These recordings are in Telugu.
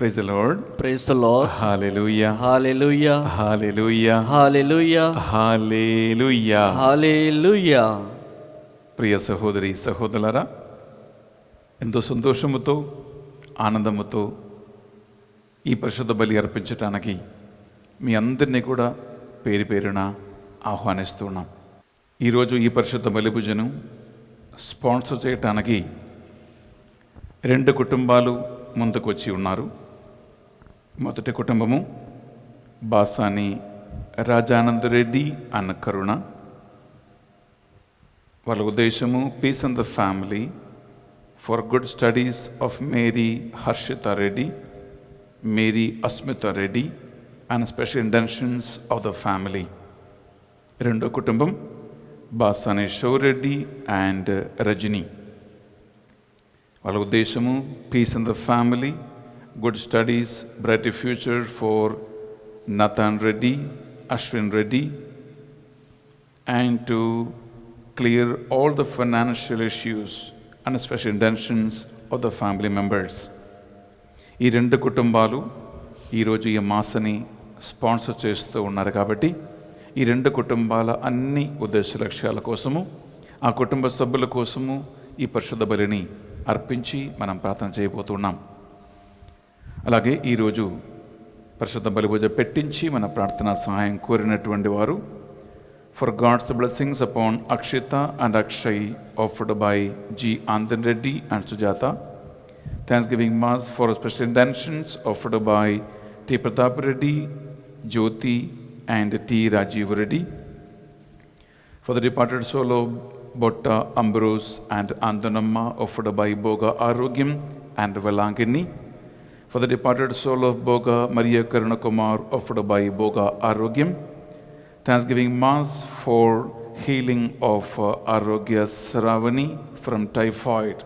Praise the Lord. Praise the Lord. Hallelujah. Hallelujah. Hallelujah. Hallelujah. Hallelujah. Hallelujah. ప్రియ సహోదరి సహోదరులారా, ఎంతో సంతోషముతో ఆనందముతో ఈ పరిశుద్ధ బలి అర్పించటానికి మీ అందరినీ కూడా పేరు పేరున ఆహ్వానిస్తున్నాం. ఈరోజు ఈ పరిశుద్ధ బలి పూజను స్పాన్సర్ చేయటానికి 2 కుటుంబాలు ముందుకు వచ్చి ఉన్నారు. మొదటి కుటుంబము బాసాని రాజానంద రెడ్డి అన్న కరుణ. వాళ్ళ ఉద్దేశము peace in the family for good studies of Mary Harshitha Reddy, Mary Asmitha Reddy and special intentions of the family. రెండో కుటుంబం బాసాని షౌరెడ్డి అండ్ రజని. వాళ్ళ ఉద్దేశము peace in the family, good studies, bright future for Nathan Reddy, Ashwin Reddy, and to clear all the financial issues and special intentions of the family members. ఈ 2 కుటుంబాలు ఈరోజు ఈ మాసని స్పాన్సర్ చేస్తూ ఉన్నారు కాబట్టి ఈ 2 కుటుంబాల అన్ని ఉద్దేశ లక్ష్యాల కోసము, ఆ కుటుంబ సభ్యుల కోసము ఈ పరిశుద్ధ బలిని అర్పించి మనం ప్రార్థన చేయబోతున్నాం. అలాగే ఈరోజు పరిశుద్ధ బలి పూజ పెట్టించి మన ప్రార్థనా సహాయం కోరినటువంటి వారు, for God's blessings upon Akshitha and Akshay offered by G ఆందన్ Reddy and Sujatha. Thanksgiving mass for special intentions offered by T Pratap Reddy, Jyothi and T Rajiv Reddy. For the departed soul of Botta Ambrose and Andanamma offered by Boga Arogyam and Velangini. For the departed soul of Boga Maria Karunakumar offered by Boga Arogyam. Thanksgiving Mass for healing of Arogya Saravani from typhoid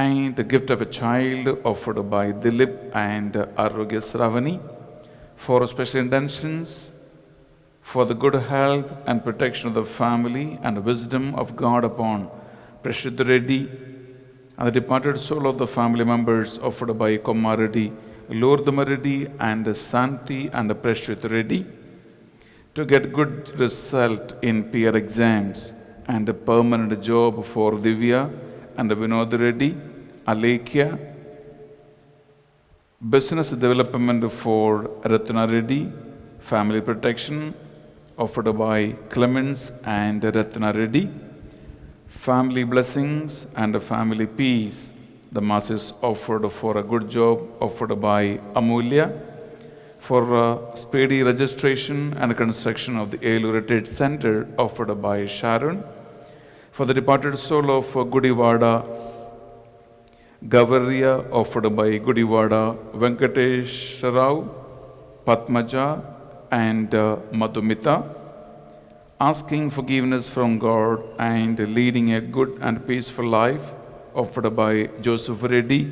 and the gift of a child offered by Dilip and Arogya Saravani. For special intentions for the good health and protection of the family and wisdom of God upon Prashid Reddy and the departed soul of the family members offered by Kumar Reddy, Lordama Reddy and Santi and Prashid Reddy, to get good result in peer exams and a permanent job for Divya and Vinod Reddy, Alekia, business development for Ratna Reddy, family protection offered by Clemens and Ratna Reddy, family blessings and family peace. The Mass is offered for a good job offered by Amulya, for speedy registration and construction of the Elur Retreat Center offered by Sharon, for the departed soul of Gudivada Gavarya offered by Gudivada Venkatesh Rao, Patmaja and Madhumita, asking forgiveness from God and leading a good and peaceful life offered by Joseph Reddy,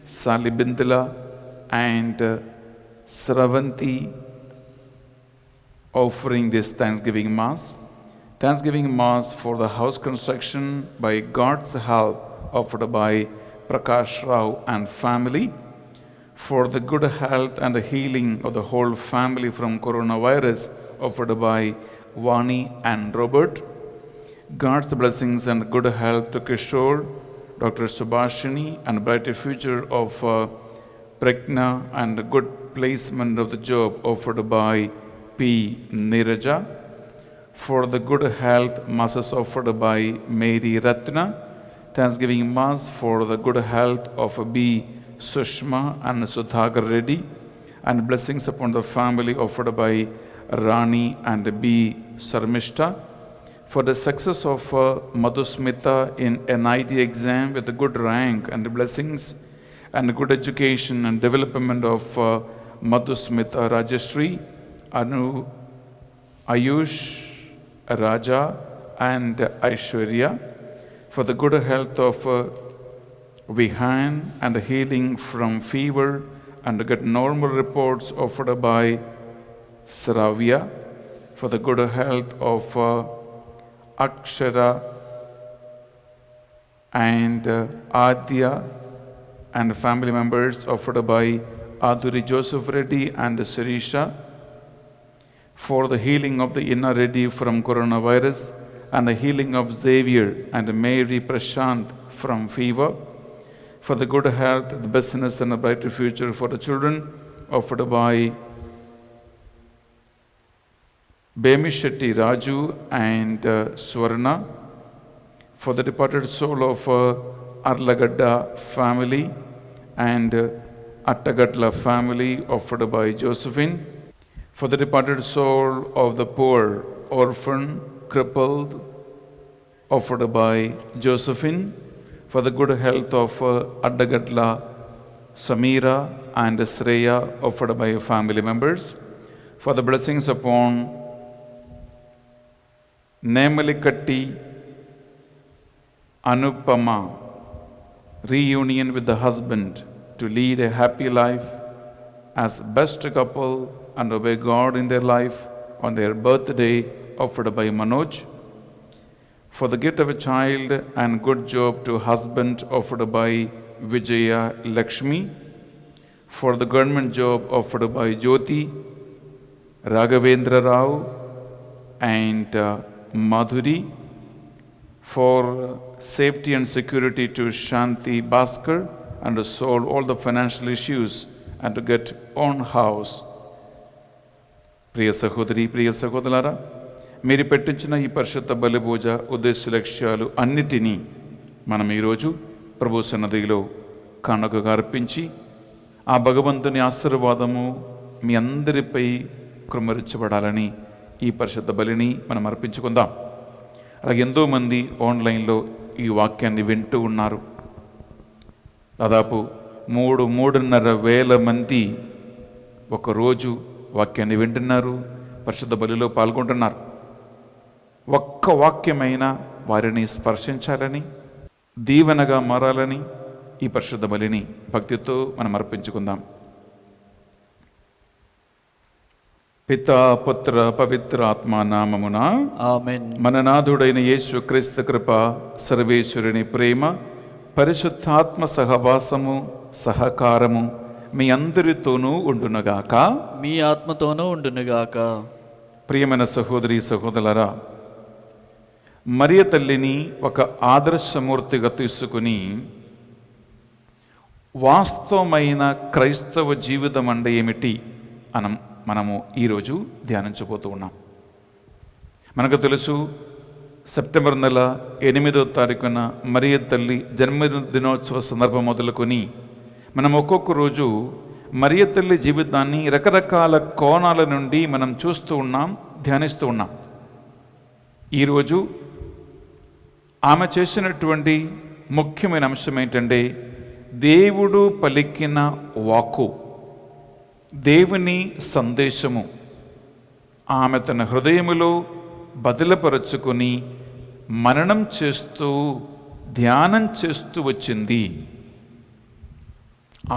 Sali Bindala and Sravanti, offering this Thanksgiving Mass. Thanksgiving Mass for the house construction by God's help offered by Prakash Rao and family, for the good health and the healing of the whole family from coronavirus offered by Vani and Robert. God's blessings and good health to Kishore, Dr. Subhashini and brighter future of Pregna and good placement of the job offered by P. Niraja. For the good health masses offered by Mary Ratna. Thanksgiving Mass for the good health of B. Sushma and Sudhagar Reddy and blessings upon the family offered by Rani and B. Sarmishta. For the success of Madhusmita in NIT exam with a good rank and blessings and good education and development of Madhusmita Rajashri, Anu, Ayush, Raja and Aishwarya. For the good health of Vihan and healing from fever and get normal reports offered by Saravya. For the good health of Akshara and Adya and family members offered by Aduri Joseph Reddy and Sirisha, for the healing of the Inna Reddy from coronavirus and the healing of Xavier and Mary Prashant from fever, for the good health, the business and a brighter future for the children offered by Bemishetty Raju and Swarna, for the departed soul of Arlagadda family and Attagatla family offered by Josephine, for the departed soul of the poor, orphan, crippled offered by Josephine, for the good health of Attagatla, Samira and Sreya offered by family members, for the blessings upon Nemalikatti Anupama, reunion with the husband to lead a happy life as best couple and obey God in their life on their birthday offered by Manoj, for the gift of a child and good job to husband offered by Vijaya Lakshmi, for the government job offered by Jyoti, Raghavendra Rao and Madhuri, for safety and security to Shanti Bhaskar and to solve all the financial issues and to get own house. ప్రియ సహోదరి ప్రియ సహోదరులారా, మీరు పెట్టించిన ఈ పరిశుద్ధ బలి పూజ ఉద్దేశ లక్ష్యాలు అన్నిటినీ మనం ఈరోజు ప్రభు సన్నిధిలో కానుకగా అర్పించి ఆ భగవంతుని ఆశీర్వాదము మీ అందరిపై కృమ్మరించబడాలని ఈ పరిశుద్ధ బలిని మనం అర్పించుకుందాం. అలాగే ఎంతోమంది ఆన్లైన్లో ఈ వాక్యాన్ని వింటూ ఉన్నారు. దాదాపు 3-3.5 వేల మంది ఒకరోజు వాక్యాన్ని వింటున్నారు, పరిశుద్ధ బలిలో పాల్గొంటున్నారు. ఒక్క వాక్యమైనా వారిని స్పర్శించాలని, దీవెనగా మారాలని ఈ పరిశుద్ధ బలిని భక్తితో మనం అర్పించుకుందాం. పితా పుత్ర పవిత్ర ఆత్మ నామమున ఆమేన్. మన నాథుడైన యేసు క్రీస్తు కృప, సర్వేశ్వరుని ప్రేమ, పరిశుద్ధాత్మ సహవాసము సహకారము మీ అందరితోనూ ఉండునుగాక. మీ ఆత్మతోనూ ఉండునుగాక. ప్రియమైన సహోదరి సహోదరులారా, మరియ తల్లిని ఒక ఆదర్శమూర్తిగా తీసుకుని వాస్తవమైన క్రైస్తవ జీవితం అంటే ఏమిటి మనము ఈరోజు ధ్యానించబోతూ ఉన్నాం. మనకు తెలుసు, సెప్టెంబర్ నెల 8వ తారీఖున మరియ తల్లి జన్మదినోత్సవ సందర్భం మొదలుకొని మనం ఒక్కొక్క రోజు మరియ తల్లి జీవితాన్ని రకరకాల కోణాల నుండి మనం చూస్తూ ఉన్నాం, ధ్యానిస్తూ ఉన్నాం. ఈరోజు ఆమె చేసినటువంటి ముఖ్యమైన అంశం ఏంటంటే దేవుడు పలికిన వాక్కు, దేవుని సందేశము ఆమె తన హృదయములో బదిలపరుచుకొని మననం చేస్తూ ధ్యానం చేస్తూ వచ్చింది.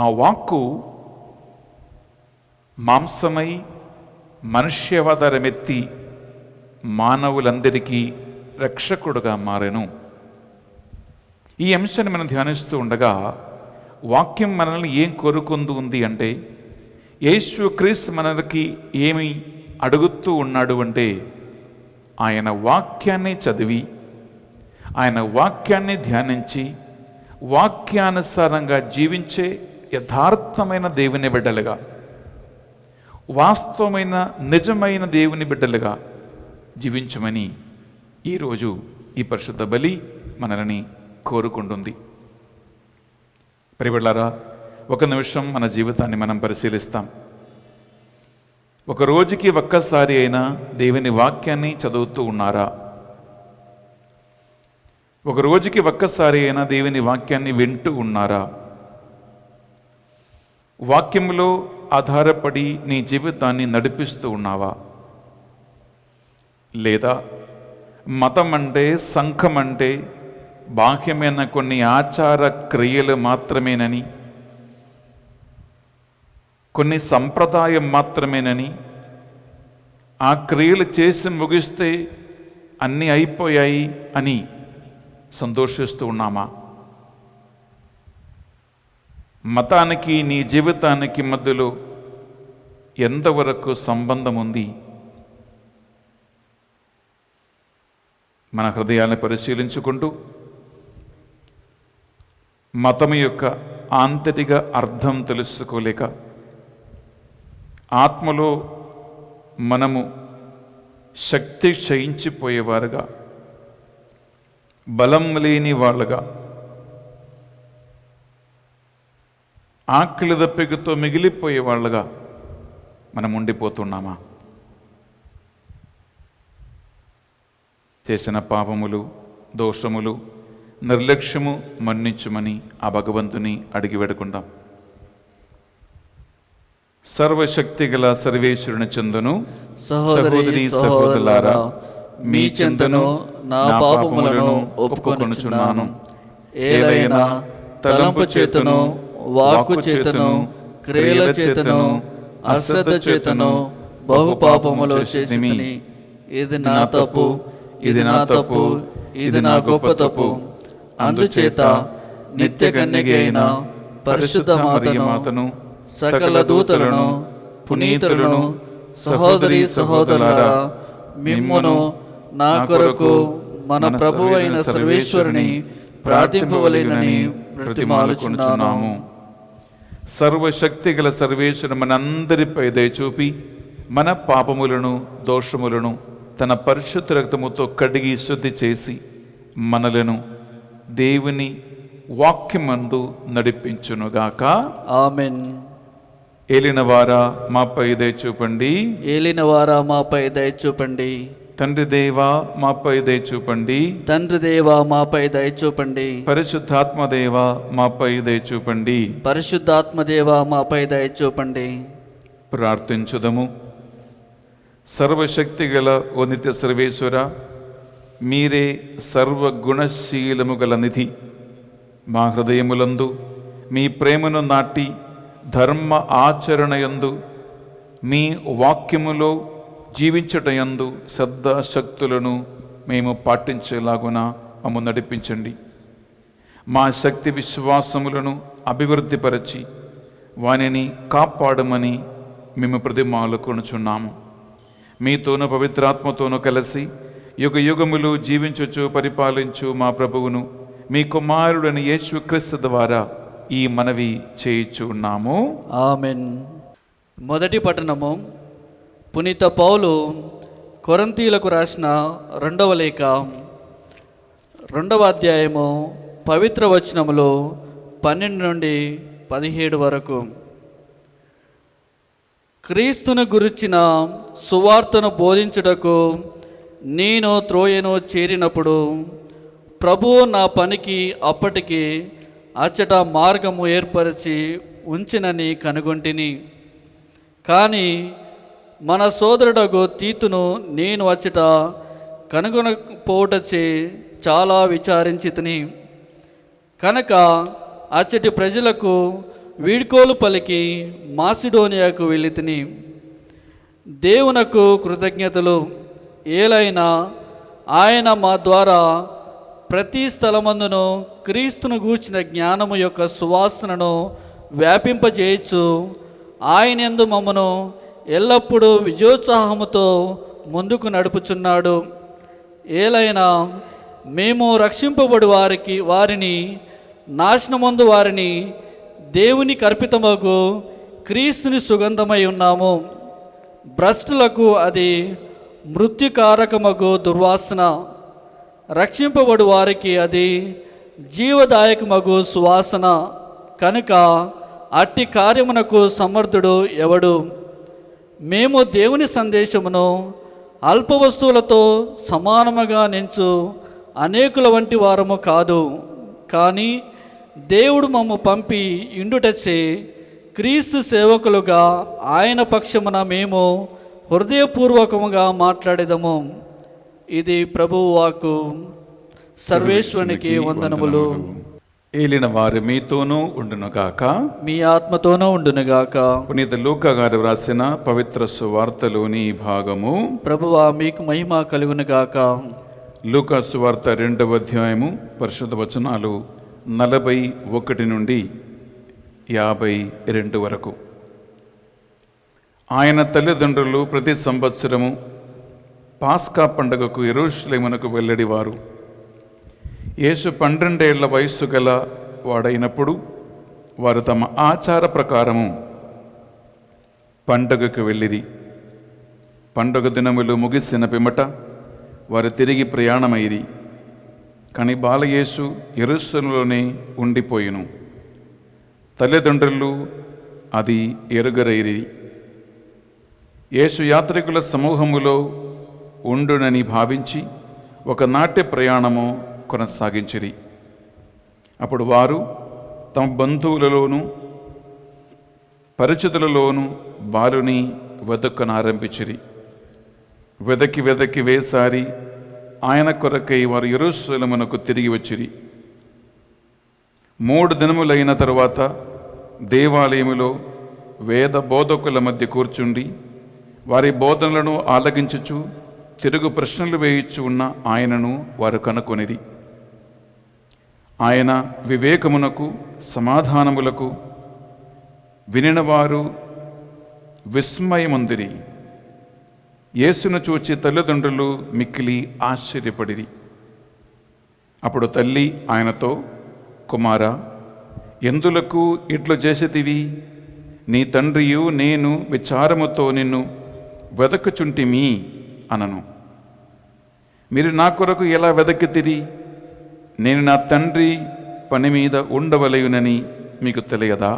ఆ వాక్కు మాంసమై మనుష్యావతారమెత్తి మానవులందరికీ రక్షకుడుగా మారెను. ఈ అంశాన్ని మనం ధ్యానిస్తూ ఉండగా వాక్యం మనల్ని ఏం కోరుకుందు ఉంది అంటే, యేసు క్రీస్తు మనకి ఏమి అడుగుతూ ఉన్నాడు అంటే, ఆయన వాక్యాన్ని చదివి, ఆయన వాక్యాన్ని ధ్యానించి, వాక్యానుసారంగా జీవించే యథార్థమైన దేవుని బిడ్డలుగా, వాస్తవమైన నిజమైన దేవుని బిడ్డలుగా జీవించమని ఈరోజు ఈ పరిశుద్ధ బలి మనల్ని కోరుకుంటుంది. ప్రియబిడ్డలారా, ఒక నిమిషం మన జీవితాన్ని మనం పరిశీలిస్తాం. ఒక రోజుకి ఒక్కసారి అయినా దేవుని వాక్యాన్ని చదువుతూ ఉన్నారా? ఒక రోజుకి ఒక్కసారి అయినా దేవుని వాక్యాన్ని వింటూ ఉన్నారా? వాక్యములో ఆధారపడి నీ జీవితాన్ని నడిపిస్తూ ఉన్నావా? లేదా మతం అంటే, సంఘం అంటే బాహ్యమైన కొన్ని ఆచార క్రియలు మాత్రమేనని, కొన్ని సంప్రదాయం మాత్రమేనని, ఆ క్రియలు చేసి ముగిస్తే అన్నీ అయిపోయాయి అని సంతోషిస్తూ ఉన్నామా? మతానికి నీ జీవితానికి మధ్యలో ఎంతవరకు సంబంధం ఉంది? మన హృదయాన్ని పరిశీలించుకుంటూ మతం యొక్క ఆంతరిక అర్థం తెలుసుకోలేక ఆత్మలో మనము శక్తి క్షయించిపోయేవారుగా, బలం లేని వాళ్ళుగా, ఆకలి దప్పికతో మిగిలిపోయే వాళ్ళుగా మనం ఉండిపోతున్నామా? చేసిన పాపములు, దోషములు, నిర్లక్ష్యము మన్నించుమని ఆ భగవంతుని అడిగి వేడుకుందాం. సర్వశక్తి గల సర్వేశ్వరుని చెందును సహోదరి సహోదరులారా, మీ చెందును నా పాపములను ఒప్పుకొనుచున్నాను. ఏలైనా తలంపు చేతను, వాక్కు చేతను, క్రియల చేతను, అశ్రద్ధ చేతను బహు పాపములు చేసితిని. ఇది నా తప్పు, ఇది నా తప్పు, ఇది నా గొప్ప తప్పు. అందుచేత నిత్య కన్యక అయిన పరిశుద్ధ మాతను, సకల దూతలను, పునీతులను, సహోదరి సహోదరులారా, మిమ్మును నా కొరకు మన ప్రభువు అయిన సర్వేశ్వరుని ప్రార్థింపవలెనని బ్రతిమాలుచున్నాము. సర్వశక్తి గల సర్వేశ్వరుడు మనందరిపై దయచూపి మన పాపములను, దోషములను తన పరిశుద్ధ రక్తముతో కడిగి శుద్ధి చేసి మనలను దేవుని వాక్యమందు నడిపించునుగాక. ఆమెన్. ఏలినవారా మాపై దయచూపండి, ఏలినవారా మాపై దయచూపండి. తండ్రి దేవా మాపై దయచూపండి, తండ్రి దేవా మాపై దయచూపండి. పరిశుద్ధాత్మ దేవా మాపై దయచూపండి, పరిశుద్ధాత్మ దేవా మాపై దయచూపండి. ప్రార్థించుదము. సర్వశక్తి గల ఓ నిత్య సర్వేశ్వర, మీరే సర్వగుణశీలము గల నిధి. మా హృదయములందు మీ ప్రేమను నాటి ధర్మ ఆచరణయందు, మీ వాక్యములో జీవించటయందు శ్రద్ధాశక్తులను మేము పాటించేలాగున మమ్ము నడిపించండి. మా శక్తి విశ్వాసములను అభివృద్ధిపరచి వానిని కాపాడమని మేము ప్రతిమాలుకొనుచున్నాము. మీతోనూ పవిత్రాత్మతోనూ కలిసి యుగ యుగములు జీవించుచు పరిపాలించు మా ప్రభువును, మీ కుమారుడైన యేసుక్రీస్తు ద్వారా ఈ మనవి చేయుచున్నాము. ఆమెన్. మొదటి పట్టణము. పునీత పౌలు కొరింథీయులకు రాసిన 2వ లేఖ 2వ అధ్యాయము పవిత్ర వచనములు 12 నుండి 17 వరకు. క్రీస్తును గురించిన సువార్తను బోధించుటకు నేను త్రోయను చేరినప్పుడు ప్రభువు నా పనికి అప్పటికి అచ్చట మార్గము ఏర్పరిచి ఉంచినని కనుగొంటిని. కానీ మన సోదరుడగు తీతును నేను అచ్చట కనుగొనకపోవటచే చాలా విచారించితిని. కనుక అచ్చటి ప్రజలకు వీడ్కోలు పలికి మాసిడోనియాకు వెళ్ళితిని. దేవునకు కృతజ్ఞతలు. ఏలైనా ఆయన మా ద్వారా ప్రతి స్థలమందును క్రీస్తును గూర్చిన జ్ఞానము యొక్క సువాసనను వ్యాపింపజేయచ్చు ఆయన యందు మమ్మను ఎల్లప్పుడూ విజయోత్సాహముతో ముందుకు నడుపుచున్నాడు. ఏలైనా మేము రక్షింపబడి వారిని నాశనమందు వారిని దేవునికి అర్పితమగు క్రీస్తుని సుగంధమై ఉన్నాము. భ్రష్టులకు అది మృత్యుకారకమగు దుర్వాసన, రక్షింపబడు వారికి అది జీవదాయకమగు సువాసన. కనుక అట్టి కార్యమునకు సమర్థుడు ఎవడు? మేము దేవుని సందేశమును అల్ప వస్తువులతో సమానముగా నెంచు అనేకుల వంటి వారము కాదు. కానీ దేవుడు మమ్ము పంపి ఇండుటచే క్రీస్తు సేవకులుగా ఆయన పక్షమున మేము హృదయపూర్వకముగా మాట్లాడేదము. ఇది ప్రభువు వాక్కు. సర్వేశ్వరునికి వందనములు. ఏలిన వారు మీతోనూ ఉండునుగాక, మీ ఆత్మతోనూ ఉండునుగాక. పునీత లూకా గారు వ్రాసిన పవిత్ర సువార్తలోని భాగము. ప్రభువా మీకు మహిమ కలుగునుగాక. లూకా సువార్త 2వ అధ్యాయము పరిశుద్ధ వచనాలు 41 నుండి 52 వరకు. ఆయన తల్లిదండ్రులు ప్రతి సంవత్సరము పాస్కా పండుగకు యెరూషలేమునకు వెల్లడివారు. యేసు 12 ఏళ్ల వయస్సు గల వాడైనప్పుడు వారు తమ ఆచార ప్రకారము పండుగకు వెళ్ళిరి. పండుగ దినములు ముగిసిన పిమ్మట వారు తిరిగి ప్రయాణమైరి. కానీ బాలయేసు యెరూషలేములోనే ఉండిపోయిను. తల్లిదండ్రులు అది ఎరుగరైరి. యేసు యాత్రికుల సమూహములో ఉండునని భావించి ఒక నాట్య ప్రయాణము కొనసాగించిరి. అప్పుడు వారు తమ బంధువులలోనూ పరిచితులలోనూ బాలుని వెదకనారంభించిరి. వెదకి వేసారి ఆయన కొరకై వారు యెరూషలేమునకు తిరిగి వచ్చిరి. 3 దినములైన తరువాత దేవాలయములో వేద బోధకుల మధ్య కూర్చుండి వారి బోధనలను ఆలకించుచు తిరుగు ప్రశ్నలు వేయిచు ఉన్న ఆయనను వారు కనుకొనిరి. ఆయన వివేకమునకు సమాధానములకు వినినవారు విస్మయముందిరి. యేసును చూచి తల్లిదండ్రులు మిక్కిలి ఆశ్చర్యపడిరి. అప్పుడు తల్లి ఆయనతో, కుమారా, ఎందులకు ఇట్లు చేసేదివి? నీ తండ్రియు నేను విచారముతో నిన్ను వెదకుచుంటిమి అనను. మీరు నా కొరకు ఎలా వెదకితిరి? నేను నా తండ్రి పని మీద ఉండవలయునని మీకు తెలియదా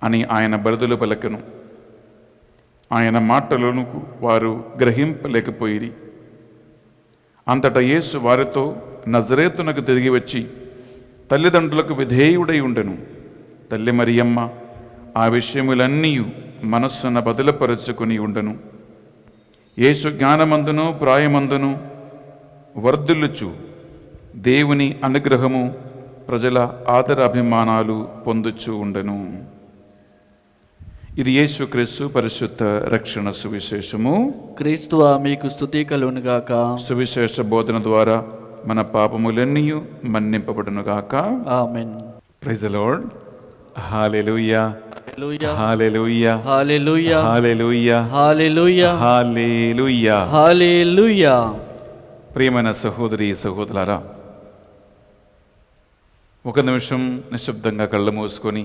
అని ఆయన బదులు పలకెను. ఆయన మాటలను వారు గ్రహింపలేకపోయిరి. అంతటా యేసు వారితో నజరేతునకు తిరిగి వచ్చి తల్లిదండ్రులకు విధేయుడై ఉండెను. తల్లి మరియమ్మ ఆ విషయములన్నీ మనస్సున బదులుపరుచుకుని ఉండెను. యేసు జ్ఞానమందును ప్రాయమందును వర్ధిల్లుచు దేవుని అనుగ్రహము ప్రజల ఆదరాభిమానాలు పొందుచూ ఉండెను. ఇది యేసుక్రీస్తు పరిశుద్ధ రక్షణ సువిశేషము. క్రీస్తువా మీకు స్తుతి కలుగునుగాక. సువిశేష బోధన ద్వారా మన పాపములన్నీ మన్నింపబడునుగాక. Amen. Praise the Lord. Hallelujah, hallelujah, hallelujah, hallelujah, hallelujah, hallelujah, hallelujah. Hallelujah. ప్రియమైన సహోదరి సహోదరులారా, ఒక నిమిషం నిశ్శబ్దంగా కళ్ళు మూసుకొని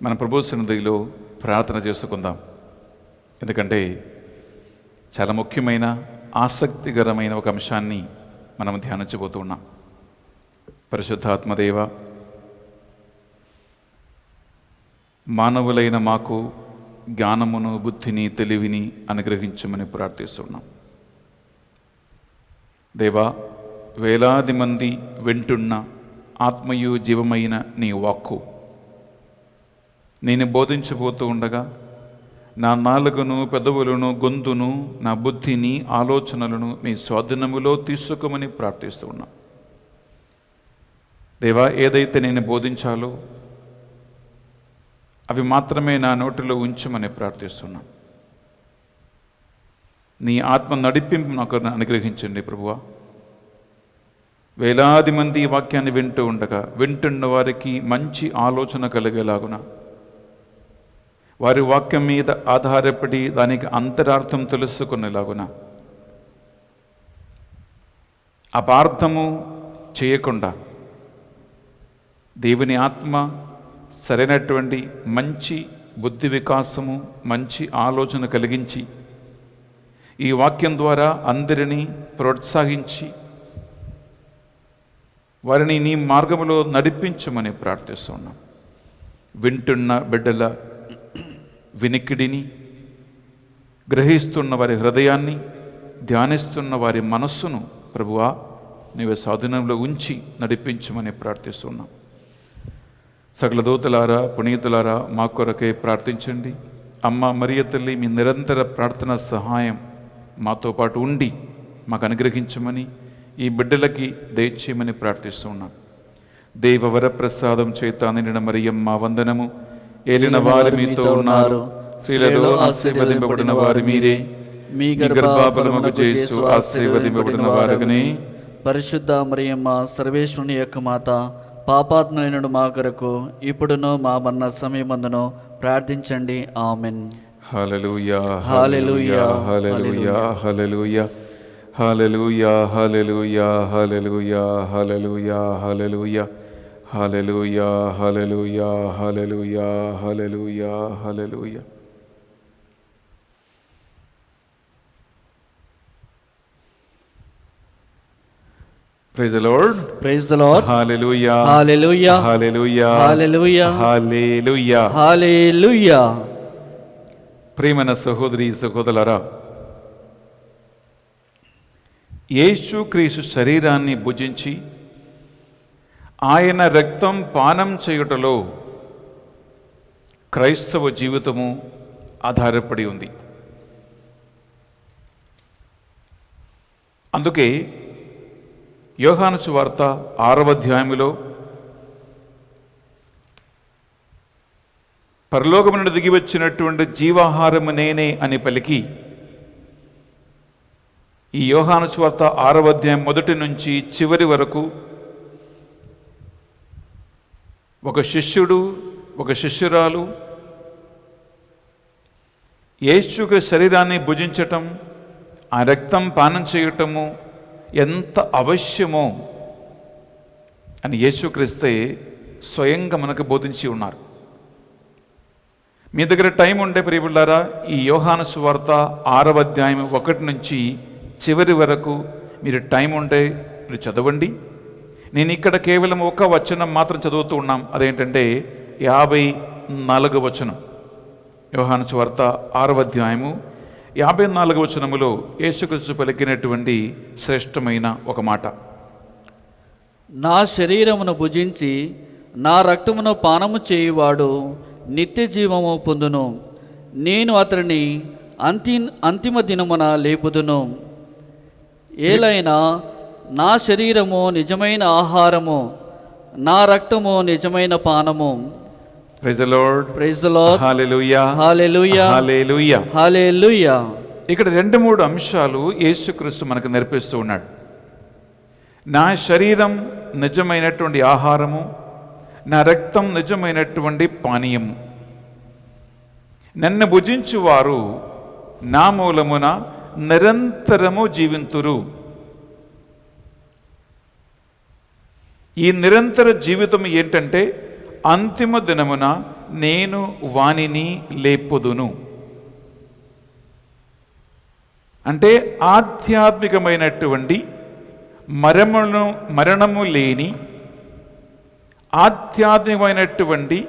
మన ప్రభు సన్నిధిలో ప్రార్థన చేసుకుందాం. ఎందుకంటే చాలా ముఖ్యమైన ఆసక్తికరమైన ఒక అంశాన్ని మనం ధ్యానించబోతూ ఉన్నాం. పరిశుద్ధాత్మదేవ, మానవులైన మాకు జ్ఞానమును, బుద్ధిని, తెలివిని అనుగ్రహించమని ప్రార్థిస్తున్నాం. దేవా, వేలాది మంది వింటున్న ఆత్మయు జీవమైన నీ వాక్కు నేను బోధించబోతూ ఉండగా నా నాలుకను, పెదవులను, గొంతును, నా బుద్ధిని, ఆలోచనలను మీ స్వాధీనములో తీసుకోమని ప్రార్థిస్తూ ఉన్నా. దేవా, ఏదైతే నేను బోధించాలో అవి మాత్రమే నా నోటిలో ఉంచమని ప్రార్థిస్తున్నాను. నీ ఆత్మ నడిపింపు నాకు అనుగ్రహించండి ప్రభువా. వేలాది మంది ఈ వాక్యాన్ని వింటూ ఉండగా వింటున్న వారికి మంచి ఆలోచన కలిగేలాగున, వారి వాక్యం మీద ఆధారపడి దానికి అంతరార్థం తెలుసుకునేలాగున, అపార్థము చేయకుండా దేవుని ఆత్మ సరైనటువంటి మంచి బుద్ధి వికాసము, మంచి ఆలోచన కలిగించి ఈ వాక్యం ద్వారా అందరినీ ప్రోత్సహించి వారిని నీ మార్గములో నడిపించమని ప్రార్థిస్తున్నాం. వింటున్న బిడ్డల వినికిడిని, గ్రహిస్తున్న వారి హృదయాన్ని, ధ్యానిస్తున్న వారి మనస్సును ప్రభువా నీవే స్వాధీనంలో ఉంచి నడిపించమని ప్రార్థిస్తున్నాం. సకల దూతలారా, పునీతులారా మా కొరకే ప్రార్థించండి. అమ్మ మరియ తల్లి, మీ నిరంతర ప్రార్థన సహాయం మాతో పాటు ఉండి మాకు అనుగ్రహించమని, ఈ బిడ్డలకి దయచేయమని ప్రార్థిస్తున్నాం. దేవవర ప్రసాదం చేత నిండిన మరియమ్మ వందనము. ఏలిన వారు మీతో ఉన్నారు, స్త్రీలలో ఆశీర్వదింపబడిన వారు మీరే, మీ గర్భఫలమునకు యేసు ఆశీర్వదింపబడిన వారుగనే. పరిశుద్ధ మరియమ్మ సర్వేశ్వరుని యొక్క మాత, పాపాత్ములైనడు మా కొరకు ఇప్పుడును మా మరణ సమయమందును ప్రార్థించండి. Amen. Hallelujah hallelujah, hallelujah hallelujah hallelujah hallelujah hallelujah hallelujah hallelujah hallelujah hallelujah hallelujah hallelujah hallelujah. Praise the Lord. Praise the lord. Hallelujah. Hallelujah, Hallelujah. Hallelujah, Hallelujah. హల్లెలూయా. ప్రియమైన సహోదరి సహోదరులారా, యేసుక్రీస్తు శరీరాన్ని భుజించి ఆయన రక్తం పానం చేయుటలో క్రైస్తవ జీవితము ఆధారపడి ఉంది. అందుకే యోహాను సువార్త 6వ అధ్యాయములో పరలోకము నుండి దిగి వచ్చినటువంటి జీవాహారము నేనే అని పలికి, ఈ యోహాను సువార్త 6వ అధ్యాయం మొదటి నుంచి చివరి వరకు ఒక శిష్యుడు, ఒక శిష్యురాలు యేసు శరీరాన్ని భుజించటం, ఆ రక్తం పానం చేయటము ఎంత అవశ్యమో అని యేసుక్రీస్తే స్వయంగా మనకు బోధించి ఉన్నారు. మీ దగ్గర టైం ఉండే ప్రియబిడ్డలారా, ఈ యోహాను సువార్త 6వ అధ్యాయం 1 నుంచి చివరి వరకు మీరు టైం ఉంటే మీరు చదవండి. నేను ఇక్కడ కేవలం ఒక వచనం మాత్రం చదువుతూ ఉన్నాం. అదేంటంటే 54వ వచనం. యోహాను సువార్త 6వ అధ్యాయము 54వ వచనములో యేసుక్రీస్తు పలికినటువంటి శ్రేష్టమైన ఒక మాట. నా శరీరమును భుజించి నా రక్తమును పానము చేయువాడు నిత్య జీవము పొందును. నేను అతనిని అంతిమ దినమున లేపుదును. ఏలైనా నా శరీరము నిజమైన ఆహారము, నా రక్తము నిజమైన పానము. Praise the Lord. Praise the Lord. Hallelujah, hallelujah, hallelujah, hallelujah. ఇక్కడ 2-3 అంశాలు యేసుక్రీస్తు మనకు నేర్పిస్తూ ఉన్నాడు. నా శరీరం నిజమైనటువంటి ఆహారము, నా రక్తం నిజమైనటువంటి పానీయము. నన్ను భుజించువారు నా మూలమున నిరంతరము జీవింతురు. ఈ నిరంతర జీవితం ఏంటంటే, అంతిమ దినమున నేను వానిని లేపుదును. అంటే ఆధ్యాత్మికమైనటువంటి మరణము లేని ఆధ్యాత్మికమైనటువంటి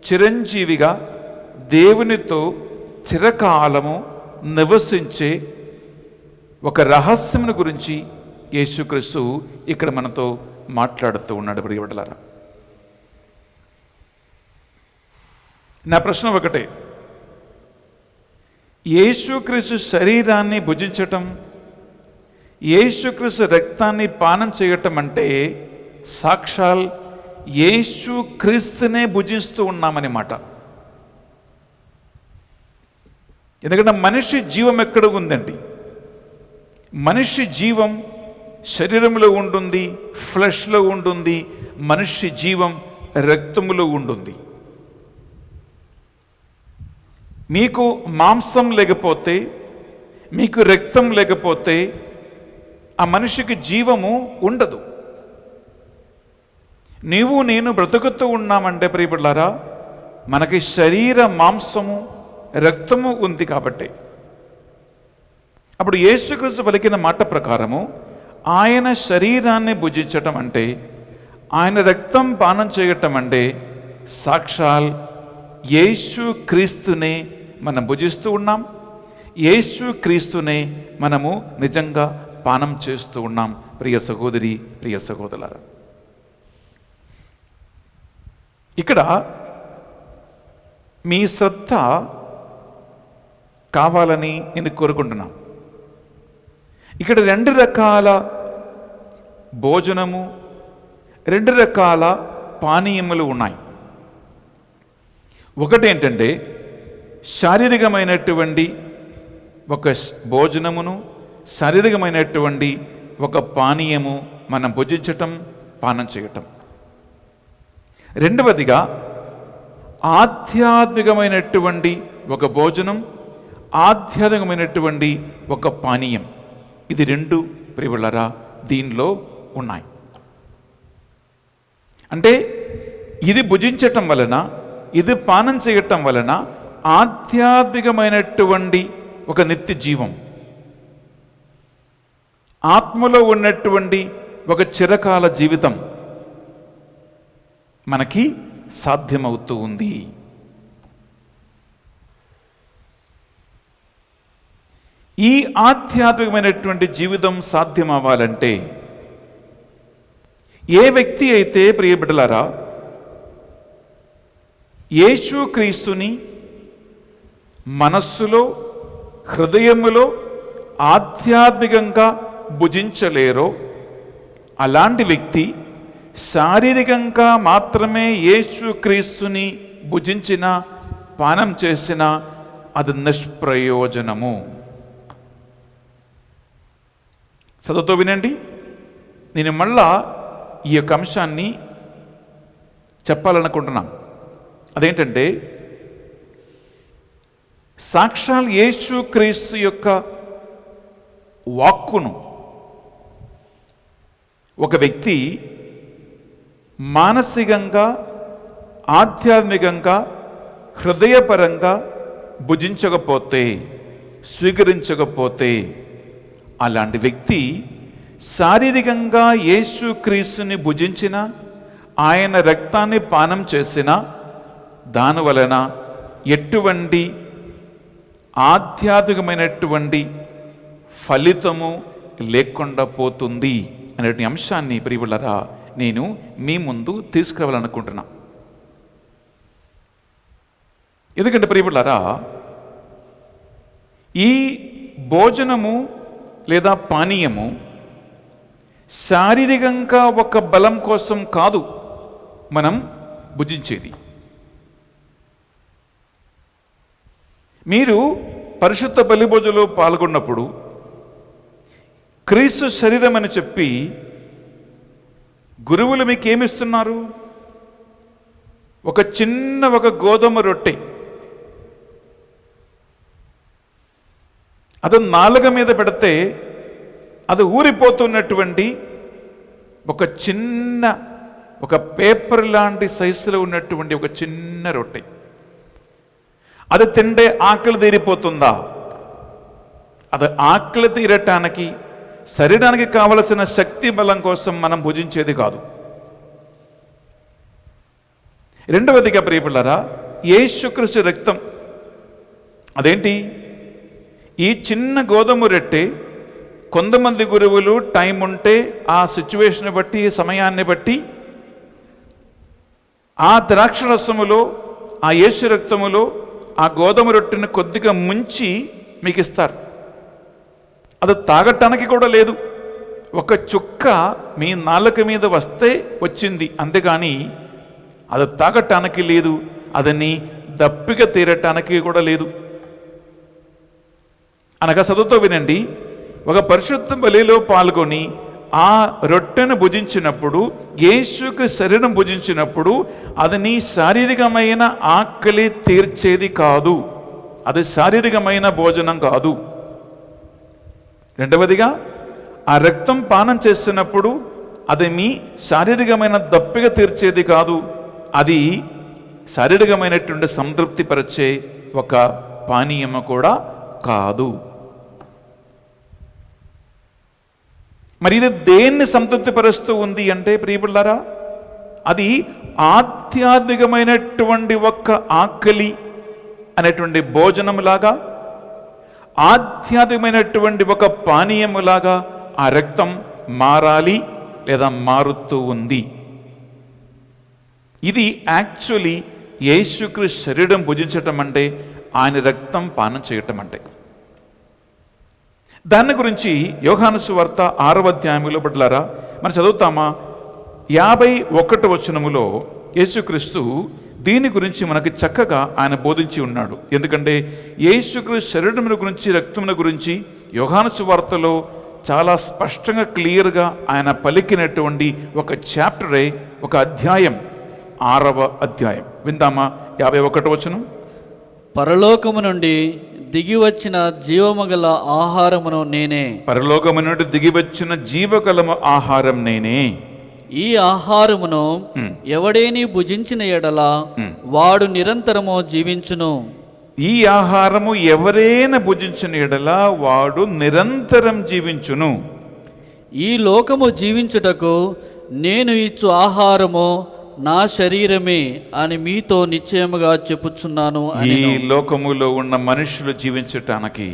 చిరంజీవిగా దేవునితో చిరకాలము నివసించే ఒక రహస్యమును గురించి యేసుక్రీస్తు ఇక్కడ మనతో మాట్లాడుతూ ఉన్నాడు. ప్రియబిడ్డలారా, నా ప్రశ్న ఒకటే, యేసుక్రీస్తు శరీరాన్ని భుజించటం, యేసుక్రీస్తు రక్తాన్ని పానం చేయటం అంటే సాక్షాల్ యేసుక్రీస్తునే భుజిస్తూ ఉన్నామని మాట. ఎందుకంటే మనిషి జీవం ఎక్కడ ఉందండి? మనిషి జీవం శరీరంలో ఉంటుంది, ఫ్లెష్లో ఉంటుంది. మనిషి జీవం రక్తములో ఉంటుంది. మీకు మాంసం లేకపోతే, మీకు రక్తం లేకపోతే ఆ మనిషికి జీవము ఉండదు. నీవు నేను బ్రతుకుతూ ఉన్నామంటే ప్రియబిడ్డలారా, మనకి శరీర మాంసము రక్తము ఉంది కాబట్టి. అప్పుడు యేసుక్రీస్తు పలికిన మాట ప్రకారము ఆయన శరీరాన్ని భుజించటం అంటే, ఆయన రక్తం పానం చేయటం అంటే సాక్షాల్ యేసుక్రీస్తునే మనం భుజిస్తూ ఉన్నాం. యేసుక్రీస్తునే మనము నిజంగా పానం చేస్తూ ఉన్నాం. ప్రియ సహోదరి, ప్రియ సహోదరులారా, ఇక్కడ మీ శ్రద్ధ కావాలని నేను కోరుకుంటున్నాను. ఇక్కడ 2 రకాల భోజనము, 2 రకాల పానీయములు ఉన్నాయి. ఒకటేంటంటే శారీరకమైనటువంటి ఒక భోజనమును, శారీరకమైనటువంటి ఒక పానీయము మనం భుజించటం, పానం చేయటం. రెండవదిగా ఆధ్యాత్మికమైనటువంటి ఒక భోజనం, ఆధ్యాత్మికమైనటువంటి ఒక పానీయం. ఇది రెండు ప్రియబిళ్ళారా దీనిలో ఉన్నాయి. అంటే ఇది భుజించటం వలన, ఇది పానం చేయటం వలన ఆధ్యాత్మికమైనటువంటి ఒక నిత్య జీవం, ఆత్మలో ఉన్నటువంటి ఒక చిరకాల జీవితం మనకి సాధ్యమవుతూ ఉంది. ఈ ఆధ్యాత్మికమైనటువంటి జీవితం సాధ్యమవ్వాలంటే ఏ వ్యక్తి అయితే ప్రియ బిడ్డలారా యేసుక్రీస్తుని మనస్సులో, హృదయములో ఆధ్యాత్మికంగా భుజించలేరో అలాంటి వ్యక్తి శారీరకంగా మాత్రమే యేసుక్రీస్తుని భుజించిన, పానం చేసిన అది నిష్ప్రయోజనము. చదువుతో వినండి. నేను మళ్ళా ఈ యొక్క అంశాన్ని చెప్పాలనుకుంటున్నాను. అదేంటంటే సాక్షాల్ యేసుక్రీస్తు యొక్క వాక్కును ఒక వ్యక్తి మానసికంగా, ఆధ్యాత్మికంగా, హృదయపరంగా భుజించకపోతే, స్వీకరించకపోతే అలాంటి వ్యక్తి శారీరకంగా యేసుక్రీస్తుని భుజించిన, ఆయన రక్తాన్ని పానం చేసిన దానివలన ఎటువంటి ఆధ్యాత్మికమైనటువంటి ఫలితము లేకుండా పోతుంది అనేటువంటి అంశాన్ని ప్రియబిడ్డలారా నేను మీ ముందు తీసుకురావాలనుకుంటున్నా. ఎందుకంటే ప్రియబిడ్డలారా ఈ భోజనము లేదా పానీయము శారీరకంగా ఒక బలం కోసం కాదు మనం భుజించేది. మీరు పరిశుద్ధ బలిభోజనంలో పాల్గొన్నప్పుడు క్రీస్తు శరీరం అని చెప్పి గురువులు మీకు ఏమిస్తున్నారు? ఒక గోధుమ రొట్టె, అది నాలుక మీద పెడితే అది ఊరిపోతున్నటువంటి ఒక పేపర్ లాంటి సైజులో ఉన్నటువంటి ఒక చిన్న రొట్టె. అది తింటే ఆకలి తీరిపోతుందా? అది ఆకలి తీరటానికి, శరీరానికి కావలసిన శక్తి బలం కోసం మనం భుజించేది కాదు. రెండవదిగా ప్రియపిల్లరా యేసుక్రీస్తు రక్తం అదేంటి? ఈ చిన్న గోధుమ రొట్టె కొంతమంది గురువులు టైం ఉంటే ఆ సిచ్యువేషన్ బట్టి, సమయాన్ని బట్టి ఆ ద్రాక్షరసములో, ఆ యేసు రక్తములో ఆ గోధుమ రొట్టెను కొద్దిగా ముంచి మీకు ఇస్తారు. అది తాగటానికి కూడా లేదు. ఒక చుక్క మీ నాలుక మీద వస్తే వచ్చింది, అంతేగాని అది తాగటానికి లేదు, అదని దప్పిక తీరటానికి కూడా లేదు. అనగా చదువుతో వినండి, ఒక పరిశుద్ధ బలిలో పాల్గొని ఆ రొట్టెను భుజించినప్పుడు, యేసుకి శరీరం భుజించినప్పుడు అది నీ శారీరకమైన ఆకలి తీర్చేది కాదు, అది శారీరకమైన భోజనం కాదు. రెండవదిగా ఆ రక్తం పానం చేస్తున్నప్పుడు అది మీ శారీరకమైన దప్పిక తీర్చేది కాదు, అది శారీరకమైనటువంటి సంతృప్తిపరిచే ఒక పానీయము కూడా కాదు. మరి ఇది దేన్ని సంతృప్తిపరుస్తూ ఉంది అంటే ప్రియబిడ్డలారా, అది ఆధ్యాత్మికమైనటువంటి ఒక ఆకలి అనేటువంటి భోజనములాగా, ఆధ్యాత్మికమైనటువంటి ఒక పానీయములాగా ఆ రక్తం మారాలి లేదా మారుతూ ఉంది. ఇది యాక్చువల్లీ యేసుక్రీస్తు శరీరం భుజించటం అంటే, ఆయన రక్తం పానం చేయటం అంటే. దాని గురించి యోహాను సువార్త 6వ అధ్యాయంలో బిడ్డలారా మనం చదువుతామా? 51వ వచనములో యేసుక్రీస్తు దీని గురించి మనకి చక్కగా ఆయన బోధించి ఉన్నాడు. ఎందుకంటే యేసుక్రీస్తు శరీరముల గురించి, రక్తముల గురించి యోహాను సువార్తలో చాలా స్పష్టంగా, క్లియర్గా ఆయన పలికినటువంటి ఒక చాప్టరే, ఒక అధ్యాయం 6వ అధ్యాయం. విందామా? 51వ వచనం. పరలోకము నుండి దిగి వచ్చిన జీవము గల ఆహారమును నేనే. పరలోకము నుండి దిగి వచ్చిన జీవగలము ఆహారం నేనే. ఈ ఆహారమును ఎవడేని భుజించిన ఎడల వాడు నిరంతరము జీవించును. ఈ ఆహారము ఎవరైనా భుజించిన ఎడల వాడు నిరంతరం జీవించును. ఈ లోకము జీవించుటకు నేను ఇచ్చు ఆహారము నా శరీరమే అని మీతో నిశ్చయముగా చెప్పుచున్నాను. ఈ లోకములో ఉన్న మనుషులు జీవించటానికి,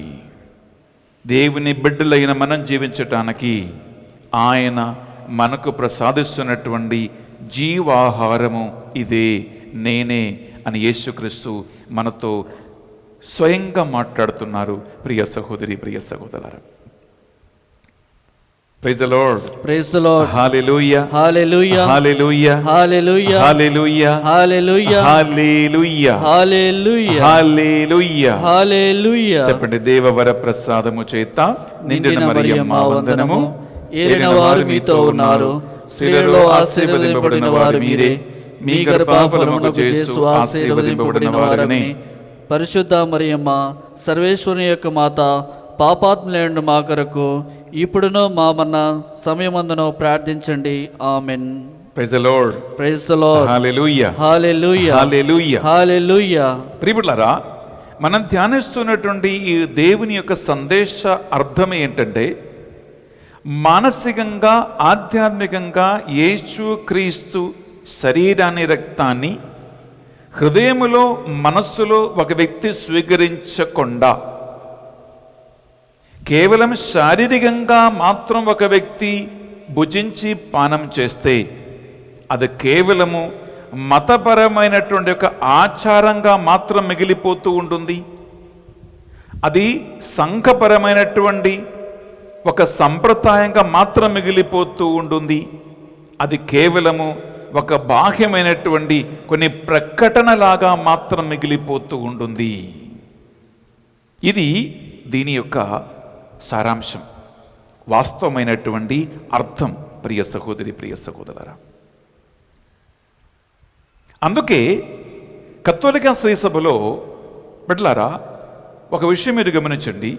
దేవుని బిడ్డలైన మనం జీవించటానికి ఆయన మనకు ప్రసాదిస్తున్నటువంటి జీవాహారము ఇదే, నేనే అని యేసుక్రీస్తు మనతో స్వయంగా మాట్లాడుతున్నారు. ప్రియ సహోదరి, ప్రియ సహోదరులారా, praise the Lord. Praise the Lord. Hallelujah, hallelujah, hallelujah, hallelujah, hallelujah, hallelujah, hallelujah, hallelujah, hallelujah, hallelujah. చెప్పండి. దేవవర ప్రసాదము చేత నిండిన మరియమ్మ వందనము. ఏలిన వారు మీతో ఉన్నారు, స్త్రీలలో ఆశీర్వదింపబడిన వారు మీరే. మీ గర్భఫలమునకు యేసు ఆశీర్వదింపబడిన వారని. పరిశుద్ధ మరియమ్మ, సర్వేశ్వరుని యొక్క మాత, పాపాత్ములైన మా కొరకు ఇప్పుడును మా మరణ సమయమందును ప్రార్థించండి. Amen. Praise the Lord. Praise the Lord. Hallelujah, hallelujah, hallelujah, hallelujah. ప్రియబిడ్డలారా, మనం ధ్యానిస్తున్నటువంటి ఈ దేవుని యొక్క సందేశ అర్థం ఏంటంటే, మానసికంగా ఆధ్యాత్మికంగా యేసు క్రీస్తు శరీరాన్ని రక్తాన్ని హృదయములో మనస్సులో ఒక వ్యక్తి స్వీకరించకుండా కేవలం శారీరకంగా మాత్రం ఒక వ్యక్తి భుజించి పానం చేస్తే అది కేవలము మతపరమైనటువంటి ఒక ఆచారంగా మాత్రం మిగిలిపోతూ ఉంటుంది. అది సంఘపరమైనటువంటి ఒక సంప్రదాయంగా మాత్రం మిగిలిపోతూ ఉంటుంది. అది కేవలము ఒక బాహ్యమైనటువంటి కొన్ని ప్రకటనలాగా మాత్రం మిగిలిపోతూ ఉంటుంది. ఇది దీని యొక్క సారాంశం, వాస్తవమైనటువంటి అర్థం. ప్రియ సహోదరి, ప్రియ సహోదరులారా, అందుకే కథోలిక శ్రీ సభలో బిడ్డలారా ఒక విషయం మీరు గమనించండి.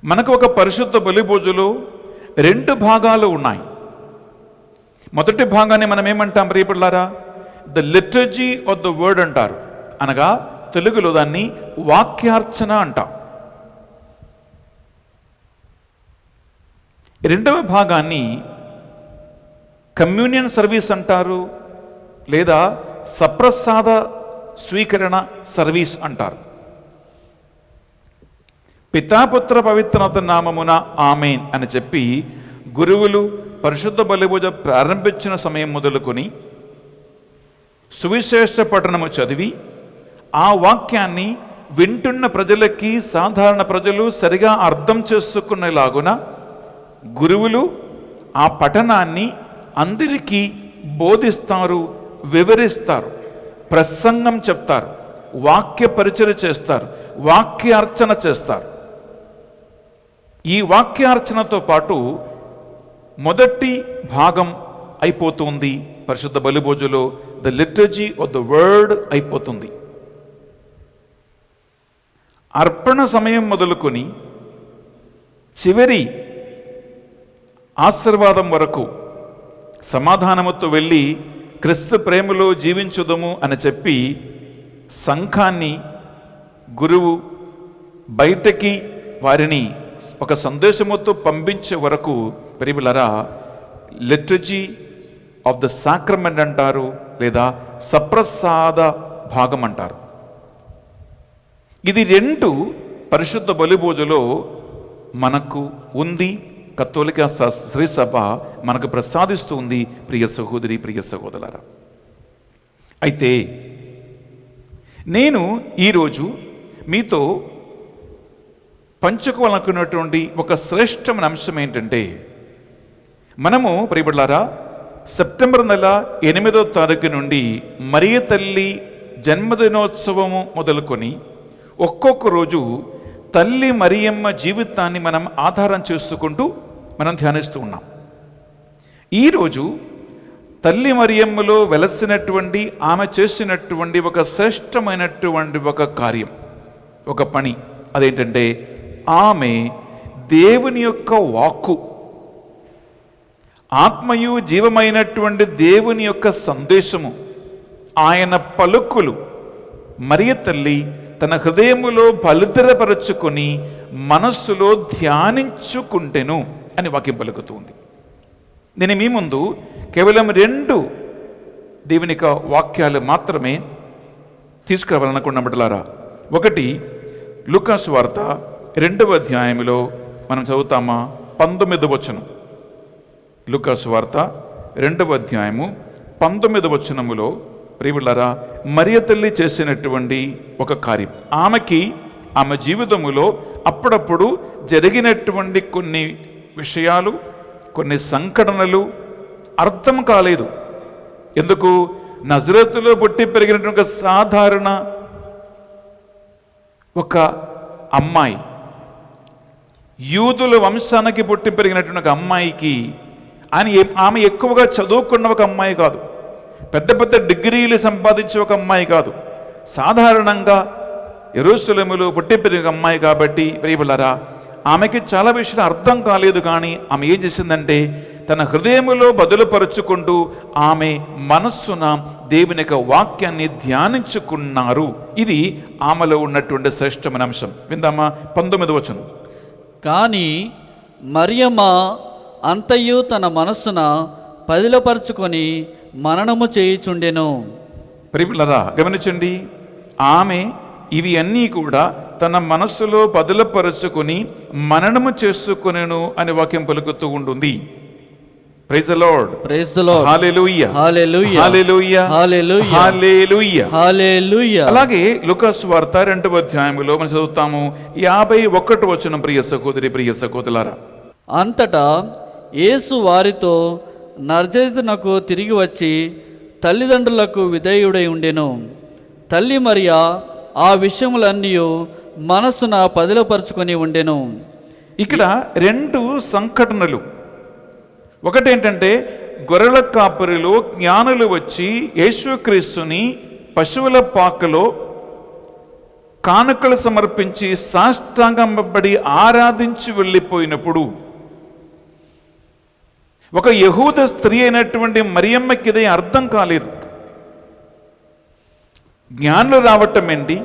మనకు ఒక పరిశుద్ధ బలిభోజులో 2 భాగాలు ఉన్నాయి. మొదటి భాగాన్ని మనం ఏమంటాం ప్రియ బిడ్డలారా? The liturgy of the word అంటారు, అనగా తెలుగులో దాన్ని వాక్యార్చన అంటాం. రెండవ భాగాన్ని కమ్యూనియన్ సర్వీస్ అంటారు, లేదా సప్రసాద స్వీకరణ సర్వీస్ అంటారు. పితాపుత్ర పవిత్రత నామమున ఆమేన్ అని చెప్పి గురువులు పరిశుద్ధ బలిభోజ ప్రారంభించిన సమయం మొదలుకొని సువిశేష పఠనము చదివి ఆ వాక్యాన్ని వింటున్న ప్రజలకి, సాధారణ ప్రజలు సరిగా అర్థం చేసుకునేలాగున గురువులు ఆ పఠనాన్ని అందరికీ బోధిస్తారు, వివరిస్తారు, ప్రసంగం చెప్తారు, వాక్య పరిచయం చేస్తారు, వాక్యార్చన చేస్తారు. ఈ వాక్యార్చనతో పాటు మొదటి భాగం అయిపోతుంది పరిశుద్ధ బలిభోజులో, the liturgy of the word అయిపోతుంది. అర్పణ సమయం మొదలుకొని చివరి ఆశీర్వాదం వరకు సమాధానముతో వెళ్ళి క్రీస్తు ప్రేమలో జీవించుదము అని చెప్పి సంఘాన్ని గురువు బయటకి వారిని ఒక సందేశముతో పంపించే వరకు ప్రియబిడ్డలారా లిటర్జీ ఆఫ్ ద సాక్రమెంట్ అంటారు, లేదా సప్రసాద భాగం అంటారు. ఇది 2 పరిశుద్ధ బలిభోజులో మనకు ఉంది. కథోలిక శ్రీ సభ మనకు ప్రసాదిస్తుంది. ప్రియ సహోదరి, ప్రియ సహోదరులారా, అయితే నేను ఈరోజు మీతో పంచుకోవాలనుకున్నటువంటి ఒక శ్రేష్టమైన అంశం ఏంటంటే, మనము ప్రియబిడ్డలారా సెప్టెంబర్ నెల 8వ తారీఖు నుండి మరియ తల్లి జన్మదినోత్సవము మొదలుకొని ఒక్కొక్క రోజు తల్లి మరియమ్మ జీవితాన్ని మనం ఆధారం చేసుకుంటూ మనం ధ్యానిస్తూ ఉన్నాం. ఈరోజు తల్లి మరియమ్మలో వెలసినటువంటి ఆమె చేసినటువంటి ఒక శ్రేష్టమైనటువంటి ఒక కార్యం, ఒక పని. అదేంటంటే ఆమె దేవుని యొక్క వాక్కు, ఆత్మయు జీవమైనటువంటి దేవుని యొక్క సందేశము, ఆయన పలుకులు మరియ తల్లి తన హృదయములో బలితరపరచుకొని మనస్సులో ధ్యానించుకుంటెను అని వాక్యం పలుకుతుంది. నేను మీ ముందు కేవలం 2 దేవుని యొక్క వాక్యాలు మాత్రమే తీసుకురావాలనుకున్న బిడ్డలారా. ఒకటి లూకా సువార్త 2వ అధ్యాయంలో మనం చదువుతామా 19వ వచనం. లూకా సువార్త 2వ అధ్యాయము 19వ వచనములో ప్రియులారా మరియ తల్లి చేసినటువంటి ఒక కార్యం, ఆమె జీవితములో అప్పుడప్పుడు జరిగినటువంటి కొన్ని విషయాలు, కొన్ని సంఘటనలు అర్థం కాలేదు. ఎందుకు? నజరేతులో పుట్టి పెరిగినటువంటి ఒక సాధారణ ఒక అమ్మాయి, యూదుల వంశానికి పుట్టి పెరిగినటువంటి ఒక అమ్మాయికి ఆమె ఎక్కువగా చదువుకున్న ఒక అమ్మాయి కాదు, పెద్ద పెద్ద డిగ్రీలు సంపాదించే ఒక అమ్మాయి కాదు, సాధారణంగా యెరూషలేములో పుట్టి పెరిగిన అమ్మాయి కాబట్టి ప్రియబిడ్డలారా ఆమెకి చాలా విషయాలు అర్థం కాలేదు. కానీ ఆమె ఏం చేసిందంటే తన హృదయములో బదులుపరుచుకుంటూ ఆమె మనస్సున దేవుని యొక్క వాక్యాన్ని ధ్యానించుకున్నారు. ఇది ఆమెలో ఉన్నటువంటి శ్రేష్టమైన అంశం. విందామా 19వ వచనం. కానీ మరియమ్మ అంతయు తన మనస్సున పదిలపరుచుకొని మననము చేయుచుండెను. ప్రియబిడ్డలారా గమనించండి, ఆమె ఇవి అన్నీ కూడా తన మనస్సులో బదులుపరుచుకొని మననము చేసుకొనెను అని వాక్యం పలుకుతూ ఉంటుంది. Praise the Lord, praise the Lord, hallelujah, hallelujah, hallelujah, hallelujah, hallelujah, hallelujah. అలాగే లూకా సువార్త 2వ అధ్యాయంలో మనం చదువుతాము 51వ వచనం. ప్రియ సహోదరి, ప్రియ సహోదరులారా, అంతటా యేసు వారితో నజరేతునకు తిరిగి వచ్చి తల్లిదండ్రులకు విధేయుడై ఉండెను. తల్లి మరియా ఆ విషయములన్నీ మనస్సున పదిలపరుచుకొని ఉండెను. ఇక్కడ 2 సంఘటనలు. ఒకటేంటంటే గొర్రెల కాపరిలో జ్ఞానులు వచ్చి యేసుక్రీస్తుని పశువుల పాకలో కానుకలు సమర్పించి సాష్టాంగపడి ఆరాధించి వెళ్ళిపోయినప్పుడు ఒక యహూద స్త్రీ అయినటువంటి మరియమ్మకి ఇది అర్థం కాలేదు. జ్ఞానులు రావటం ఏంటి,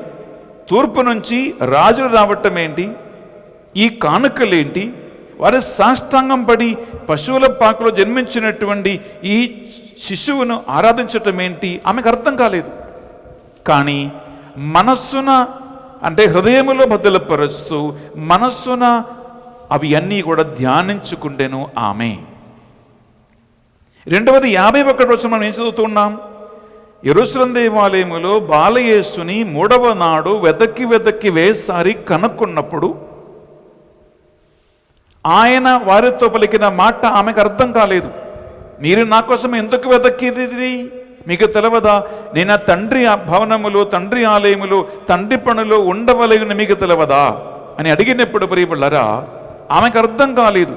తూర్పు నుంచి రాజులు రావటం ఏంటి, ఈ కానుకలేంటి, వారు సాష్టాంగం పడి పశువుల పాకలో జన్మించినటువంటి ఈ శిశువును ఆరాధించటం ఏంటి ఆమెకు అర్థం కాలేదు. కానీ మనస్సున అంటే హృదయములో బదులుపరుస్తూ మనస్సున అవి అన్నీ కూడా ధ్యానించుకుంటేను ఆమె. రెండవది 51వ వచనం మనం ఏం చదువుతున్నాం? యెరూషలేము దేవాలయములో బాలయేసుని 3వ నాడు వెదకి వేసారి కనుక్కున్నప్పుడు ఆయన వారితో పలికిన మాట ఆమెకు అర్థం కాలేదు. మీరు నా కోసం ఎందుకు వెదకిది మీకు తెలవదా? నేను తండ్రి భవనములో, తండ్రి ఆలయములో, తండ్రి పనులో ఉండవలెను మీకు తెలవదా అని అడిగినప్పుడు ప్రియబిడ్డలారా ఆమెకు అర్థం కాలేదు.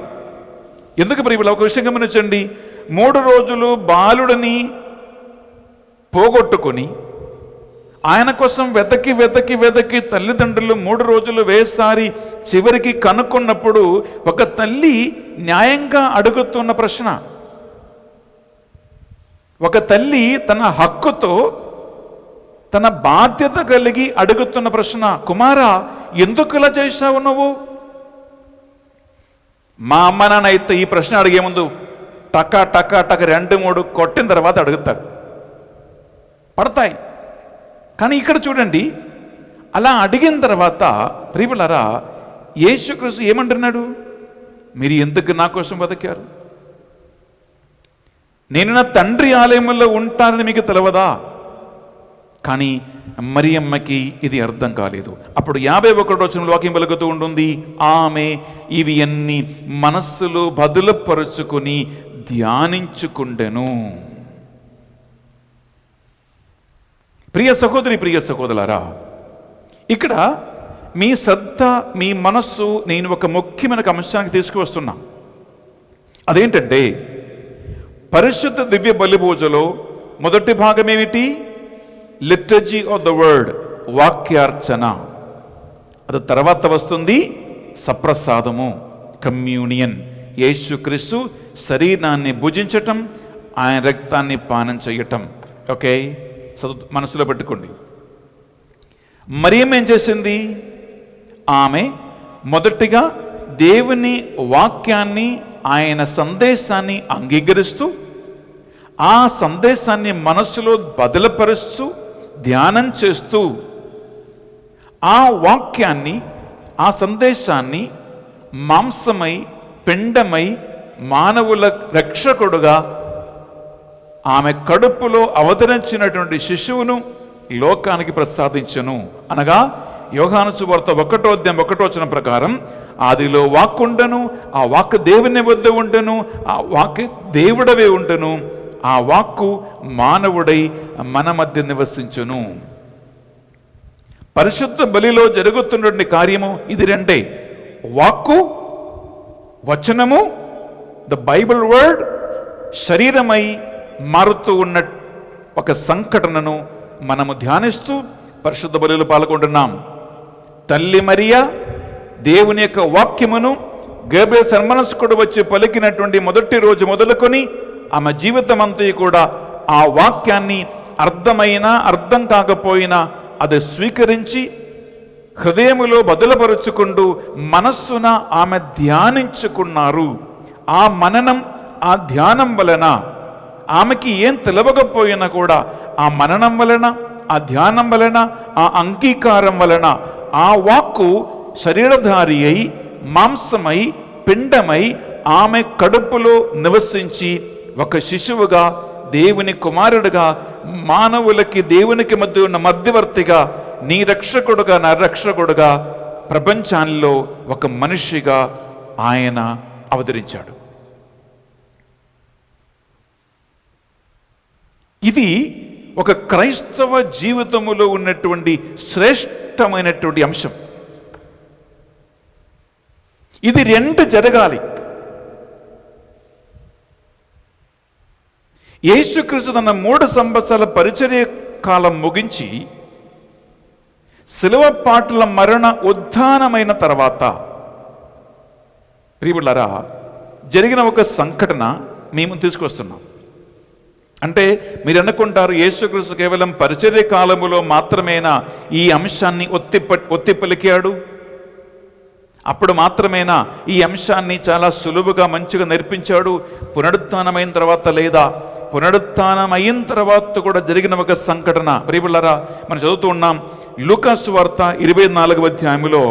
ఎందుకు ప్రియబిడ్డలారా? ఒక విషయం గమనించండి. 3 రోజులు బాలుడిని పోగొట్టుకొని ఆయన కోసం వెతకి తల్లిదండ్రులు 3 రోజులు వేసారి చివరికి కనుక్కున్నప్పుడు ఒక తల్లి న్యాయంగా అడుగుతున్న ప్రశ్న, ఒక తల్లి తన హక్కుతో తన బాధ్యత కలిగి అడుగుతున్న ప్రశ్న, కుమారా ఎందుకు ఇలా చేశావు నువ్వు? మా అమ్మ నాన్న అయితే ఈ ప్రశ్న అడిగే ముందు టక 2-3 కొట్టిన తర్వాత అడుగుతారు, పడతాయి. కానీ ఇక్కడ చూడండి, అలా అడిగిన తర్వాత ప్రియబిడ్డలారా యేసుక్రీస్తు ఏమంటున్నాడు? మీరు ఎందుకు నా కోసం బతికారు? నేను నా తండ్రి ఆలయంలో ఉంటానని మీకు తెలవదా? కానీ మరియమ్మకి ఇది అర్థం కాలేదు. అప్పుడు 51వ వచనంలో వాక్యం పలుకుతూ ఉంటుంది, ఆమె ఇవి అన్ని మనస్సులో బదులుపరుచుకుని ధ్యానించుకుండెను. ప్రియ సహోదరి, ప్రియ సహోదరులారా, ఇక్కడ మీ శ్రద్ధ, మీ మనస్సు నేను ఒక ముఖ్యమైన అంశానికి తీసుకువస్తున్నా. అదేంటంటే పరిశుద్ధ దివ్య బలి పూజలో మొదటి భాగం ఏమిటి? లిటర్జీ ఆఫ్ ద వర్డ్, వాక్యార్చన. అది తర్వాత వస్తుంది సప్రసాదము, కమ్యూనియన్. యేసుక్రీస్తు శరీరాన్ని భుజించటం, ఆయన రక్తాన్ని పానం చేయటం. ఓకే, మనసులో పెట్టుకోండి. మరియం ఏం చేసింది? ఆమె మొదటిగా దేవుని వాక్యాన్ని, ఆయన సందేశాన్ని అంగీకరిస్తూ, ఆ సందేశాన్ని మనస్సులో బదలపరుస్తూ ధ్యానం చేస్తూ, ఆ వాక్యాన్ని, ఆ సందేశాన్ని మాంసమై, పిండమై, మానవుల రక్షకుడుగా ఆమె కడుపులో అవతరించినటువంటి శిశువును లోకానికి ప్రసాదించెను. అనగా యోహాను సువార్త 1వ అధ్యాయం 1వ వచనం ప్రకారం, ఆదిలో వాక్కు ఉండెను, ఆ వాక్కు దేవుని వద్ద ఉండెను, ఆ వాక్కు దేవుడవే ఉండెను, ఆ వాక్కు మానవుడై మన మధ్య నివసించెను. పరిశుద్ధ బలిలో జరుగుతున్నటువంటి కార్యము ఇది రెండే: వాక్కు, వచనము, ద బైబిల్ వర్డ్ శరీరమై మారుతూ ఉన్న ఒక సంఘటనను మనము ధ్యానిస్తూ పరిశుద్ధ బలిలో పాల్గొంటున్నాం. తల్లి మరియా దేవుని యొక్క వాక్యమును గేబ్రియల్ సన్మనస్కుడు వచ్చి పలికినటువంటి మొదటి రోజు మొదలుకొని ఆమె జీవితం అంతా కూడా ఆ వాక్యాన్ని అర్థమైనా అర్థం కాకపోయినా అది స్వీకరించి హృదయములో బదులపరుచుకుంటూ మనస్సున ఆమె ధ్యానించుకున్నారు. ఆ మననం, ఆ ధ్యానం వలన ఆమెకి ఏం తెలవకపోయినా కూడా ఆ మననం వలన, ఆ ధ్యానం వలన, ఆ అంగీకారం వలన ఆ వాక్కు శరీరధారి అయి, మాంసమై, పిండమై ఆమె కడుపులో నివసించి ఒక శిశువుగా, దేవుని కుమారుడుగా, మానవులకి దేవునికి మధ్య ఉన్న మధ్యవర్తిగా, నీ రక్షకుడుగా, నా రక్షకుడుగా, ప్రపంచాల్లో ఒక మనిషిగా ఆయన అవతరించాడు. ఇది ఒక క్రైస్తవ జీవితములో ఉన్నటువంటి శ్రేష్టమైనటువంటి అంశం. ఇది రెండు జరగాలి. యేసుక్రీస్తు తన 3 సంవత్సరాల పరిచర్య కాలం ముగించి శిలువ పాటల మరణ ఉత్థానమైన తర్వాత ప్రియులారా జరిగిన ఒక సంఘటన మేము తీసుకొస్తున్నాం. అంటే మీరు అనుకుంటారు, యేసుక్రీస్తు కేవలం పరిచర్య కాలములో మాత్రమేనా ఈ అంశాన్ని ఒత్తి పలికాడు, అప్పుడు మాత్రమేనా ఈ అంశాన్ని చాలా సులువుగా మంచిగా నేర్పించాడు, పునరుత్థానమైన తర్వాత లేదా? పునరుత్థానం అయిన తర్వాత కూడా జరిగిన ఒక సంఘటన ప్రియులారా మనం చదువుతూ ఉన్నాం. లూకా సువార్త 24వ అధ్యాయంలో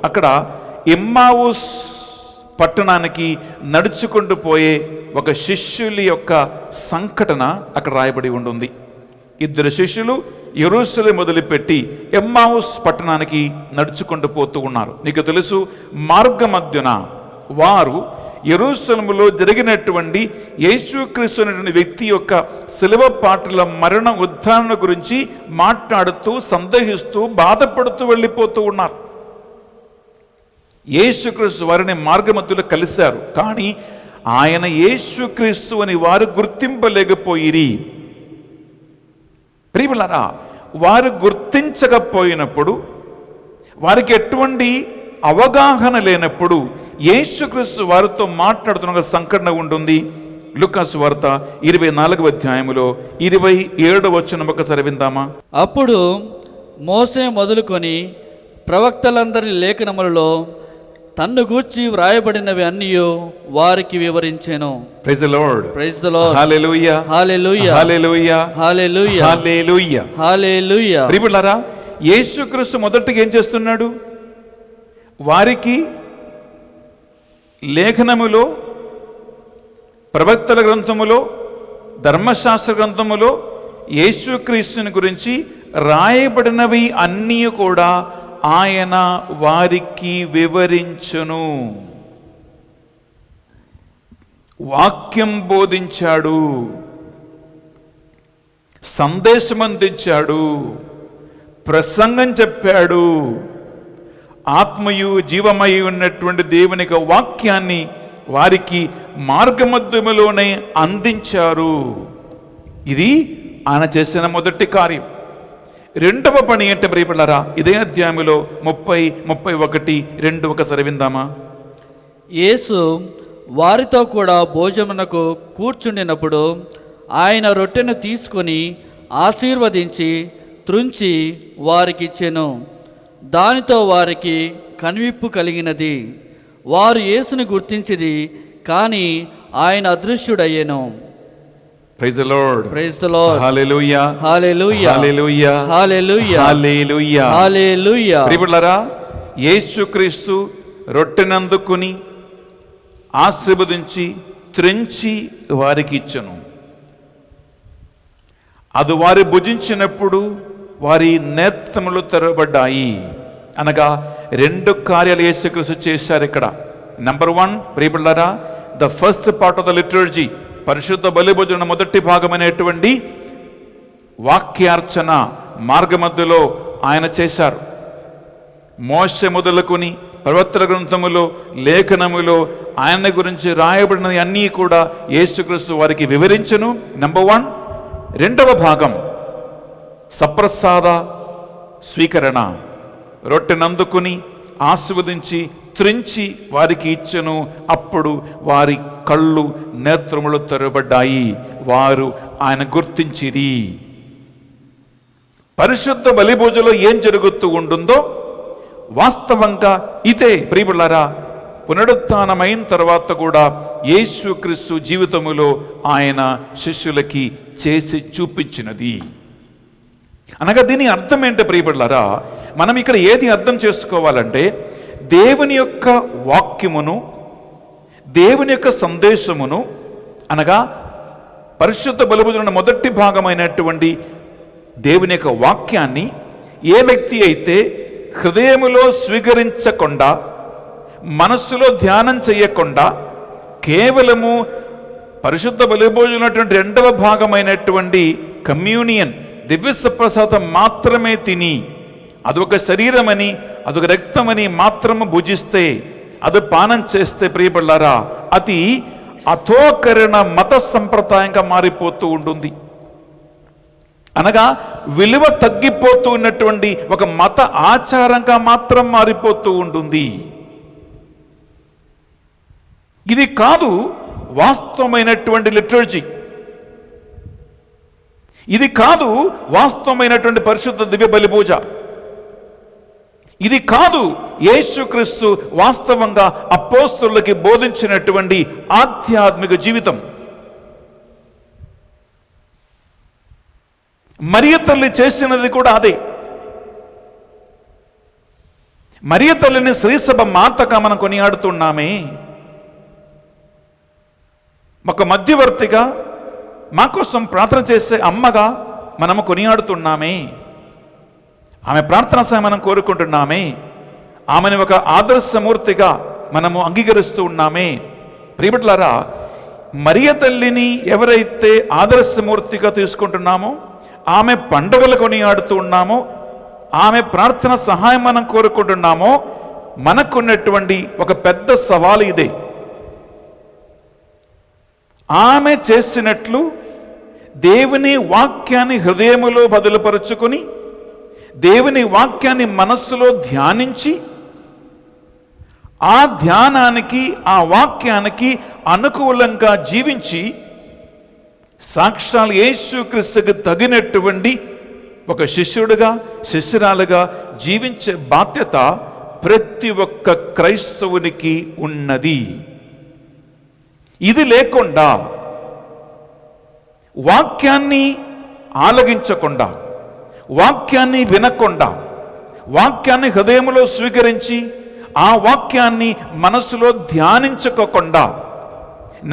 అక్కడ ఎమ్మావుస్ పట్టణానికి నడుచుకుంటూ పోయే ఒక శిష్యుల యొక్క సంఘటన అక్కడ రాయబడి ఉంటుంది. 2 శిష్యులు యెరూషలేము మొదలుపెట్టి ఎమ్మావుస్ పట్టణానికి నడుచుకుంటూ పోతూ ఉన్నారు. నీకు తెలుసు, మార్గ మధ్యన వారు యెరూషలేములో జరిగినటువంటి యేసుక్రీస్తు అనేటువంటి వ్యక్తి యొక్క శిలువ పాటల మరణ ఉత్థానం గురించి మాట్లాడుతూ, సందేహిస్తూ, బాధపడుతూ వెళ్ళిపోతూ ఉన్నారు. యేసుక్రీస్తు వారిని మార్గమధ్యలో కలిశారు, కానీ ఆయన యేసుక్రీస్తు అని వారు గుర్తింపలేకపోయిరి. ప్రియులారా, వారు గుర్తించకపోయినప్పుడు, వారికి ఎటువంటి అవగాహన లేనప్పుడు యేసుక్రీస్తు వారితో మాట్లాడుతున్న సంఘటన ఉంటుంది. లూకా సువార్త 24వ అధ్యాయములో 27వ వచనం ఒకసారి విందామా? అప్పుడు మోసే మొదలుకొని ప్రవక్తలందరి లేఖనములలో తన్ను గూర్చి వ్రాయబడినవి అన్నీ వారికి వివరించెను. Praise the Lord. Praise the Lord. Hallelujah. Hallelujah. Hallelujah. Hallelujah. Hallelujah. Hallelujah. ప్రియులారా, యేసుక్రీస్తు మొదటిగా ఏం చేస్తున్నాడు? వారికి లేఖనములో, ప్రవక్తల గ్రంథములో, ధర్మశాస్త్ర గ్రంథములో యేసుక్రీస్తుని గురించి రాయబడినవి అన్నీ కూడా ఆయన వారికి వివరించును. వాక్యం బోధించాడు, సందేశం అందించాడు, ప్రసంగం చెప్పాడు. ఆత్మయు జీవమై ఉన్నటువంటి దేవుని వాక్యాన్ని వారికి మార్గమధ్యములోనే అందించారు. ఇది ఆయన చేసిన మొదటి కార్యం. రెండవ పని ఏంటి ప్రియపిల్లరా? ఇదే అధ్యాయంలో 30, 31, 2 ఒకసారి విందామా? యేసు వారితో కూడా భోజనమునకు కూర్చుండినప్పుడు ఆయన రొట్టెను తీసుకొని ఆశీర్వదించి త్రుంచి వారికిచ్చెను. దానితో వారికి కనువిప్పు కలిగినది. వారు యేసుని గుర్తించిరి, కానీ ఆయన అదృశ్యుడయ్యెను. Praise the Lord. Praise the Lord. Hallelujah. Hallelujah. Hallelujah. Hallelujah. Hallelujah. Hallelujah. ప్రియపిల్లరా, యేసుక్రీస్తు రొట్టెనందుకుని ఆశీర్వదించి త్రెంచి వారికి ఇచ్చెను. అది వారు భుజించినప్పుడు వారి నేత్రములు తెరవబడ్డాయి. అనగా 2 కార్యాలు యేసుక్రీస్తు చేశారు ఇక్కడ. నంబర్ 1, ప్రియపిల్లరా, the first part of the liturgy, పరిశుద్ధ బలి భోజన మొదటి భాగమైనటువంటి వాక్యార్చన మార్గమధ్యలో ఆయన చేశారు. మోషే మొదలుకొని ప్రవక్తల గ్రంథములో, లేఖనములో ఆయన గురించి రాయబడినవి అన్నీ కూడా యేసుక్రీస్తు వారికి వివరించను. నంబర్ 1. రెండవ భాగం సప్రసాద స్వీకరణ. రొట్టెనందుకుని ఆశీర్వదించి త్రించి వారికి ఇచ్చెను. అప్పుడు వారి కళ్ళు నేత్రములు తెరవబడ్డాయి. వారు ఆయన గుర్తించిరి. పరిశుద్ధ బలిభోజలో ఏం జరుగుతూ ఉంటుందో వాస్తవంగా ఇదే ప్రియములారా పునరుత్థానమైన తర్వాత కూడా యేసుక్రీస్తు జీవితములో ఆయన శిష్యులకి చేసి చూపించినది. అనగా దీని అర్థం ఏంటో ప్రియములారా, మనం ఇక్కడ ఏది అర్థం చేసుకోవాలంటే, దేవుని యొక్క వాక్యమును, దేవుని యొక్క సందేశమును, అనగా పరిశుద్ధ బలిభోజన మొదటి భాగమైనటువంటి దేవుని యొక్క వాక్యాన్ని ఏ వ్యక్తి అయితే హృదయములో స్వీకరించకుండా, మనస్సులో ధ్యానం చేయకుండా, కేవలము పరిశుద్ధ బలిభోజనటువంటి రెండవ భాగమైనటువంటి కమ్యూనియన్ దివ్య ప్రసాదం మాత్రమే తిని, అదొక శరీరమని, అదొక రక్తమని మాత్రము భుజిస్తే, అది పానం చేస్తే ప్రియబళ్ళారా, అది అథోకరణ మత సంప్రదాయంగా మారిపోతూ ఉంటుంది. అనగా విలువ తగ్గిపోతూ ఉన్నటువంటి ఒక మత ఆచారంగా మాత్రం మారిపోతూ ఉంటుంది. ఇది కాదు వాస్తవమైనటువంటి లిటర్జీ. ఇది కాదు వాస్తవమైనటువంటి పరిశుద్ధ దివ్య బలి పూజ. ఇది కాదు యేసుక్రీస్తు వాస్తవంగా అపోస్తలులకి బోధించినటువంటి ఆధ్యాత్మిక జీవితం. మరియ తల్లి చేసినది కూడా అదే. మరియ తల్లిని శ్రీసభ మాతగా మనం కొనియాడుతున్నామే. ఒక మధ్యవర్తిగా మా కోసం ప్రార్థన చేసే అమ్మగా మనము కొనియాడుతున్నామే. ఆమె ప్రార్థన సహాయం మనం కోరుకుంటున్నామే. ఆమెను ఒక ఆదర్శమూర్తిగా మనము అంగీకరిస్తూ ఉన్నామే. ప్రియబిడ్డలారా, మరియ తల్లిని ఎవరైతే ఆదర్శమూర్తిగా తీసుకుంటున్నామో, ఆమె పండుగలు కొనియాడుతూ ఉన్నామో, ఆమె ప్రార్థన సహాయం మనం కోరుకుంటున్నామో, మనకున్నటువంటి ఒక పెద్ద సవాలు ఇదే. ఆమె చేసినట్లు దేవుని వాక్యాన్ని హృదయములో బదులుపరుచుకొని, దేవుని వాక్యాన్ని మనస్సులో ధ్యానించి, ఆ ధ్యానానికి, ఆ వాక్యానికి అనుకూలంగా జీవించి, సాక్షాత్ యేసుక్రీస్తుకు తగినటువంటి ఒక శిష్యుడిగా, శిష్యురాలుగా జీవించే బాధ్యత ప్రతి ఒక్క క్రైస్తవునికి ఉన్నది. ఇది లేకుండా, వాక్యాన్ని ఆలగించకుండా, వాక్యాన్ని వినకుండా, వాక్యాన్ని హృదయంలో స్వీకరించి, ఆ వాక్యాన్ని మనసులో ధ్యానించుకోకుండా,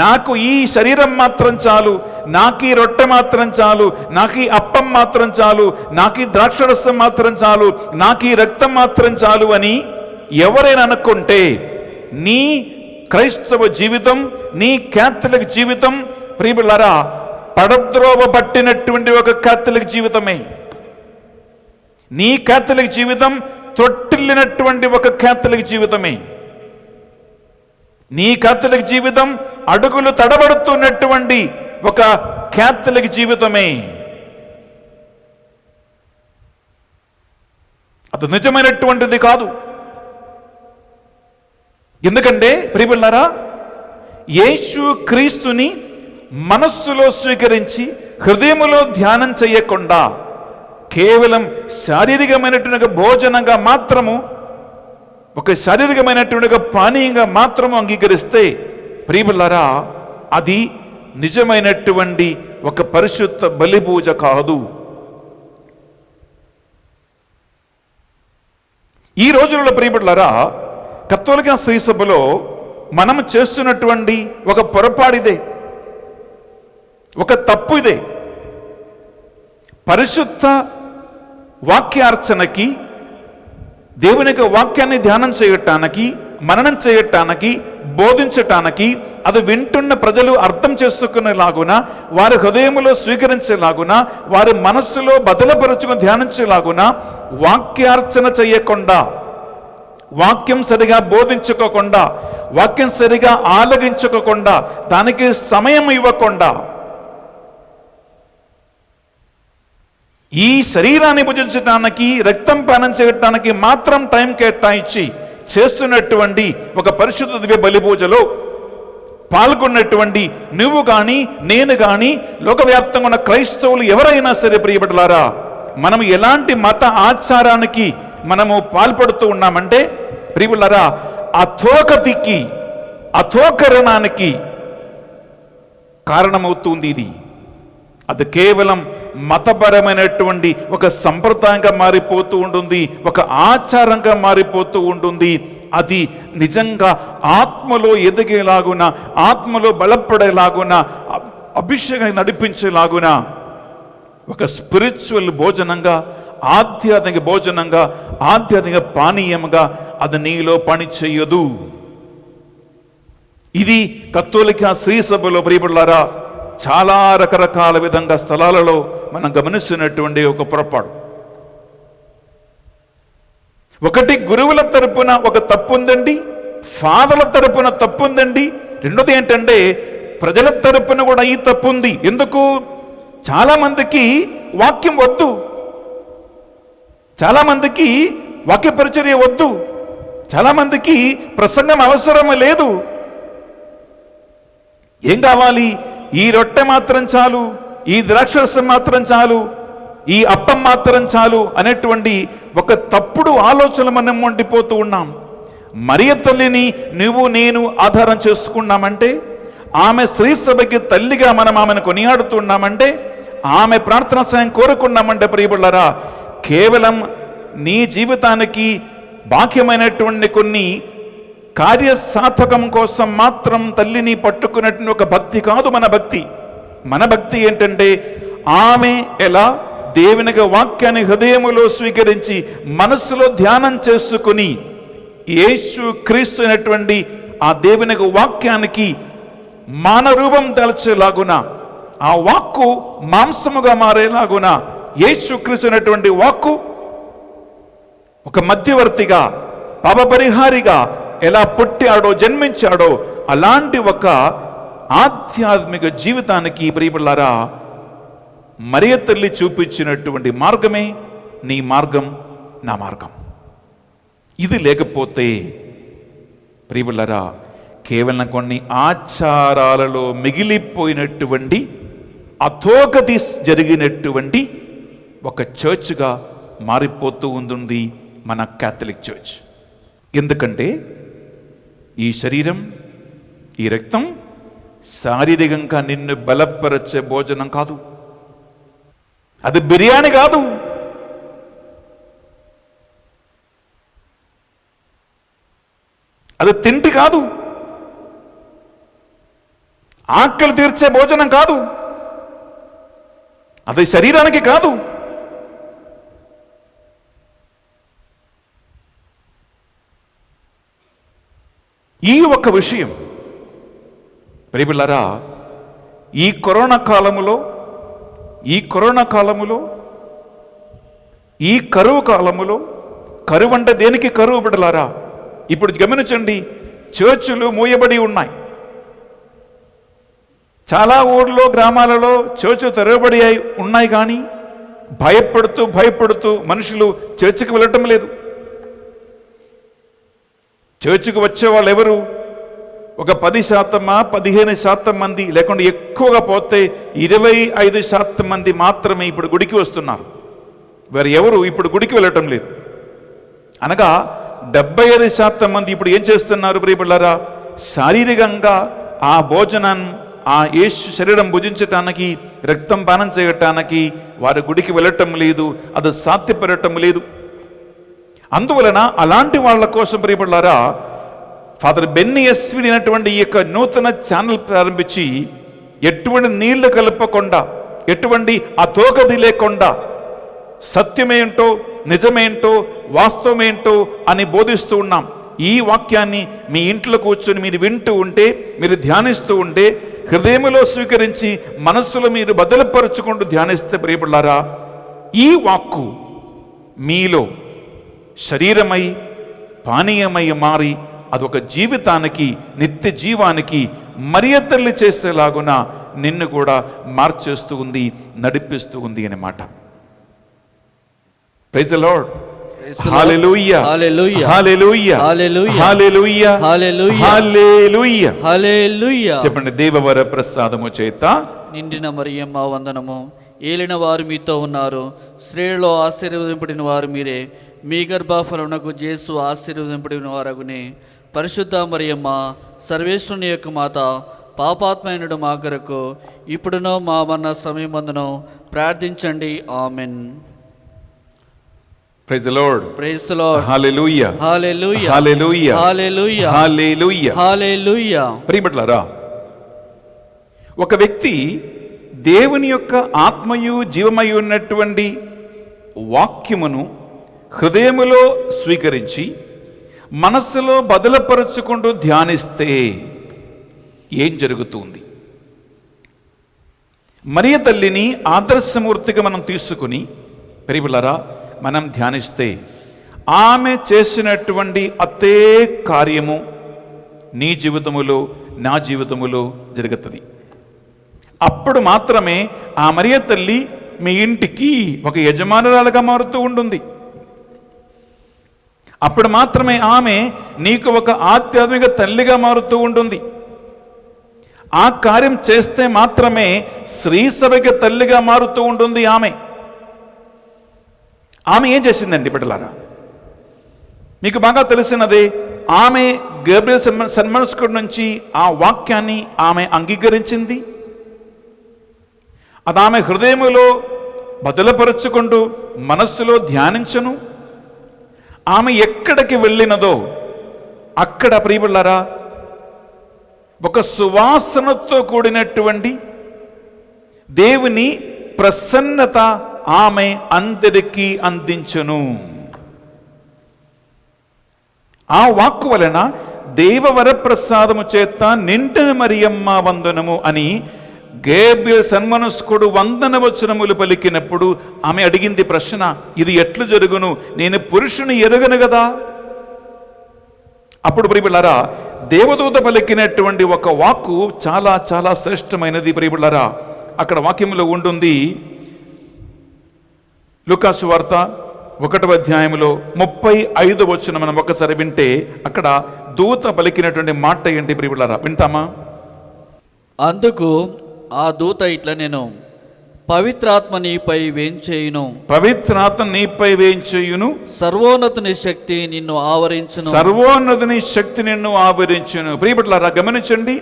నాకు ఈ శరీరం మాత్రం చాలు, నాకు ఈ రొట్టె మాత్రం చాలు, నాకు ఈ అప్పం మాత్రం చాలు, నాకు ఈ ద్రాక్షరసం మాత్రం చాలు, నాకు ఈ రక్తం మాత్రం చాలు అని ఎవరైనా అనుకుంటే, నీ క్రైస్తవ జీవితం, నీ క్యాథలిక్ జీవితం ప్రియబిడ్డలారా పడద్రోవ పట్టినటువంటి ఒక క్యాథలిక్ జీవితమే. నీ క్యాథలిక్ జీవితం తొట్టిల్లినటువంటి ఒక క్యాథలిక్ జీవితమే. నీ కాథలిక్ జీవితం అడుగులు తడబడుతున్నటువంటి ఒక కాథలిక్ జీవితమే. అది నిజమైనటువంటిది కాదు. ఎందుకంటే ప్రియబిడ్డలారా, యేసు క్రీస్తుని మనస్సులో స్వీకరించి హృదయములో ధ్యానం చేయకుండా కేవలం శారీరకమైనటువంటి భోజనంగా మాత్రము, ఒక శారీరకమైనటువంటి పానీయంగా మాత్రము అంగీకరిస్తే ప్రియబిడ్డలారా, అది నిజమైనటువంటి ఒక పరిశుద్ధ బలిపూజ కాదు. ఈ రోజుల్లో ప్రియబిడ్డలారా, కథోలిక శ్రీ సభలో మనం చేస్తున్నటువంటి ఒక పొరపాడిదే, ఒక తప్పు ఇదే. పరిశుద్ధ వాక్యార్చనకి, దేవుని యొక్క వాక్యాన్ని ధ్యానం చేయటానికి, మననం చేయటానికి, బోధించటానికి, అది వింటున్న ప్రజలు అర్థం చేసుకునేలాగున, వారి హృదయంలో స్వీకరించేలాగున, వారి మనస్సులో బదలపరుచుకుని ధ్యానించేలాగున వాక్యార్చన చేయకుండా, వాక్యం సరిగా బోధించుకోకుండా, వాక్యం సరిగా ఆలగించుకోకుండా, దానికి సమయం ఇవ్వకుండా, ఈ శరీరాన్ని భుజించడానికి, రక్తం పానం చేయడానికి మాత్రం టైం కేటాయించి చేస్తున్నటువంటి ఒక పరిశుద్ధ దివ్య బలి పూజలో పాల్గొన్నటువంటి నువ్వు కానీ, నేను కానీ, లోకవ్యాప్తంగా ఉన్న క్రైస్తవులు ఎవరైనా సరే ప్రియబిడ్డలారా, మనం ఎలాంటి మత ఆచారానికి మనము పాల్పడుతూ ఉన్నామంటే ప్రియబిడ్డలారా, అధోగతికి, అధోకరణానికి కారణమవుతుంది ఇది. అది కేవలం మతపరమైనటువంటి ఒక సంప్రదాయంగా మారిపోతూ ఉంటుంది, ఒక ఆచారంగా మారిపోతూ ఉంటుంది. అది నిజంగా ఆత్మలో ఎదిగేలాగున, ఆత్మలో బలపడేలాగున, అభిషేకం నడిపించేలాగున ఒక స్పిరిచువల్ భోజనంగా, ఆధ్యాత్మిక భోజనంగా, ఆధ్యాత్మిక పానీయంగా అది నీలో పని చేయదు. ఇది కథోలిక శ్రీ సభలో ప్రియబిడ్డలారా చాలా రకరకాల విధంగా స్థలాలలో మనం గమనిస్తున్నటువంటి ఒక పొరపాటు. ఒకటి, గురువుల తరపున ఒక తప్పు ఉందండి, ఫాదర్ల తరపున తప్పు ఉందండి. రెండోది ఏంటంటే ప్రజల తరపున కూడా ఈ తప్పు ఉంది. ఎందుకు? చాలా మందికి వాక్యం వద్దు, చాలా మందికి వాక్య పరిచర్య వద్దు, చాలా మందికి ప్రసంగం అవసరం లేదు. ఏం కావాలి? ఈ రొట్టె మాత్రం చాలు, ఈ ద్రాక్షరసం మాత్రం చాలు, ఈ అప్పం మాత్రం చాలు అనేటువంటి ఒక తప్పుడు ఆలోచనలు మనం ఉండిపోతూ ఉన్నాం. మరియ తల్లిని నువ్వు నేను ఆధారం చేసుకున్నామంటే, ఆమె శ్రీ సభకి తల్లిగా మనం ఆమెను కొనియాడుతున్నామంటే, ఆమె ప్రార్థనా సాయం కోరుకున్నామంటే ప్రియబిడ్డలారా, కేవలం నీ జీవితానికి బాక్యమైనటువంటి కొన్ని కార్యసాధకం కోసం మాత్రం తల్లిని పట్టుకున్నటువంటి ఒక భక్తి కాదు మన భక్తి. మన భక్తి ఏంటంటే, ఆమె ఎలా దేవునికి వాక్యాన్ని హృదయములో స్వీకరించి మనస్సులో ధ్యానం చేసుకుని యేసు క్రీస్తు అయినటువంటి ఆ దేవునికి వాక్యానికి మానరూపం దాల్చేలాగున, ఆ వాక్కు మాంసముగా మారేలాగున, యేసు క్రీస్తు అయినటువంటి వాక్కు ఒక మధ్యవర్తిగా, పాపపరిహారిగా ఎలా పుట్టాడో, జన్మించాడో అలాంటి ఒక ఆధ్యాత్మిక జీవితానికి ప్రియబిడ్డలారా మరియ తల్లి చూపించినటువంటి మార్గమే నీ మార్గం, నా మార్గం. ఇది లేకపోతే ప్రియబిడ్డలారా కేవలం కొన్ని ఆచారాలలో మిగిలిపోయినటువంటి అధోగతి జరిగినటువంటి ఒక చర్చ్గా మారిపోతూ ఉంటుంది మన క్యాథలిక్ చర్చ్. ఎందుకంటే ఈ శరీరం, ఈ రక్తం శారీరకంగా నిన్ను బలపరచే భోజనం కాదు, అది బిర్యానీ కాదు, అది తిండి కాదు, ఆకలి తీర్చే భోజనం కాదు, అది శరీరానికి కాదు. ఈ ఒక్క విషయం ప్రియబిడ్డలారా ఈ కరోనా కాలములో, ఈ కరువు కాలములో, కరువు అంటే దేనికి కరువు బిడ్డలారా? ఇప్పుడు గమనించండి, చర్చులు మూయబడి ఉన్నాయి. చాలా ఊర్లో గ్రామాలలో చర్చు తెరవబడి ఉన్నాయి, కానీ భయపడుతూ మనుషులు చర్చికి వెళ్ళటం లేదు. చర్చికి వచ్చే వాళ్ళు ఎవరు? ఒక 10%, 15% మంది, లేకుండా ఎక్కువగా పోతే 25% మంది మాత్రమే ఇప్పుడు గుడికి వస్తున్నారు. వారు ఎవరు ఇప్పుడు గుడికి వెళ్ళటం లేదు. అనగా 75% మంది ఇప్పుడు ఏం చేస్తున్నారు ప్రియబిడ్డలారా? శారీరకంగా ఆ భోజనం, ఆ యేసు శరీరం భుజించటానికి, రక్తం పానం చేయటానికి వారు గుడికి వెళ్ళటం లేదు. అది సాధ్యపడటం లేదు. అందువలన అలాంటి వాళ్ళ కోసం ప్రియబిడ్డలారా, ఫాదర్ బెన్నీ ఎస్విడి అనేటువంటి ఈ యొక్క నూతన ఛానల్ ప్రారంభించి, ఎటువంటి నీళ్లు కలపకుండా, ఎటువంటి అధోగతి లేకుండా, సత్యమేంటో, నిజమేంటో, వాస్తవమేంటో అని బోధిస్తూ ఉన్నాం. ఈ వాక్యాన్ని మీ ఇంట్లో కూర్చొని మీరు వింటూ ఉంటే, మీరు ధ్యానిస్తూ ఉంటే, హృదయంలో స్వీకరించి మనస్సులో మీరు బదలపరుచుకుంటూ ధ్యానిస్తే ప్రియబిడ్డలారా, ఈ వాక్కు మీలో శరీరమై పానీయమై మారి అదొక జీవితానికి, నిత్య జీవానికి మరియ తల్లి చేసేలాగున నిన్ను కూడా మార్చేస్తూ ఉంది, నడిపిస్తూ ఉంది అన్నమాట. Praise the Lord. Hallelujah, hallelujah, hallelujah, hallelujah, hallelujah, hallelujah, hallelujah, hallelujah. చెప్పండి. దేవవర ప్రసాదము చేత నిండిన మరియమ్మ వందనము. ఏలిన వారు మీతో ఉన్నారు, స్త్రీలలో ఆశీర్వదింపబడిన వారు మీరే. మీ గర్భఫలమునకు యేసు ఆశీర్వదింపబడిన వారగునే. పరిశుద్ధ మరియమ్మ, సర్వేశ్వరుని యొక్క మాత, పాపాత్మైనడు మా కొరకు ఇప్పుడునో మా మరణ సమయమందునో ప్రార్థించండి. Amen. Praise the Lord. Praise the Lord. Hallelujah, hallelujah, hallelujah, hallelujah, hallelujah, hallelujah. ప్రియబిడ్డలారా, ఒక వ్యక్తి దేవుని యొక్క ఆత్మయు జీవమై ఉన్నటువంటి వాక్యమును హృదయములో స్వీకరించి మనస్సులో బదలపరుచుకుంటూ ధ్యానిస్తే ఏం జరుగుతుంది? మరియ తల్లిని ఆదర్శమూర్తిగా మనం తీసుకుని ప్రియబిడ్డలారా మనం ధ్యానిస్తే, ఆమె చేసినటువంటి అదే కార్యము నీ జీవితములో, నా జీవితములో జరుగుతుంది. అప్పుడు మాత్రమే ఆ మరియ తల్లి మీ ఇంటికి ఒక యజమానురాలుగా మారుతూ ఉంటుంది. అప్పుడు మాత్రమే ఆమె నీకు ఒక ఆధ్యాత్మిక తల్లిగా మారుతూ ఉంటుంది. ఆ కార్యం చేస్తే మాత్రమే శ్రీ సభకి తల్లిగా మారుతూ ఉంటుంది. ఆమె ఏం చేసిందండి బిడ్డలారా? మీకు బాగా తెలిసినదే. ఆమె గేబ్రియల్ సన్మనస్కుడి నుంచి ఆ వాక్యాన్ని ఆమె అంగీకరించింది. అది ఆమె హృదయములో బదలపరుచుకుంటూ మనస్సులో ధ్యానించను. ఆమె ఎక్కడికి వెళ్ళినదో అక్కడ ప్రియబిడ్డలారా ఒక సువాసనతో కూడినటువంటి దేవుని ప్రసన్నత ఆమె అందరికీ అందించను. ఆ వాక్కు వలన దేవవర ప్రసాదము చేత నిండిన మరియమ్మ వందనము అని గేబ్రియల్ సన్మనస్కుడు వందన వచనములు పలికినప్పుడు ఆమె అడిగింది ప్రశ్న, ఇది ఎట్లు జరుగును? నేను పురుషుని ఎరుగను కదా. అప్పుడు ప్రియబిడ్డలారా, దేవదూత పలికినటువంటి ఒక వాక్కు చాలా చాలా శ్రేష్టమైనది ప్రియబిడ్డలారా. అక్కడ వాక్యములో ఉంటుంది, లూకాసు వార్త 1వ అధ్యాయంలో 35వ వచనం మనం ఒకసారి వింటే, అక్కడ దూత పలికినటువంటి మాట ఏంటి ప్రియబిడ్డలారా? వింటామా? అందుకు ఆ దూత ఇట్లా, నేను పవిత్రాత్మ నీపై వేంచేయును, పవిత్రాత్మ నీపై వేంచేయును, సర్వోన్నతుని శక్తి నిన్ను ఆవరించును, సర్వోన్నతుని శక్తి నిన్ను ఆవరించును. ప్రియబిడ్డలారా గమనించండి,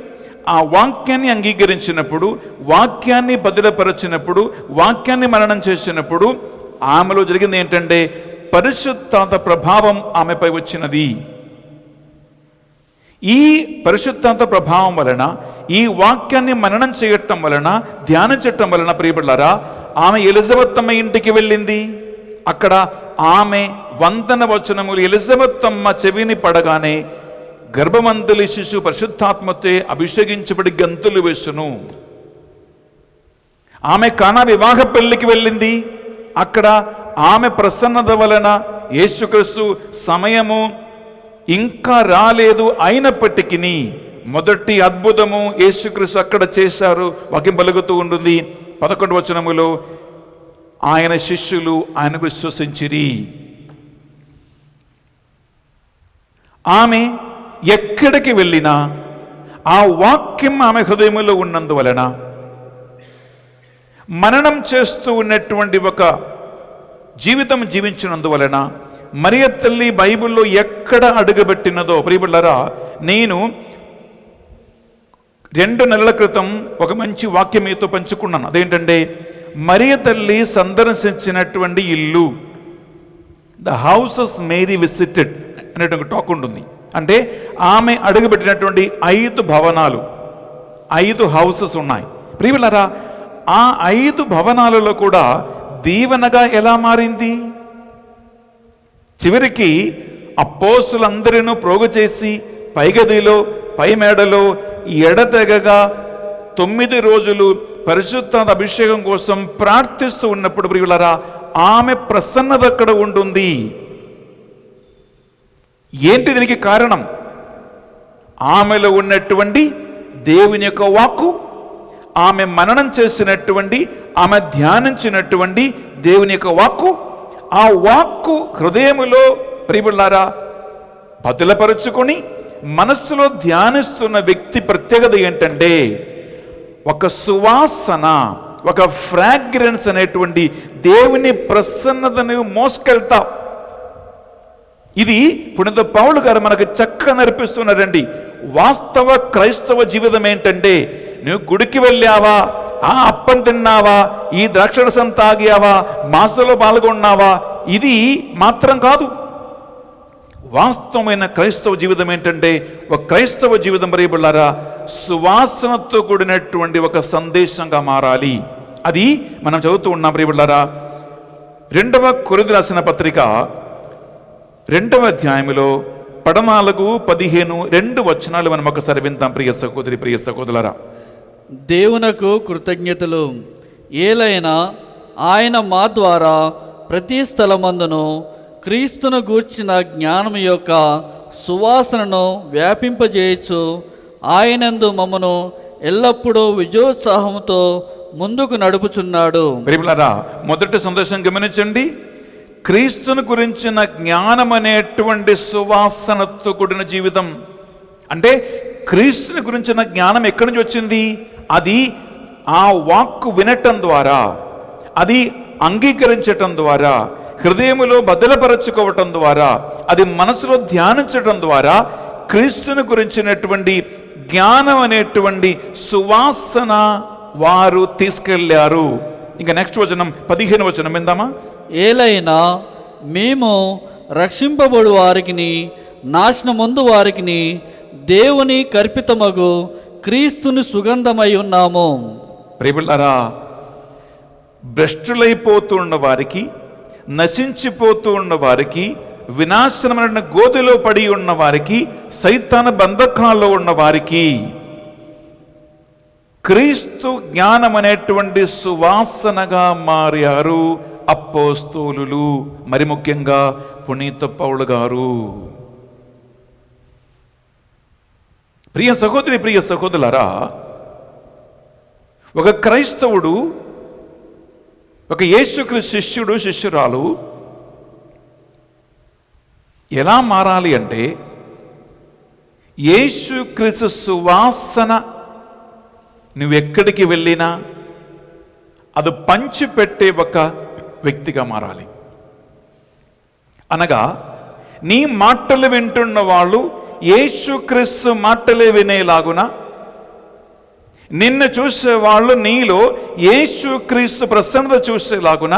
ఆ వాక్యాన్ని అంగీకరించినప్పుడు, వాక్యాన్ని బదిలపరచినప్పుడు, వాక్యాన్ని మననం చేసినప్పుడు ఆమెలో జరిగింది ఏంటంటే పరిశుద్ధాత్మ ప్రభావం ఆమెపై వచ్చినది. ఈ పరిశుద్ధాత్మ ప్రభావం వలన, ఈ వాక్యాన్ని మననం చేయటం వలన, ధ్యానించటం వలన ప్రియబిడ్డలారా ఆమె ఎలిజబెత్ అమ్మ ఇంటికి వెళ్ళింది. అక్కడ ఆమె వందన వచనములు ఎలిజబెత్ అమ్మ చెవిని పడగానే గర్భమంతులి శిశువు పరిశుద్ధాత్మతే అభిషేకించబడి గంతులు వేసును. ఆమె కానా వివాహ పెళ్లికి వెళ్ళింది. అక్కడ ఆమె ప్రసన్నత వలన యేసుక్రీస్తు సమయము ఇంకా రాలేదు. అయినప్పటికీ మొదటి అద్భుతము యేసుక్రీస్తు అక్కడ చేశారు. వాక్యం పలుకుతూ ఉంటుంది 11వ వచనములో, ఆయన శిష్యులు ఆయనకు విశ్వసించిరి. ఆమె ఎక్కడికి వెళ్ళినా ఆ వాక్యం ఆమె హృదయంలో ఉన్నందువలన, మననం చేస్తూ ఉన్నటువంటి ఒక జీవితం జీవించినందువలన, మరియ తల్లి బైబిల్లో ఎక్కడ అడుగుపెట్టినదో, ప్రియబిడ్డలారా, నేను 2 నెలల క్రితం ఒక మంచి వాక్యం మీతో పంచుకున్నాను. అదేంటంటే, మరియ తల్లి సందర్శించినటువంటి ఇల్లు, ద హౌసెస్ మేరీ విజిటెడ్ అనేటువంటి టాక్ ఉంటుంది. అంటే ఆమె అడుగుపెట్టినటువంటి 5 భవనాలు, 5 హౌసెస్ ఉన్నాయి. ప్రియబిడ్డలారా, ఆ 5 భవనాలలో కూడా దీవెనగా ఎలా మారింది? చివరికి అపోస్తులందరినూ ప్రోగు చేసి పైగదిలో, పై మేడలో ఎడతెగగా 9 రోజులు పరిశుద్ధాత్మ అభిషేకం కోసం ప్రార్థిస్తూ ఉన్నప్పుడు, ప్రియులారా, ఆమె ప్రసన్నత అక్కడ ఉంటుంది. ఏంటి దీనికి కారణం? ఆమెలో ఉన్నటువంటి దేవుని యొక్క వాక్కు, ఆమె మననం చేసినటువంటి, ఆమె ధ్యానించినటువంటి దేవుని యొక్క వాక్కు, ఆ వాక్కు హృదయములో, ప్రియులారా, బదులపరుచుకొని మనస్సులో ధ్యానిస్తున్న వ్యక్తి ప్రత్యేకత ఏంటంటే, ఒక సువాసన, ఒక ఫ్రాగ్రెన్స్ అనేటువంటి దేవుని ప్రసన్నతను మోసుకెళ్తా. ఇది పునీత పౌలు గారు మనకు చక్కగా నేర్పిస్తున్నారండి. వాస్తవ క్రైస్తవ జీవితం ఏంటంటే, నువ్వు గుడికి వెళ్ళావా, ఆ అప్పం తిన్నావా, ఈ ద్రాక్షరసం తాగావా, మాసలో పాల్గొన్నావా, ఇది మాత్రం కాదు. వాస్తవమైన క్రైస్తవ జీవితం ఏంటంటే, ఒక క్రైస్తవ జీవితం ప్రియబిడ్డలారా, సువాసనతో కూడినటువంటి ఒక సందేశంగా మారాలి. అది మనం చదువుతూ ఉన్నాం ప్రియబిడ్డలారా. 2వ కొరింథీయులకు రాసిన పత్రిక 2వ అధ్యాయములో 14, 15, 2 వచనాలు మనం ఒకసారి విందాం. ప్రియ సహోదరి, ప్రియ సహోదరులారా, దేవునకు కృతజ్ఞతలు. ఏలైనా ఆయన మా ద్వారా ప్రతి స్థలమందును క్రీస్తును గూర్చిన జ్ఞానం యొక్క సువాసనను వ్యాపింపజేయచ్చు. ఆయనందు మమ్మను ఎల్లప్పుడూ విజయోత్సాహంతో ముందుకు నడుపుచున్నాడు. ప్రియములారా, మొదటి సందేశం గమనించండి. క్రీస్తును గురించిన జ్ఞానం అనేటువంటి సువాసనతో కూడిన జీవితం. అంటే క్రీస్తుని గురించిన జ్ఞానం ఎక్కడి నుంచి వచ్చింది? అది ఆ వాక్కు వినటం ద్వారా, అది అంగీకరించటం ద్వారా, హృదయములో బదలపరచుకోవటం ద్వారా, అది మనసులో ధ్యానించటం ద్వారా క్రీస్తుని గురించినటువంటి జ్ఞానం అనేటువంటి సువాసన వారు తీసుకెళ్లారు. ఇంకా నెక్స్ట్ వచనం 15వ వచనం విందామా? ఏలైనా మేము రక్షింపబడు వారికిని నాశనముందు వారికిని దేవుని కల్పితమగు క్రీస్తుని సుగంధమై ఉన్నాము. ప్రియబిడ్డలారా, భ్రష్టులైపోతున్న వారికి, నశించిపోతూ ఉన్న వారికి, వినాశనమైన గోతిలో పడి ఉన్న వారికి, సైతాన బంధకాల్లో ఉన్న వారికి క్రీస్తు జ్ఞానం అనేటువంటి సువాసనగా మారారు అపోస్తలులు, మరి ముఖ్యంగా పునీత పౌలు గారు. ప్రియ సహోదరి, ప్రియ సహోదరులారా, ఒక క్రైస్తవుడు, ఒక యేసుక్రీస్తు శిష్యుడు, శిష్యురాలు ఎలా మారాలి అంటే, యేసుక్రీస్తు సువాసన నువ్వెక్కడికి వెళ్ళినా అది పంచిపెట్టే ఒక వ్యక్తిగా మారాలి. అనగా నీ మాటలు వింటున్న వాళ్ళు యేసుక్రీస్తు మాటలే వినేలాగున, నిన్ను చూసేవాళ్ళు నీలో యేసుక్రీస్తు ప్రసన్నత చూసేలాగున,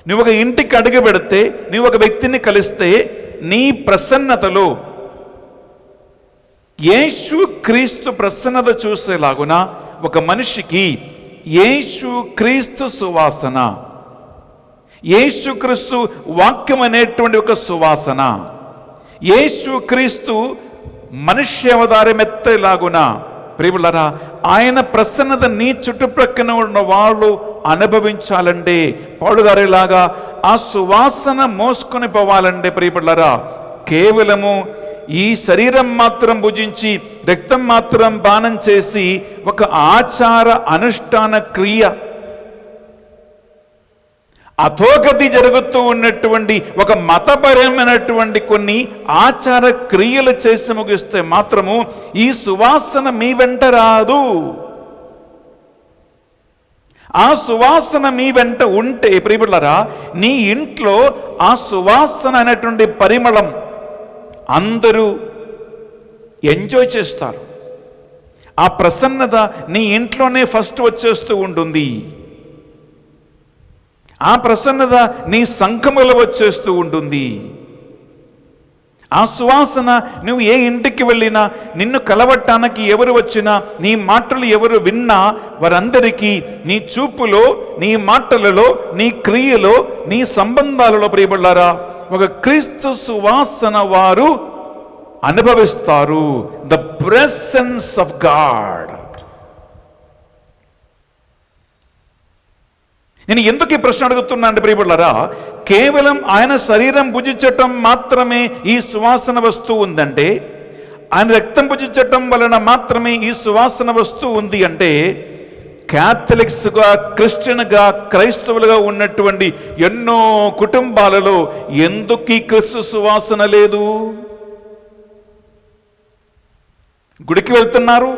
నువ్వు ఒక ఇంటికి అడుగు పెడితే, నువ్వు ఒక వ్యక్తిని కలిస్తే, నీ ప్రసన్నతలో యేసుక్రీస్తు ప్రసన్నత చూసేలాగున ఒక మనిషికి యేసుక్రీస్తు సువాసన, యేసుక్రీస్తు వాక్యం అనేటువంటి ఒక సువాసన, యేసుక్రీస్తు మనుష్య అవతారం ఎత్తేలాగున, ప్రియములారా, ఆయన ప్రసన్నత నీ చుట్టుప్రక్కన ఉన్న వాళ్ళు అనుభవించాలంటే, పౌలు గారిలాగా ఆ సువాసన మోసుకొని పోవాలంటే, ప్రియములారా, కేవలము ఈ శరీరం మాత్రం భుజించి రక్తం మాత్రం పానం చేసి ఒక ఆచార అనుష్ఠాన క్రియ, అధోగతి జరుగుతూ ఉన్నటువంటి ఒక మతపరమైనటువంటి కొన్ని ఆచార క్రియలు చేసి ముగిస్తే మాత్రము ఈ సువాసన మీ వెంట రాదు. ఆ సువాసన మీ వెంట ఉంటే ప్రియబిడ్డలారా, నీ ఇంట్లో ఆ సువాసన అనేటువంటి పరిమళం అందరూ ఎంజాయ్ చేస్తారు. ఆ ప్రసన్నత నీ ఇంట్లోనే ఫస్ట్ వచ్చేస్తూ ఉంటుంది. ఆ ప్రసన్నత నీ సంఘములో వచ్చేస్తూ ఉంటుంది. ఆ సువాసన నువ్వు ఏ ఇంటికి వెళ్ళినా, నిన్ను కలవటానికి ఎవరు వచ్చినా, నీ మాటలు ఎవరు విన్నా వారందరికీ నీ చూపులో, నీ మాటలలో, నీ క్రియలో, నీ సంబంధాలలో ప్రియబడ్డారా ఒక క్రీస్తు సువాసన వారు అనుభవిస్తారు. The presence of God. నేను ఎందుకు ఈ ప్రశ్న అడుగుతున్నా అంటే ప్రియబిడ్డలారా, కేవలం ఆయన శరీరం భుజించటం మాత్రమే ఈ సువాసన వస్తువు ఉందంటే, ఆయన రక్తం భుజించటం వలన మాత్రమే ఈ సువాసన వస్తువు ఉంది అంటే, క్యాథలిక్స్గా, క్రిస్టియన్గా, క్రైస్తవులుగా ఉన్నటువంటి ఎన్నో కుటుంబాలలో ఎందుకు ఈ క్రీస్తు సువాసన లేదు? గుడికి వెళ్తున్నారు,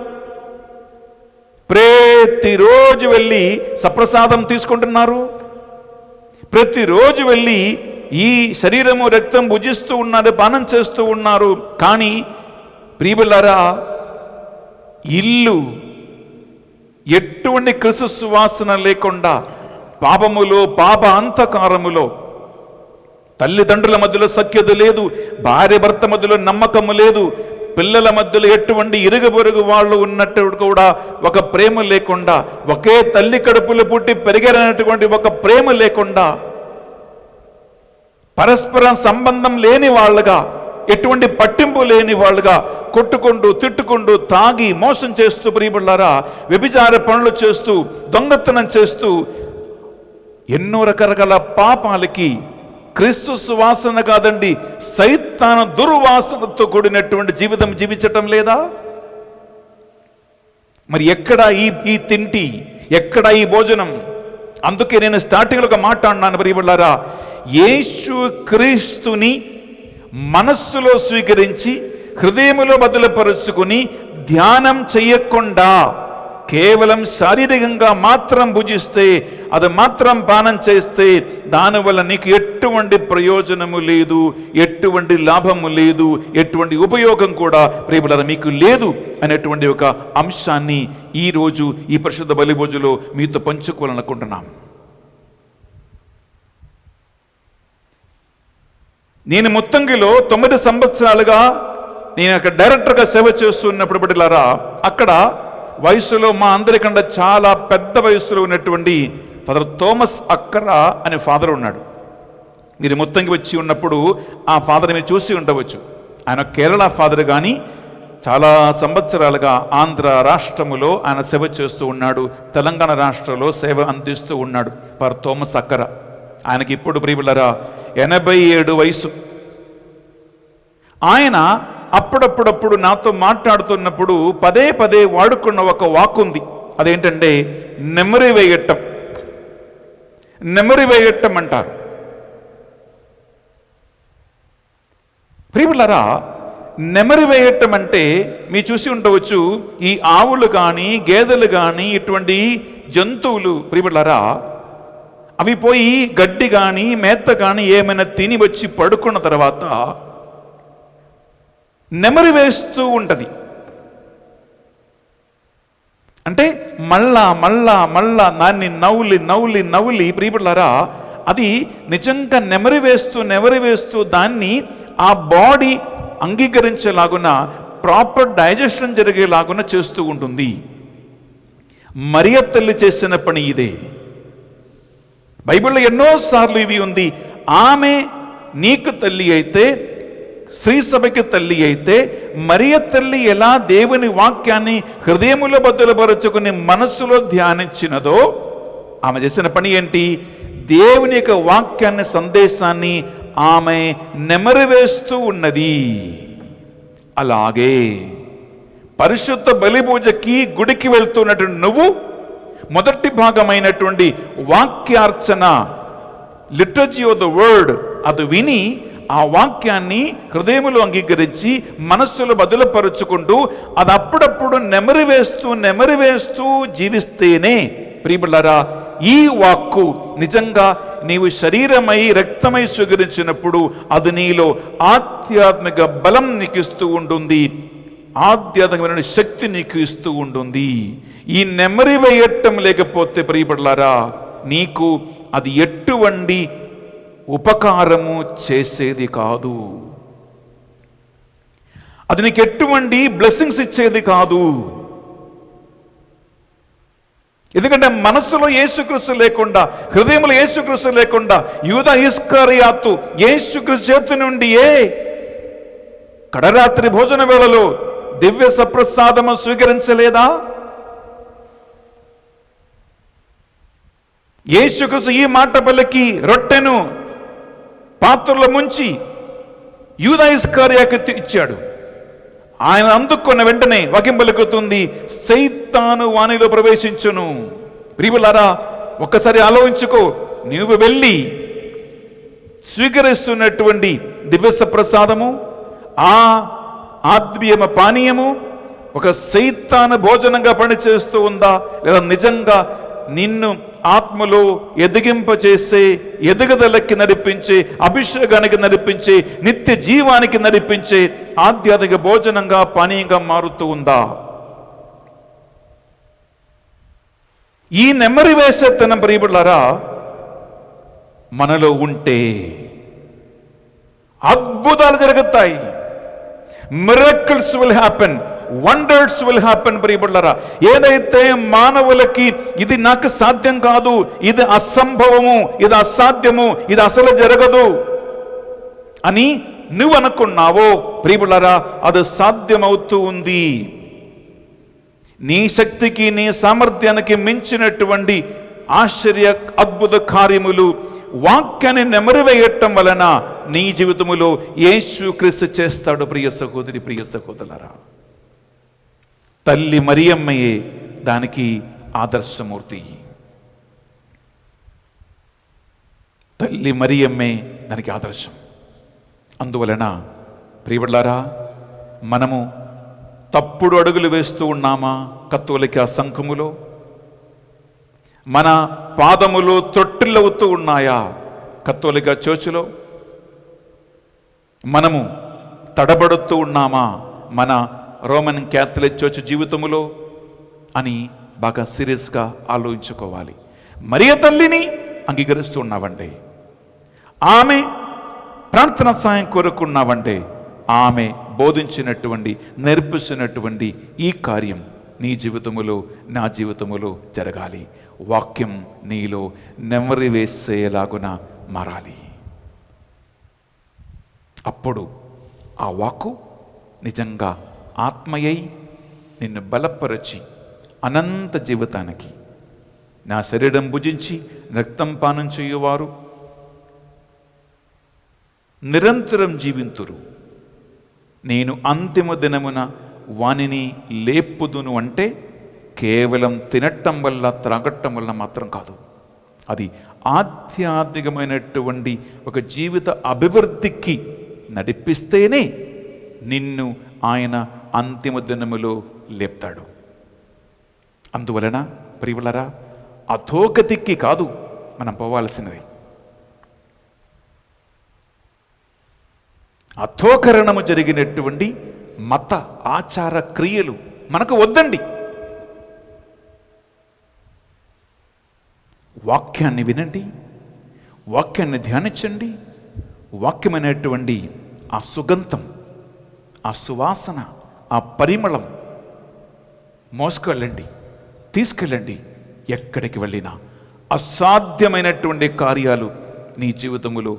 ప్రతిరోజు వెళ్ళి సప్రసాదం తీసుకుంటున్నారు, ప్రతిరోజు వెళ్ళి ఈ శరీరము రక్తం భుజిస్తూ ఉన్నారు, పానం చేస్తూ ఉన్నారు. కానీ ప్రియబిడ్డలారా, ఇల్లు ఎటువంటి క్రీస్తు సువాసన లేకుండా పాపములో, పాప అంధకారములో, తల్లిదండ్రుల మధ్యలో సఖ్యత లేదు, భార్య భర్త మధ్యలో నమ్మకము లేదు, పిల్లల మధ్యలో ఎటువంటి ఇరుగు పొరుగు వాళ్ళు ఉన్నట్టు కూడా ఒక ప్రేమ లేకుండా, ఒకే తల్లి కడుపులు పుట్టి పెరిగారనేటువంటి ఒక ప్రేమ లేకుండా, పరస్పర సంబంధం లేని వాళ్ళుగా, ఎటువంటి పట్టింపు లేని వాళ్ళుగా కొట్టుకుంటూ, తిట్టుకుంటూ, తాగి, మోసం చేస్తూ, ప్రియబిడ్డలారా వ్యభిచార పనులు చేస్తూ, దొంగతనం చేస్తూ, ఎన్నో రకరకాల పాపాలకి క్రీస్తు సువాసన కాదండి, సైతాన దుర్వాసనతో కూడినటువంటి జీవితం జీవించటం లేదా? మరి ఎక్కడ ఈ తిండి, ఎక్కడ ఈ భోజనం? అందుకే నేను స్టార్టింగ్లో ఒక మాట అన్నాను ప్రియబిడ్డలారా, యేసు క్రీస్తుని మనస్సులో స్వీకరించి హృదయములో బదులుపరుచుకుని ధ్యానం చెయ్యకుండా కేవలం శారీరకంగా మాత్రం భుజిస్తే, అది మాత్రం పానం చేస్తే దానివల్ల నీకు ఎటువంటి ప్రయోజనము లేదు, ఎటువంటి లాభము లేదు, ఎటువంటి ఉపయోగం కూడా ప్రియబిడ్డలారా మీకు లేదు అనేటువంటి ఒక అంశాన్ని ఈరోజు ఈ పరిశుద్ధ బలి భోజనంలో మీతో పంచుకోవాలనుకుంటున్నాం. నేను ముత్తంగిలో 9 సంవత్సరాలుగా నేను అక్కడ డైరెక్టర్గా సేవ చేస్తున్నప్పుడు బిడ్డలారా, అక్కడ వయసులో మా అందరికంటే చాలా పెద్ద వయసులో ఉన్నటువంటి ఫాదర్ థోమస్ అక్కరా అనే ఫాదర్ ఉన్నాడు. మీరు ముత్తంగి వచ్చి ఉన్నప్పుడు ఆ ఫాదర్ మీరు చూసి ఉండవచ్చు. ఆయన కేరళ ఫాదర్, కానీ చాలా సంవత్సరాలుగా ఆంధ్ర రాష్ట్రములో ఆయన సేవ చేస్తూ ఉన్నాడు, తెలంగాణ రాష్ట్రంలో సేవ అందిస్తూ ఉన్నాడు ఫాదర్ థోమస్ అక్కరా. ఆయనకి ఇప్పుడు ప్రియబిడ్డలారా 87 వయసు. ఆయన అప్పుడప్పుడప్పుడు నాతో మాట్లాడుతున్నప్పుడు పదే పదే వాడుకున్న ఒక వాక్ ఉంది. అదేంటంటే నెమరి వేయటం. నెమరి వేయటం అంటారు. ప్రియబిడ్డలారా, నెమరి వేయటం అంటే మీరు చూసి ఉండవచ్చు, ఈ ఆవులు కానీ, గేదెలు కానీ, ఇటువంటి జంతువులు ప్రియబిడ్డలారా, అవి పోయి గడ్డి కానీ, మేత కానీ ఏమైనా తిని వచ్చి పడుకున్న తర్వాత నెమరి వేస్తూ ఉంటుంది. అంటే మళ్ళా మళ్ళా మళ్ళా దాన్ని నవ్వులి నవ్వులి నవ్వులి ప్రియబిడ్డలారా, అది నిజంగా నెమరి వేస్తూ దాన్ని ఆ బాడీ అంగీకరించేలాగున, ప్రాపర్ డైజెషన్ జరిగేలాగున చేస్తూ ఉంటుంది. మరియ తల్లి చేసిన పని ఇదే. బైబిల్లో ఎన్నోసార్లు ఇవి ఉంది. ఆమె నీకు తల్లి అయితే, శ్రీ సభకి తల్లి అయితే, మరియ తల్లి ఎలా దేవుని వాక్యాన్ని హృదయములో బదులుపరుచుకుని మనస్సులో ధ్యానించినదో, ఆమె చేసిన పని ఏంటి? దేవుని యొక్క వాక్యాన్ని, సందేశాన్ని ఆమె నెమరివేస్తూ ఉన్నది. అలాగే పరిశుద్ధ బలిపూజకి గుడికి వెళ్తున్నటువంటి నువ్వు మొదటి భాగమైనటువంటి వాక్యార్చన, లిటర్జీ ఆఫ్ ద వర్డ్, అది విని ఆ వాక్యాన్ని హృదయములో అంగీకరించి మనస్సులో బదులుపరుచుకుంటూ అది అప్పుడప్పుడు నెమరివేస్తూ జీవిస్తేనే ప్రియబిడ్డలారా, ఈ వాక్కు నిజంగా నీవు శరీరమై రక్తమై స్వీకరించినప్పుడు అది నీలో ఆధ్యాత్మిక బలం నీకు ఇస్తూ ఉంటుంది, ఆధ్యాత్మికమైన శక్తి నీకు ఇస్తూ ఉంటుంది. ఈ నెమరి వేయటం లేకపోతే ప్రియబిడ్డలారా, నీకు అది ఎటువంటి ఉపకారము చేసేది కాదు, అది నీకు ఎటువంటి బ్లెస్సింగ్స్ ఇచ్చేది కాదు. ఎందుకంటే మనస్సులో యేసుక్రీస్తు లేకుండా, హృదయంలో యేసుక్రీస్తు లేకుండా యూదా ఇస్కరియోతు యేసుక్రీస్తు చేతి నుండి కడరాత్రి భోజన వేళలో దివ్య సప్రసాదము స్వీకరించలేదా? యేసుక్రీస్తు ఈ మాట పలికి రొట్టెను పాత్రలో ముంచి యూదా ఇస్కరియోతుకు ఇచ్చాడు. ఆయన అందుకున్న వెంటనే వాక్యం పలుకుతుంది, సైతాను వానిలో ప్రవేశించును. ప్రియులారా, ఒక్కసారి ఆలోచించుకో. నీవు వెళ్ళి స్వీకరిస్తున్నటువంటి దివ్య ప్రసాదము, ఆ ఆత్మీయ పానీయము ఒక సైతాను భోజనంగా పనిచేస్తూ ఉందా, లేదా నిజంగా నిన్ను ఆత్మలో ఎదిగింపచేసే, ఎదుగుదలకి నడిపించే, అభిషేకానికి నడిపించే, నిత్య జీవానికి నడిపించే ఆధ్యాత్మిక భోజనంగా, పానీయంగా మారుతూ ఉందా? ఈ నెమ్మరి వేసేతనం ప్రియబిడ్డలారా మనలో ఉంటే అద్భుతాలు జరుగుతాయి. Miracles will happen, wonders will happen ప్రియబిడ్డలారా. ఏదైతే మానవులకి ఇది నాకు సాధ్యం కాదు, ఇది అసంభవము, ఇది అసాధ్యము, ఇది అసలు జరగదు అని నువ్వు అనుకున్నావో ప్రియబిడ్డలారా, అది సాధ్యమవుతూ ఉంది. నీ శక్తికి, నీ సామర్థ్యానికి మించినటువంటి ఆశ్చర్య అద్భుత కార్యములు వాక్యాన్ని నెమరివేయటం వలన నీ జీవితములో యేసుక్రీస్తు చేస్తాడు. ప్రియ సహోదరి, ప్రియ సహోదరులారా, తల్లి మరియమ్మయే దానికి ఆదర్శమూర్తి. తల్లి మరియమ్మే దానికి ఆదర్శం. అందువలన ప్రియబిడ్డలారా, మనము తప్పుడు అడుగులు వేస్తూ ఉన్నామా కత్తోలిక సంఘములో? మన పాదములు తొట్టిల్లవుతూ ఉన్నాయా కత్తోలిక చర్చిలో? మనము తడబడుతూ ఉన్నామా మన రోమన్ క్యాథలిక్ చర్చ్ జీవితములో అని బాగా సీరియస్గా ఆలోచించుకోవాలి. మరియ తల్లిని అంగీకరిస్తూ ఉన్నావంటే, ఆమె ప్రార్థన సాయం కోరుకున్నావంటే, ఆమె బోధించినటువంటి, నేర్పిస్తున్నటువంటి ఈ కార్యం నీ జీవితములో, నా జీవితములో జరగాలి. వాక్యం నీలో నెమరి వేసేలాగున మారాలి. అప్పుడు ఆ వాక్కు నిజంగా ఆత్మయై నిన్ను బలపరచి అనంత జీవితానికి, నా శరీరం భుజించి రక్తం పానం చేయువారు నిరంతరం జీవింతురు, నేను అంతిమ దినమున వానిని లేపుదును అంటే కేవలం తినటం వల్ల, త్రాగటం వల్ల మాత్రం కాదు. అది ఆధ్యాత్మికమైనటువంటి ఒక జీవిత అభివృద్ధికి నడిపిస్తేనే నిన్ను ఆయన అంతిమ దినములో లేపుతాడు. అందువలన ప్రియులారా, అధోగతికి కాదు మనం పోవాల్సినది. అధోకరణము జరిగినటువంటి మత ఆచార క్రియలు మనకు వద్దండి. వాక్యాన్ని వినండి, వాక్యాన్ని ధ్యానించండి. వాక్యమైనటువంటి ఆ సుగంధం, ఆ సువాసన, ఆ పరిమళం మోసుకెళ్ళండి, తీసుకెళ్ళండి. ఎక్కడికి వెళ్ళినా అసాధ్యమైనటువంటి కార్యాలు నీ జీవితములో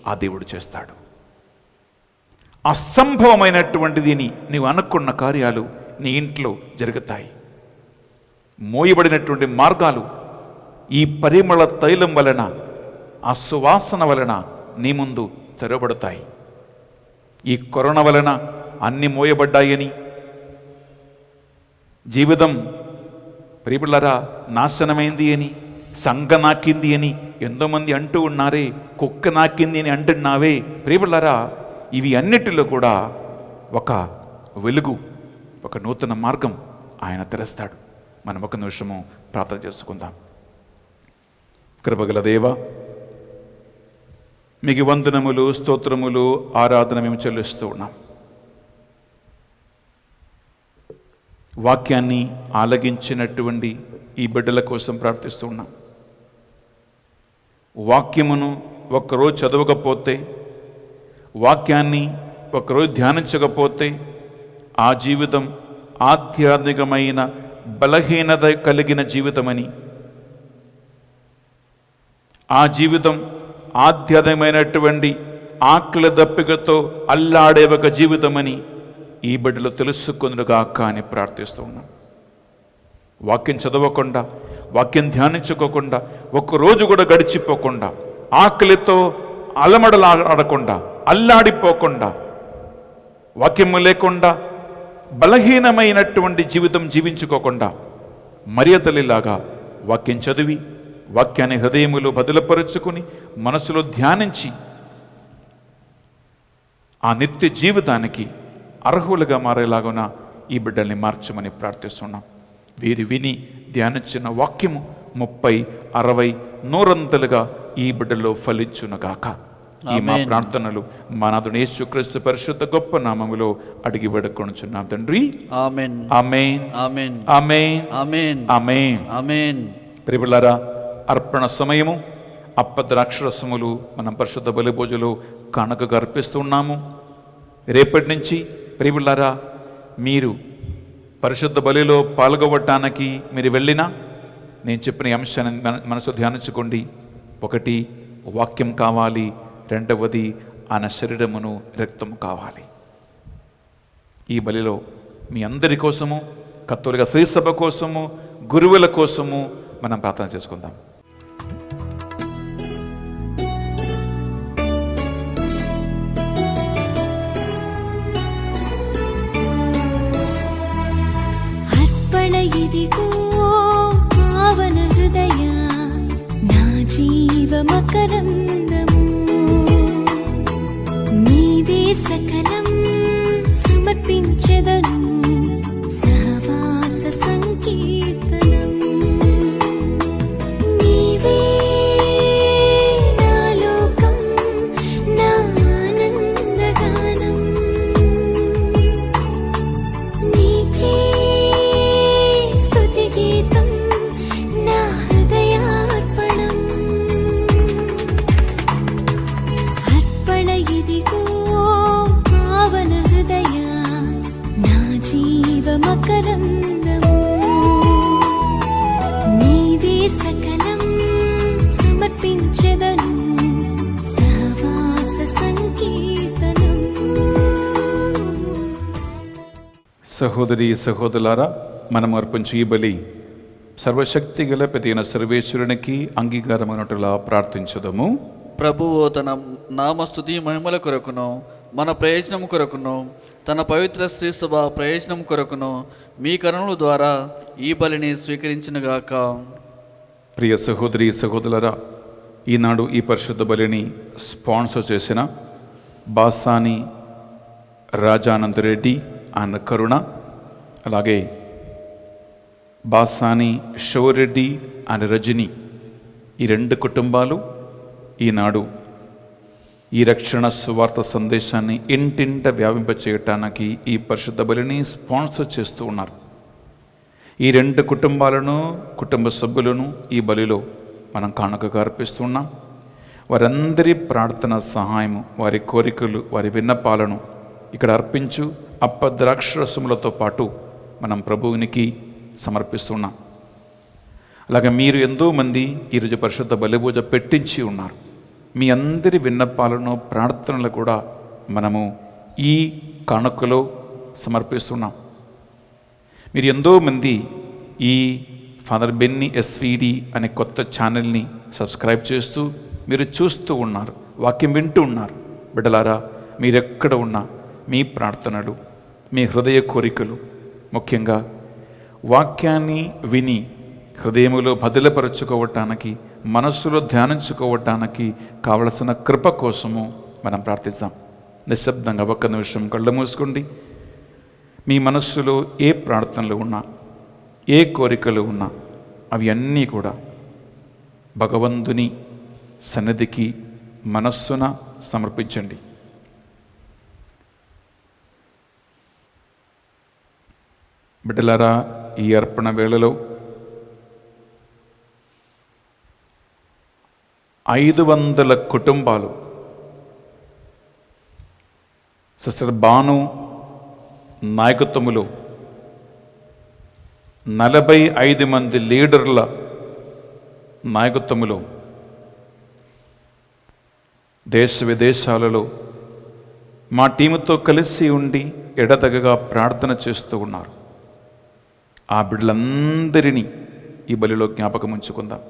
ఆ దేవుడు చేస్తాడు. అసంభవమైనటువంటిది నీవు అనుకున్న కార్యాలు నీ ఇంట్లో జరుగుతాయి. మోయబడినటువంటి మార్గాలు ఈ పరిమళ తైలం వలన, ఆ సువాసన వలన నీ ముందు తెరవబడతాయి. ఈ కరోనా వలన అన్ని మోయబడ్డాయని, జీవితం ప్రియబిళ్ళారా నాశనమైంది అని, సంగ నాకింది అని ఎంతోమంది అంటూ ఉన్నారే, కుక్క నాకింది అని అంటున్నావే. ప్రియబిళ్ళారా, ఇవి అన్నిటిలో కూడా ఒక వెలుగు, ఒక నూతన మార్గం ఆయన తెరుస్తాడు. మనం ఒక నిమిషము ప్రార్థన చేసుకుందాం. కృపగల దేవా, మీకు వందనములు, స్తోత్రములు, ఆరాధన మేము చెల్లిస్తూ ఉన్నాం. వాక్యాన్ని ఆలగించినటువంటి ఈ బిడ్డల కోసం ప్రార్థిస్తూ ఉన్నాం. వాక్యమును ఒక్కరోజు చదవకపోతే, వాక్యాన్ని ఒకరోజు ధ్యానించకపోతే ఆ జీవితం ఆధ్యాత్మికమైన బలహీనత కలిగిన జీవితమని, ఆ జీవితం ఆధ్యాత్మికమైనటువంటి ఆకలి దప్పికతో అల్లాడే ఒక జీవితమని ఈ బిడ్డలు తెలుసుకొనుగాక అని ప్రార్థిస్తూ ఉన్నాం. వాక్యం చదవకుండా, వాక్యం ధ్యానించుకోకుండా, ఒక్కరోజు కూడా గడిచిపోకుండా, ఆకలితో అలమడలాడకుండా, అల్లాడిపోకుండా, వాక్యము లేకుండా బలహీనమైనటువంటి జీవితం జీవించుకోకుండా మరియ తల్లిలాగా వాక్యం చదివి, వాక్యాన్ని హృదయములో బదులపరుచుకుని, మనసులో ధ్యానించి ఆ నిత్య జీవితానికి అర్హులుగా మారేలాగున ఈ బిడ్డల్ని మార్చమని ప్రార్థిస్తున్నాం. వీరు విని ధ్యానించిన వాక్యము 30, 60, 100 ఈ బిడ్డలో ఫలించునుగాక. ఈ మా ప్రార్థనలు మా నాథుని యేసుక్రీస్తు పరిశుద్ధ గొప్ప నామములో అడిగి వేడుకొనుచున్నాం తండ్రి. ఆమేన్. ఆమేన్. ఆమేన్. ఆమేన్. ఆమేన్. ఆమేన్. ఆమేన్. ప్రియబిళ్ళారా, అర్పణ సమయము, అప్పద్రాక్షరసములు మనం పరిశుద్ధ బలిభోజులు కానుకగా అర్పిస్తున్నాము. రేపటి నుంచి ప్రియబిళ్ళారా, మీరు పరిశుద్ధ బలిలో పాల్గొవటానికి మీరు వెళ్ళినా నేను చెప్పిన ఈ అంశాన్ని మనసు ధ్యానించుకోండి. 1, వాక్యం కావాలి. 2, ఆయన శరీరమును, రక్తము కావాలి. ఈ బలిలో మీ అందరి కోసము, కత్తోలిక శ్రీసభ కోసము, గురువుల కోసము మనం ప్రార్థన చేసుకుందాం. అర్పణ ఇదిగో పావన హృదయ నా జీవ మకరందము, నీవే సకలం సమర్పించెదను, సహవాస సంకీర్తనం. నీవే నా లోకం, నా ఆనందగానం, నీకే స్తుతి గీతం, నా హృదయార్పణం. అర్పణ ఇదిగో పావన హృదయ నా జీవ మకరందము, నీవే సకలం సమర్పించెదను, సహవాస సంకీర్తనం. సహోదరి సహోదరులారా, మనం అర్పించే ఈ బలి సర్వశక్తి గల పెదైన సర్వేశ్వరునికి అంగీకారమైనట్లుగా ప్రార్థించదము. ప్రభువు తన నామస్తుతి మహిమల కొరకును, మన ప్రయోజనం కొరకును, తన పవిత్ర శ్రీసభ ప్రయోజనం కొరకును మీ కరుణల ద్వారా ఈ బలిని స్వీకరించునుగాక. ప్రియ సహోదరి సహోదరులారా, ఈనాడు ఈ పరిశుద్ధ బలిని స్పాన్సర్ చేసిన బాసాని రాజానంద్ రెడ్డి అన్న కరుణ, అలాగే బాసాని శివరెడ్డి అండ్ రజని, ఈ 2 కుటుంబాలు ఈనాడు ఈ రక్షణ సువార్త సందేశాన్ని ఇంటింట వ్యాపింపచేయటానికి ఈ పరిశుద్ధ బలిని స్పాన్సర్ చేస్తూ ఉన్నారు. ఈ 2 కుటుంబాలను, కుటుంబ సభ్యులను ఈ బలిలో మనం కానుకగా అర్పిస్తున్నాం. వారందరి ప్రార్థన సహాయము, వారి కోరికలు, వారి విన్నపాలను ఇక్కడ అర్పించు అప్పద్రాక్షరసములతో పాటు మనం ప్రభువునికి సమర్పిస్తున్నాం. అలాగే మీరు ఎంతోమంది ఈరోజు పరిశుద్ధ బలిపూజ పెట్టించి ఉన్నారు. మీ అందరి విన్నపాలను, ప్రార్థనలు కూడా మనము ఈ కానుకలో సమర్పిస్తున్నాం. మీరు ఎంతోమంది ఈ ఫాదర్ బెన్నీ ఎస్విడి అనే కొత్త ఛానల్ని సబ్స్క్రైబ్ చేస్తూ మీరు చూస్తూ ఉన్నారు, వాక్యం వింటూ ఉన్నారు. బిడ్డలారా, మీరెక్కడ ఉన్నా మీ ప్రార్థనలు, మీ హృదయ కోరికలు, ముఖ్యంగా వాక్యాన్ని విని హృదయములో భద్రపరచుకోవటానికి, మనస్సులో ధ్యానించుకోవటానికి కావలసిన కృప కోసము మనం ప్రార్థిస్తాం. నిశ్శబ్దంగా ఒక్క నిమిషం కళ్ళు మూసుకోండి. మీ మనస్సులో ఏ ప్రార్థనలు ఉన్నా, ఏ కోరికలు ఉన్నా అవి అన్నీ కూడా భగవంతుని సన్నిధికి మనస్సున సమర్పించండి. బిడ్డలారా, ఈ అర్పణ వేళలో 500 కుటుంబాలు సిస్టర్ బాను నాయకత్వములో 45 మంది లీడర్ల నాయకత్వములో దేశ విదేశాలలో మా టీముతో కలిసి ఉండి ఎడతెగగా ప్రార్థన చేస్తూ ఉన్నారు. ఆ బిడ్డలందరినీ ఈ బలిలో జ్ఞాపకం ఉంచుకుందాం.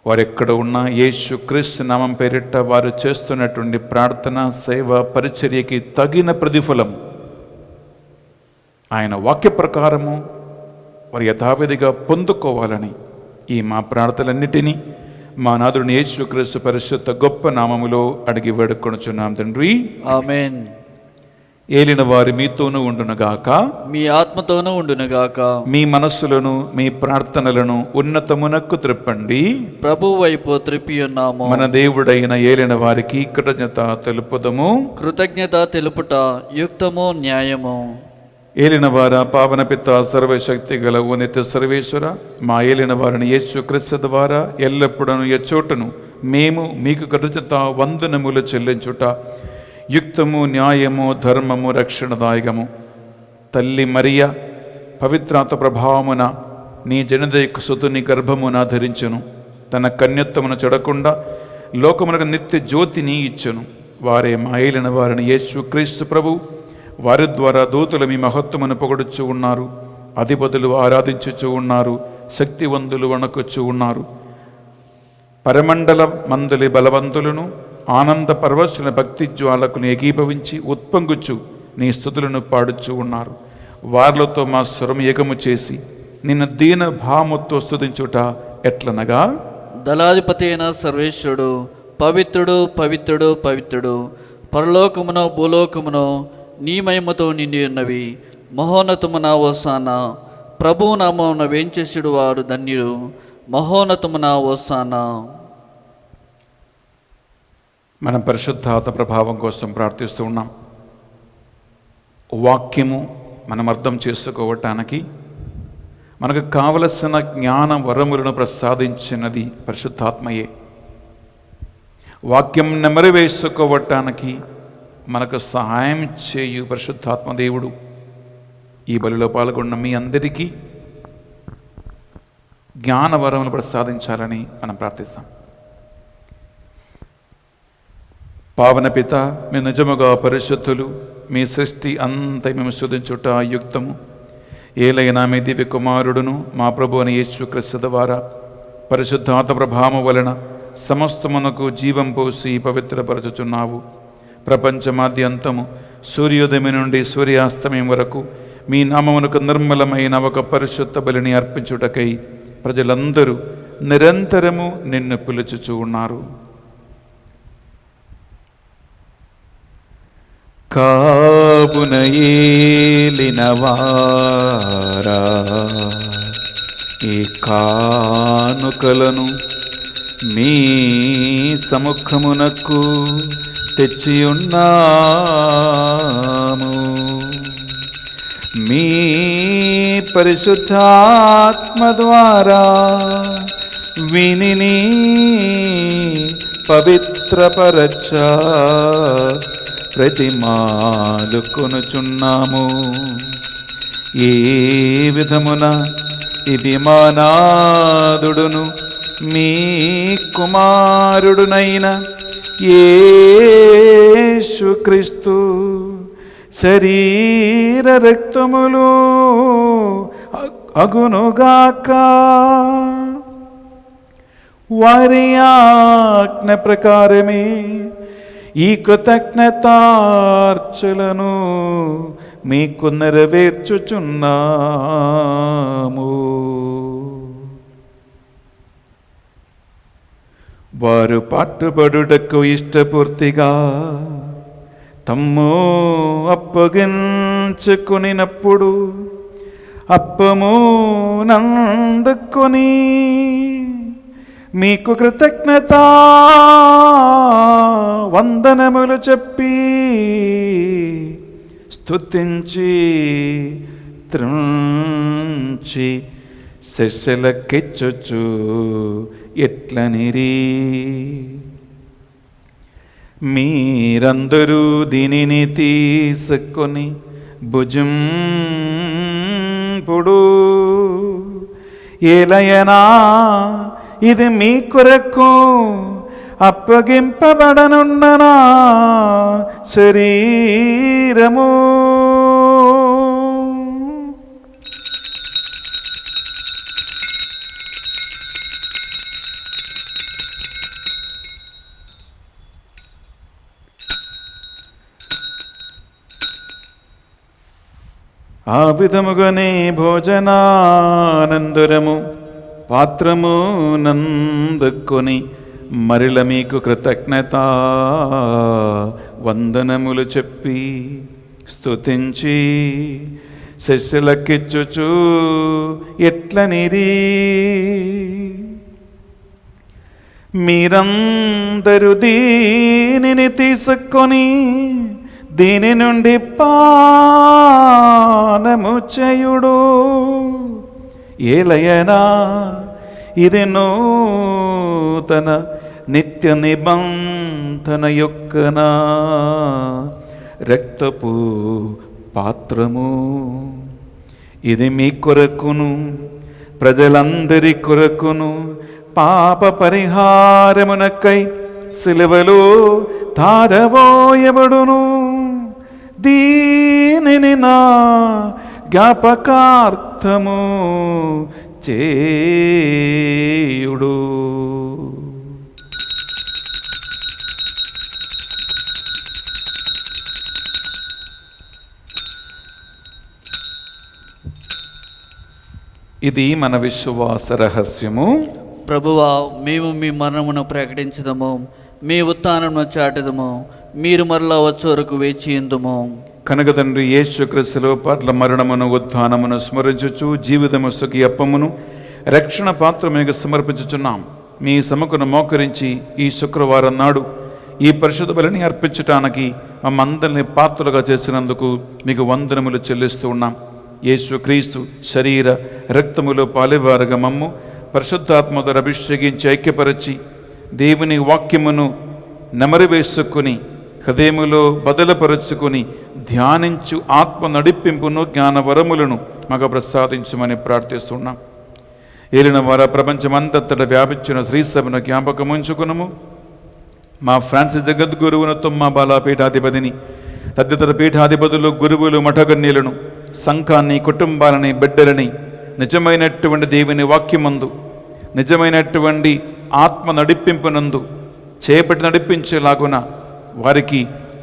వారెక్కడ ఉన్నా యేసు క్రీస్తు నామం పేరిట వారు చేస్తున్నటువంటి ప్రార్థన, సేవ, పరిచర్యకి తగిన ప్రతిఫలం ఆయన వాక్య ప్రకారము వారు యథావిధిగా పొందుకోవాలని ఈ మా ప్రార్థనలన్నిటినీ మా నాథుని యేసు క్రీస్తు పరిశుద్ధ గొప్ప నామములో అడిగి వేడుకొనుచున్నాం తండ్రి, ఆమేన్. ఏలిన వారి మీతోనూ ఉండునుగాక, మీ ఆత్మతోనూ ఉండునుగాక. మీ మనస్సులను, మీ ప్రార్థనలను ఉన్నతమునకు త్రిప్పండి. ప్రభు వైపు త్రిప్పి ఉన్నాము. మన దేవుడైన ఏలిన వారికి కృతజ్ఞత తెలుపుదము. కృతజ్ఞత తెలుపుట యుక్తము, న్యాయము. ఏలిన వార పావన పిత సర్వశక్తి గల ఓ నిత్య సర్వేశ్వర, మా ఏలిన వారిని యేసు క్రీస్తు ద్వారా ఎల్లప్పుడూ ఎచ్చోటను మేము మీకు కృతజ్ఞత వందనములు చెల్లించుట యుక్తము, న్యాయము, ధర్మము, రక్షణదాయకము. తల్లి మరియ పవిత్రాత్మ ప్రభావమున నీ జనదైక సుతుని గర్భమున ధరించును. తన కన్యత్వమును చెడకుండా లోకమునకు నిత్య జ్యోతిని ఇచ్చును. వారే మా ఏలిన వారిని యేసు క్రీస్తు ప్రభు, వారి ద్వారా దూతలు మీ మహత్వమును పొగడుచు ఉన్నారు. అధిపతులు ఆరాధించుచు ఉన్నారు. శక్తివంతులు వణకుచు ఉన్నారు. పరమండల మందలి బలవంతులను ఆనంద పరవశుల భక్తి జ్వాలకును ఏకీభవించి ఉత్పొంగుచు నీ స్తుతులను పాడుచు ఉన్నారు. వార్లతో మా స్వరం ఏకము చేసి నిన్ను దీన భావముతో స్తుతించుట ఎట్లనగా, దళాధిపతి అయిన సర్వేశ్వరుడు పవిత్రుడు, పవిత్రుడు, పవిత్రుడు. పరలోకమును భూలోకమును నీ మహిమతో నిండి ఉన్నవి. మహోన్నతమున హోసానా. ప్రభువు నామమున వేంచేసుడు వారు ధన్యుడు. మహోన్నతమున హోసానా. మనం పరిశుద్ధాత్మ ప్రభావం కోసం ప్రార్థిస్తూ ఉన్నాం. వాక్యము మనం అర్థం చేసుకోవటానికి మనకు కావలసిన జ్ఞాన వరములను ప్రసాదించినది పరిశుద్ధాత్మయే. వాక్యం నెమరు వేసుకోవటానికి మనకు సహాయం చేయు పరిశుద్ధాత్మ దేవుడు. ఈ బలిలో పాల్గొన్న మీ అందరికీ జ్ఞాన వరమును ప్రసాదించాలని మనం ప్రార్థిస్తాం. పావన పిత, మీ నిజముగా పరిశుద్ధులు, మీ సృష్టి అంతా మేము స్తుతించుట యుక్తము. ఏలైనా మీ దివ్య కుమారుడును మా ప్రభు అని యేసు క్రీస్తు ద్వారా పరిశుద్ధాత్మ ప్రభావము వలన సమస్తమునకు జీవం పోసి పవిత్రపరచుచున్నావు. ప్రపంచమాద్యంతము సూర్యోదయం నుండి సూర్యాస్తమయం వరకు మీ నామమునకు నిర్మలమైన ఒక పరిశుద్ధ బలిని అర్పించుటకై ప్రజలందరూ నిరంతరము నిన్ను పిలుచుచూ ఉన్నారు. కాపున ఏలినవారా, ఈ కానుకలను మీ సముఖమునకు తెచ్చియున్నాము. మీ పరిశుద్ధాత్మ ద్వారా వినిని పవిత్రపరచ ప్రతిమాలు కొనుచున్నాము. ఏ విధమున ఇది మా నాథుడును మీ కుమారుడునైన యేసుక్రీస్తు శరీర రక్తములు అగునుగాక. వారి ఆజ్ఞ ప్రకారమే ఈ కృతజ్ఞతార్చలను మీకు నెరవేర్చుచున్నాము. వారు పాటుబడుటకు ఇష్టపూర్తిగా తమ్ము అప్పగించుకొనినప్పుడు అప్పము నందుకొని మీకు కృతజ్ఞత వందనములు చెప్పి స్తుతించి త్రుంచి శిష్యులకిచ్చుచు ఎట్లనిరి, మీరందరూ దీనిని తీసుకొని భుజింపుడు. ఏలయనా ఇది మీ కొరకు అప్పగింపబడనున్న నా శరీరము. ఆ విధముగానే భోజనానందరము పాత్రము నందుకొని మరల మీకు కృతజ్ఞత వందనములు చెప్పి స్తుతించి శిష్యులకిచ్చుచు ఎట్లనిరి, మీరందరూ దీనిని తీసుకొని దీని నుండి పానము చేయుడు. ఏలయనా ఇది నూతన నిత్య నిబంధన యొక్క నా రక్తపు పాత్రము. ఇది మీ కొరకును ప్రజలందరి కొరకును పాప పరిహారమునకై సిలువలో ధారవోయబడును. దీనిని నా జ్ఞాపకార్థము చేయుడు. ఇది మన విశ్వాస రహస్యము. ప్రభువా, మేము మీ మరణమును ప్రకటించదము, మీ ఉత్థానమును చాటెదము, మీరు మరలా వచ్చే వరకు వేచి ఉందుము. కనుక తండ్రి యేసుక్రీస్తులో పట్ల మరణమును ఉత్థానమును స్మరించుచు జీవితము సుఖి అప్పమును రక్షణ పాత్ర మీకు సమర్పించుచున్నాం. మీ సముఖను మోకరించి ఈ శుక్రవారం నాడు ఈ పరిశుద్ధ బలిని అర్పించటానికి మమ్మందరిని పాత్రలుగా చేసినందుకు మీకు వందనములు చెల్లిస్తూ ఉన్నాం. యేసుక్రీస్తు శరీర రక్తములో పాలివారుగా మమ్ము పరిశుద్ధాత్మతో అభిషేకించి ఐక్యపరచి దేవుని వాక్యమును నెమరివేసుకుని హృదయములో బదలపరుచుకొని ధ్యానించు ఆత్మ నడిపింపును జ్ఞానవరములను మాకు ప్రసాదించమని ప్రార్థిస్తున్నాం. ఏలిన వార ప్రపంచమంతటా వ్యాపించిన శ్రీసభను జ్ఞాపకముంచుకునము. మా ఫ్రాన్సిస్ జగద్గురువును తుమ్మ బాలాపీఠాధిపతిని తదితర పీఠాధిపతులు గురువులు మఠగన్యులను సంఘాన్ని కుటుంబాలని బిడ్డలని నిజమైనటువంటి దేవుని వాక్యమందు నిజమైనటువంటి ఆత్మ నడిపింపునందు చేపట్టి నడిపించేలాగున వారికి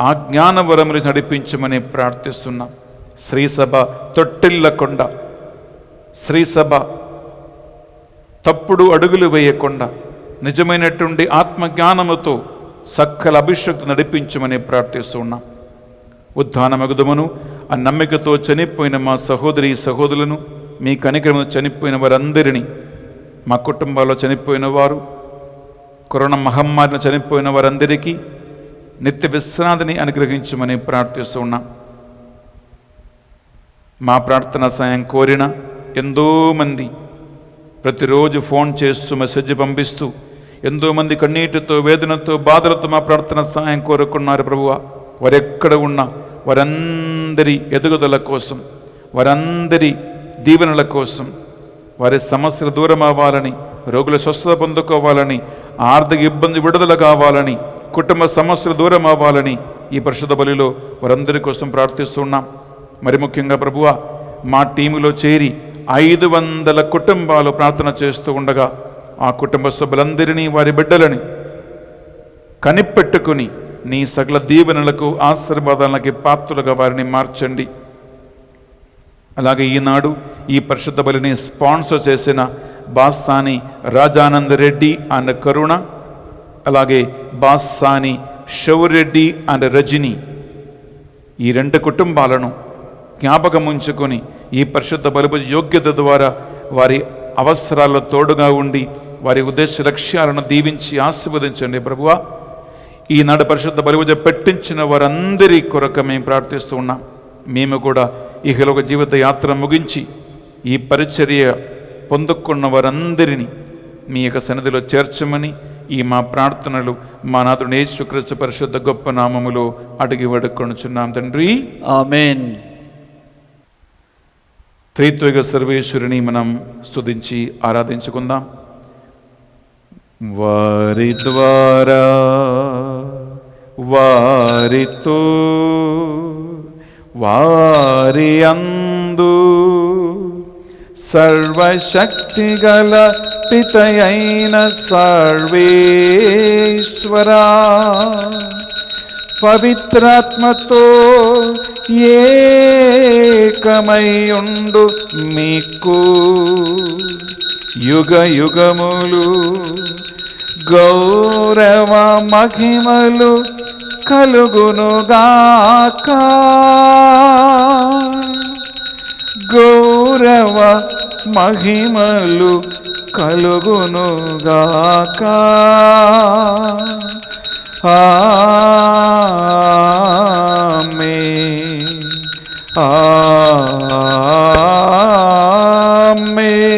ఆ జ్ఞానవరములు నడిపించమని ప్రార్థిస్తున్నాం. శ్రీసభ తొట్టిల్లకుండా, శ్రీసభ తప్పుడు అడుగులు వేయకుండా నిజమైనటువంటి ఆత్మజ్ఞానముతో సకల అభిషక్తి నడిపించమని ప్రార్థిస్తున్నాం. ఉద్ధానమగుదమును ఆ నమ్మికతో చనిపోయిన మా సహోదరి సహోదరులను మీ కనికరమును చనిపోయిన వారందరినీ, మా కుటుంబాల్లో చనిపోయిన వారు, కరోనా మహమ్మారిలో చనిపోయిన వారందరికీ నిత్య విశ్రాంతిని అనుగ్రహించమని ప్రార్థిస్తున్నాం. మా ప్రార్థన సాయం కోరిన ఎంతోమంది ప్రతిరోజు ఫోన్ చేస్తూ మెసేజ్ పంపిస్తూ ఎంతోమంది కన్నీటితో వేదనతో బాధలతో మా ప్రార్థన సాయం కోరుకున్నారు. ప్రభువా, వారెక్కడ ఉన్నా వారందరి ఎదుగుదల కోసం, వారందరి దీవెనల కోసం, వారి సమస్యలు దూరం అవ్వాలని, రోగుల స్వస్థత పొందుకోవాలని, ఆర్థిక ఇబ్బంది విడుదల కావాలని, కుటుంబ సమస్యలు దూరం అవ్వాలని ఈ పరిశుద్ధ బలిలో వారందరి కోసం ప్రార్థిస్తున్నాం. మరి ముఖ్యంగా ప్రభువా, మా టీములో చేరి 500 కుటుంబాలు ప్రార్థన చేస్తూ ఉండగా ఆ కుటుంబ సభ్యులందరినీ వారి బిడ్డలని కనిపెట్టుకుని నీ సకల దీవెనలకు ఆశీర్వాదాలకి పాత్రులుగా వారిని మార్చండి. అలాగే ఈనాడు ఈ పరిశుద్ధ బలిని స్పాన్సర్ చేసిన బాసాని రాజానంద రెడ్డి అండ్ కరుణ, అలాగే బాసాని శౌరెడ్డి అండ్ రజని, ఈ 2 కుటుంబాలను జ్ఞాపకం ఉంచుకొని ఈ పరిశుద్ధ బలి యోగ్యత ద్వారా వారి అవసరాల్లో తోడుగా ఉండి వారి ఉద్దేశ లక్ష్యాలను దీవించి ఆశీర్వదించండి ప్రభువా. ఈనాడు పరిశుద్ధ బలిపూజ పెట్టించిన వారందరి కొరకు మేము ప్రార్థిస్తూ ఉన్నాం. మేము కూడా ఇహలోక జీవిత యాత్ర ముగించి ఈ పరిచర్య పొందుకున్న వారందరినీ మీ యొక్క సన్నిధిలో చేర్చమని ఈ మా ప్రార్థనలు మా నాథుడు యేసుక్రీస్తు పరిశుద్ధ గొప్ప నామములో అడిగి వేడుకొనుచున్నాం తండ్రి, ఆమేన్. త్రిత్వైక సర్వేశ్వరుని మనం స్తుతించి ఆరాధించుకుందాం. వారి ద్వారా వారితో వారి అందు సర్వశక్తి గల పితయైన సర్వేశ్వరా, పవిత్రాత్మతో ఏకమయుండు మీకు యుగ యుగములు గౌరవ మహిమలు కలుగునుగాక. గౌరవ మహిమలు కలుగునుగాక. ఆమేన్, ఆమేన్.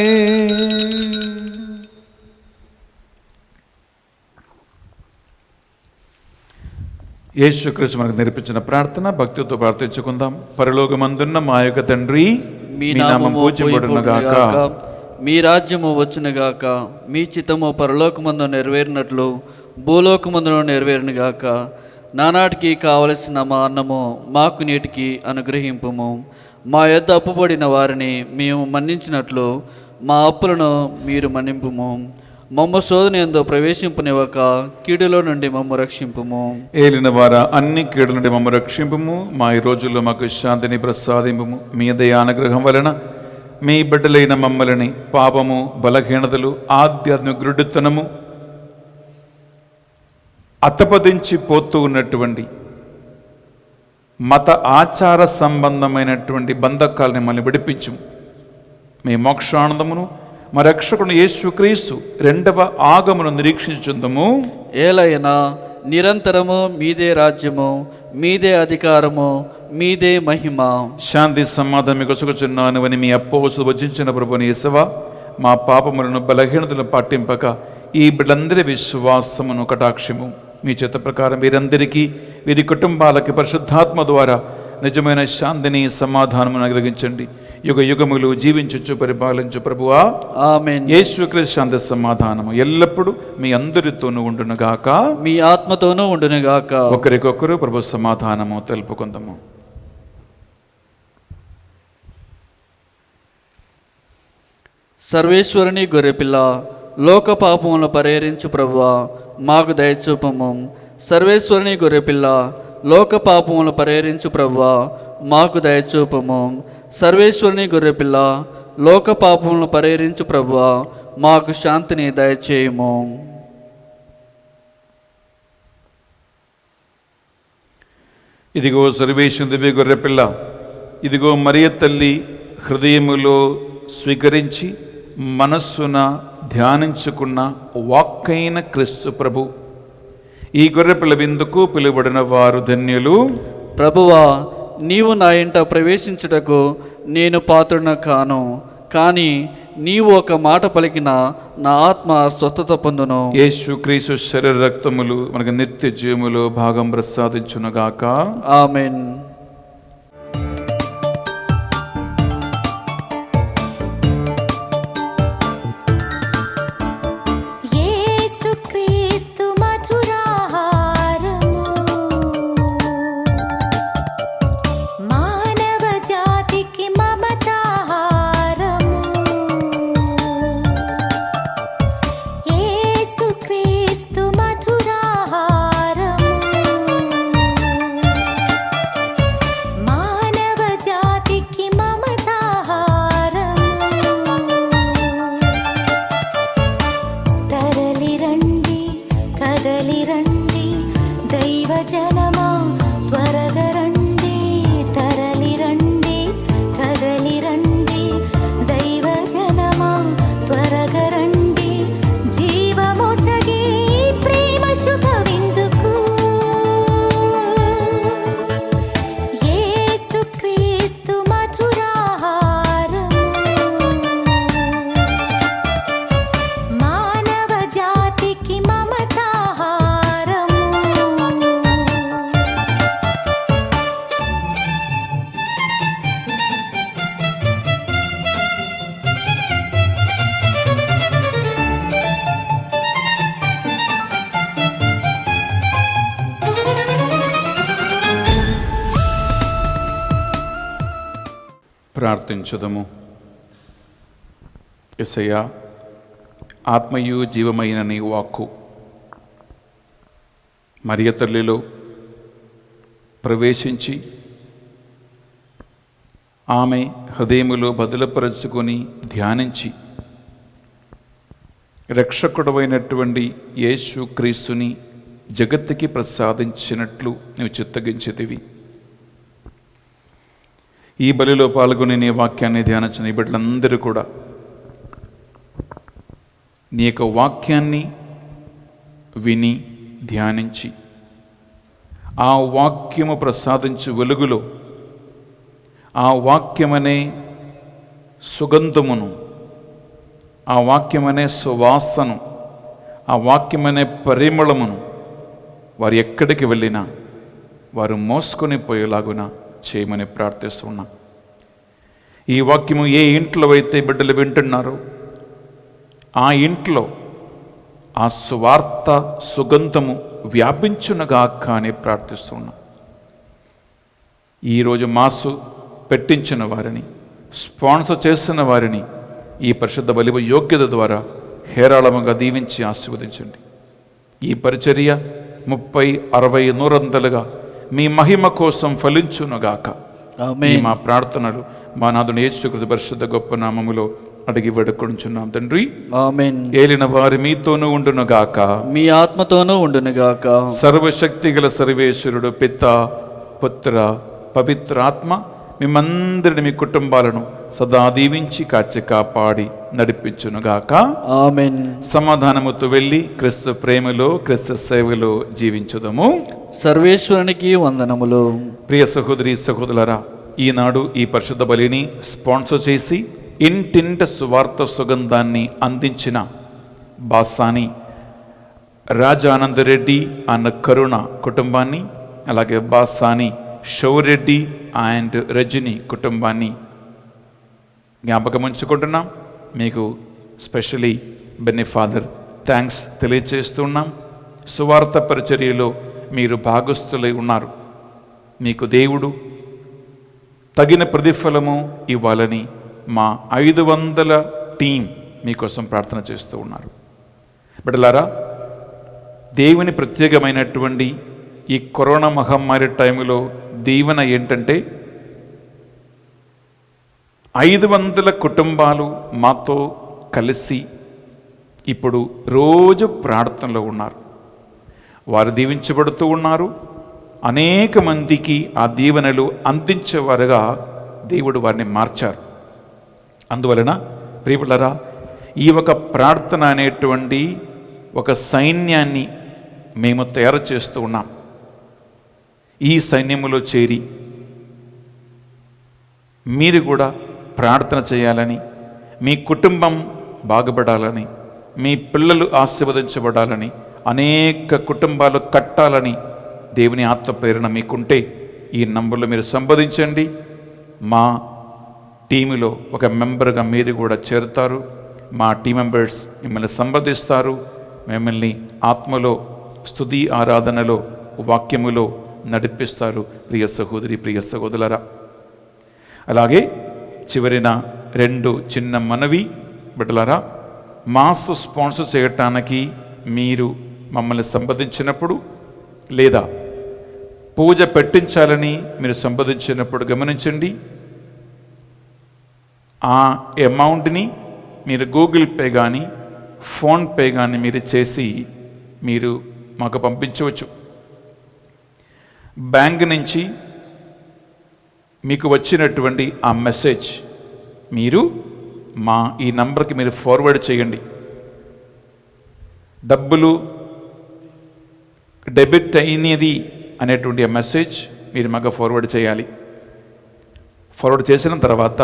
యేసుక్రీస్తు మనకు నేర్పించిన ప్రార్థన భక్తితో ప్రార్థించుకుందాం. పరలోకమందున్న మా యొక్క తండ్రి, మీ నామము పూజింపబడునుగాక, మీ రాజ్యము వచ్చునుగాక, మీ చిత్తము పరలోకమందు నెరవేరినట్లు భూలోకమందును నెరవేరునుగాక. నానాటికి కావలసిన మా అన్నము మాకు నేటికి అనుగ్రహింపుము. మా యొద్ద అప్పుబడిన వారిని మేము మన్నించినట్లు మా అప్పులను మీరు మన్నింపుము. మమ్మ శోధనయందు ప్రవేశింపనివ్వక కీడులో నుండి మమ్మ రక్షింపుము. ఏలిన వారా అన్ని కీడుల నుండి మమ్మ రక్షింపుము. మా ఈ రోజుల్లో మాకు శాంతిని ప్రసాదింపుము. మీ దయానుగ్రహం వలన మీ బిడ్డలైన మమ్మల్ని పాపము, బలహీనతలు, ఆధ్యాత్మిక గురుడితనము అతపదించి పోతూ ఉన్నటువంటి మత ఆచార సంబంధమైనటువంటి బంధకాలని మళ్ళీ విడిపించుము. మీ మోక్షానందమును మా రక్షకుడు యేసుక్రీస్తు 2వ ఆగమను నిరీక్షించుందము. ఏలైనా నిరంతరము మీదే రాజ్యము, మీదే అధికారము, మీదే మహిమ. శాంతి సమాధానం మీకు కొసుకుచున్నాను అని మీ అపోస్తలులు వచించిన ప్రభుని యేసవా, మా పాపములను బలహీనతలను పాటింపక ఈ బిడ్డలందరి విశ్వాసమును కటాక్షము మీ చేత ప్రకారం వీరందరికీ వీరి కుటుంబాలకి పరిశుద్ధాత్మ ద్వారా నిజమైన శాంతిని సమాధానమును అనుగ్రహించండి. యుగ యుగములు జీవించు పరిపాలించు ప్రభువా. ఆమేన్. యేసుక్రీస్తు శాంతి సమాధానము ఎల్లప్పుడూ మీ అందరితోనూ ఉండునుగాక, మీ ఆత్మతోనూ ఉండునుగాక. ఒకరికొకరు ప్రభు సమాధానము తెలుపుకుందాము. సర్వేశ్వరుని గొర్రెపిల్ల, లోక పాపములను పరిహరించు ప్రభువా, మాకు దయచూపము. సర్వేశ్వరుని గొర్రెపిల్ల, లోక పాపములను పరిహరించు ప్రభువా, మాకు దయచూపము. సర్వేశ్వరుని గొర్రెపిల్ల, లోక పాపములను పరిహరించు ప్రభువా, మాకు శాంతిని దయచేయము. ఇదిగో సర్వేశ్వరుని దివ్య గొర్రెపిల్ల, ఇదిగో మరియ తల్లి హృదయములో స్వీకరించి మనస్సున ధ్యానించుకున్న వాక్కైన క్రీస్తు ప్రభు. ఈ గొర్రెపిల్ల విందుకు పిలువబడిన వారు ధన్యులు. ప్రభువా, నీవు నా ఇంట ప్రవేశించుటకు నేను పాత్రున కాను, కానీ నీవు ఒక మాట పలికిన నా ఆత్మ స్వస్థత పొందును. యేసుక్రీస్తు శరీర రక్తములు మనకు నిత్య జీవములో భాగం ప్రసాదించునుగాక. ఆమేన్. యేసుక్రీస్తు మధురాహారము, మానవ జాతికి మమతాహారము. యేసుక్రీస్తు మధురాహారము, ప్రార్థించుదము. యేసయ్యా, ఆత్మయు జీవమైన నీ వాక్కు మరియ తల్లిలో ప్రవేశించి ఆమె హృదయములో బదులపరుచుకొని ధ్యానించి రక్షకుడవైనటువంటి యేసు క్రీస్తుని జగత్తుకి ప్రసాదించినట్లు నీవు చిత్తగించితివి. ఈ బలిలో పాల్గొని నీ వాక్యాన్ని ధ్యానించిన ఈ బిడ్డలందరూ కూడా నీ యొక్క వాక్యాన్ని విని ధ్యానించి ఆ వాక్యము ప్రసాదించు వెలుగులో ఆ వాక్యమనే సుగంధమును, ఆ వాక్యమనే సువాసను, ఆ వాక్యమనే పరిమళమును వారు ఎక్కడికి వెళ్ళినా వారు మోసుకొని పోయేలాగున చేయమని ప్రార్థిస్తున్నా. ఈ వాక్యము ఏ ఇంట్లో అయితే బిడ్డలు వింటున్నారో ఆ ఇంట్లో ఆ సువార్త సుగంధము వ్యాపించునుగాక అని ప్రార్థిస్తున్నా. ఈరోజు మాసు పెట్టించిన వారిని, స్పాన్సర్ చేసిన వారిని ఈ పరిశుద్ధ బలి యోగ్యత ద్వారా హేరాళముగా దీవించి ఆశీర్వదించండి. ఈ పరిచర్య 30, 60, 100 మీ మహిమ కోసం ఫలించునుగాక. ఆమేన్. మా ప్రార్థనలు మా నాథుని యేసుక్రీస్తు పరిశుద్ధ గొప్ప నామములో అడిగి వేడుకొనుచున్నాం తండ్రి. ఆమేన్. ఏలిన వారి మీతోనూ ఉండునుగాక. మీ ఆత్మతోనూ ఉండునుగాక. సర్వశక్తి గల సర్వేశ్వరుడు పిత, పుత్ర, పవిత్రాత్మ మిమ్మందరిని మీ కుటుంబాలను సదా దీవించి కాచి కాపాడి నడిపించునుగాక. ఆమేన్. సమాధానముతో వెళ్ళి క్రీస్తు ప్రేమలో, క్రీస్తు సేవలో జీవించుదము. సర్వేశ్వరునికి వందనములు. ప్రియ సహోదరి సహోదరులారా, ఈనాడు ఈ పరిశుద్ధ బలిని స్పాన్సర్ చేసి ఇంటింట సువార్త సుగంధాన్ని అందించిన బాసాని రాజానందరెడ్డి అన్న కరుణ కుటుంబాన్ని, అలాగే బాసాని షౌరెడ్డి అండ్ రజని కుటుంబాన్ని జ్ఞాపకం ఉంచుకుంటున్నాం. మీకు స్పెషలీ బెన్నీ ఫాదర్ థ్యాంక్స్ తెలియజేస్తున్నాం. సువార్త పరిచర్యలో మీరు భాగస్థులై ఉన్నారు. మీకు దేవుడు తగిన ప్రతిఫలము ఇవ్వాలని మా 500 టీం మీకోసం ప్రార్థన చేస్తూ ఉన్నారు. బిడ్డలారా, దేవుని ప్రత్యేకమైనటువంటి ఈ కరోనా మహమ్మారి టైంలో దీవెన ఏంటంటే 500 కుటుంబాలు మాతో కలిసి ఇప్పుడు రోజు ప్రార్థనలో ఉన్నారు. వారు దీవించబడుతూ ఉన్నారు. అనేక మందికి ఆ దీవెనలు అందించేవారుగా దేవుడు వారిని మార్చారు. అందువలన ప్రియపులరా, ఈ ఒక ప్రార్థన అనేటువంటి ఒక సైన్యాన్ని మేము తయారు చేస్తూ ఉన్నాం. ఈ సైన్యములో చేరి మీరు కూడా ప్రార్థన చేయాలని, మీ కుటుంబం బాగుపడాలని, మీ పిల్లలు ఆశీర్వదించబడాలని, అనేక కుటుంబాలు కట్టాలని దేవుని ఆత్మ ప్రేరణ మీకుంటే ఈ నంబర్లో మీరు సంప్రదించండి. మా టీములో ఒక మెంబర్గా మీరు కూడా చేరుతారు. మా టీం మెంబర్స్ మిమ్మల్ని సంప్రదిస్తారు. మిమ్మల్ని ఆత్మలో, స్తుతి ఆరాధనలో, వాక్యములో నడిపిస్తారు. ప్రియ సహోదరి, ప్రియ సహోదరులారా, అలాగే చివరిన 2 చిన్న మనవి. బిడ్డలారా, మాస్ స్పాన్సర్ చేయటానికి మీరు మమ్మల్ని సంప్రదించినప్పుడు లేదా పూజ పెట్టించాలని మీరు సంప్రదించినప్పుడు గమనించండి, ఆ అమౌంట్ని మీరు గూగుల్ పే కానీ ఫోన్పే కానీ మీరు చేసి మీరు మాకు పంపించవచ్చు. బ్యాంక్ నుంచి మీకు వచ్చినటువంటి ఆ మెసేజ్ మీరు మా ఈ నంబర్కి మీరు ఫార్వర్డ్ చేయండి. డబ్బులు డెబిట్ అయినది అనేటువంటి ఆ మెసేజ్ మీరు మాకు ఫార్వర్డ్ చేయాలి. ఫార్వర్డ్ చేసిన తర్వాత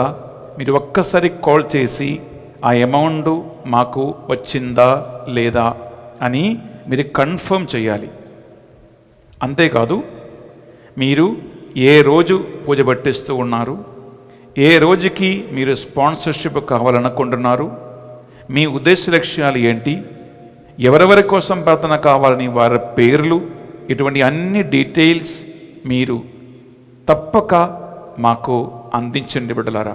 మీరు ఒక్కసారి కాల్ చేసి ఆ అమౌంట్ మాకు వచ్చిందా లేదా అని మీరు కన్ఫర్మ్ చేయాలి. అంతేకాదు, మీరు ఏ రోజు పూజ పట్టిస్తూ ఉన్నారు, ఏ రోజుకి మీరు స్పాన్సర్షిప్ కావాలనుకుంటున్నారు, మీ ఉద్దేశ లక్ష్యాలు ఏంటి, ఎవరెవరి కోసం ప్రార్థన కావాలని వారి పేర్లు, ఇటువంటి అన్ని డీటెయిల్స్ మీరు తప్పక మాకు అందించండి బిడ్డలారా.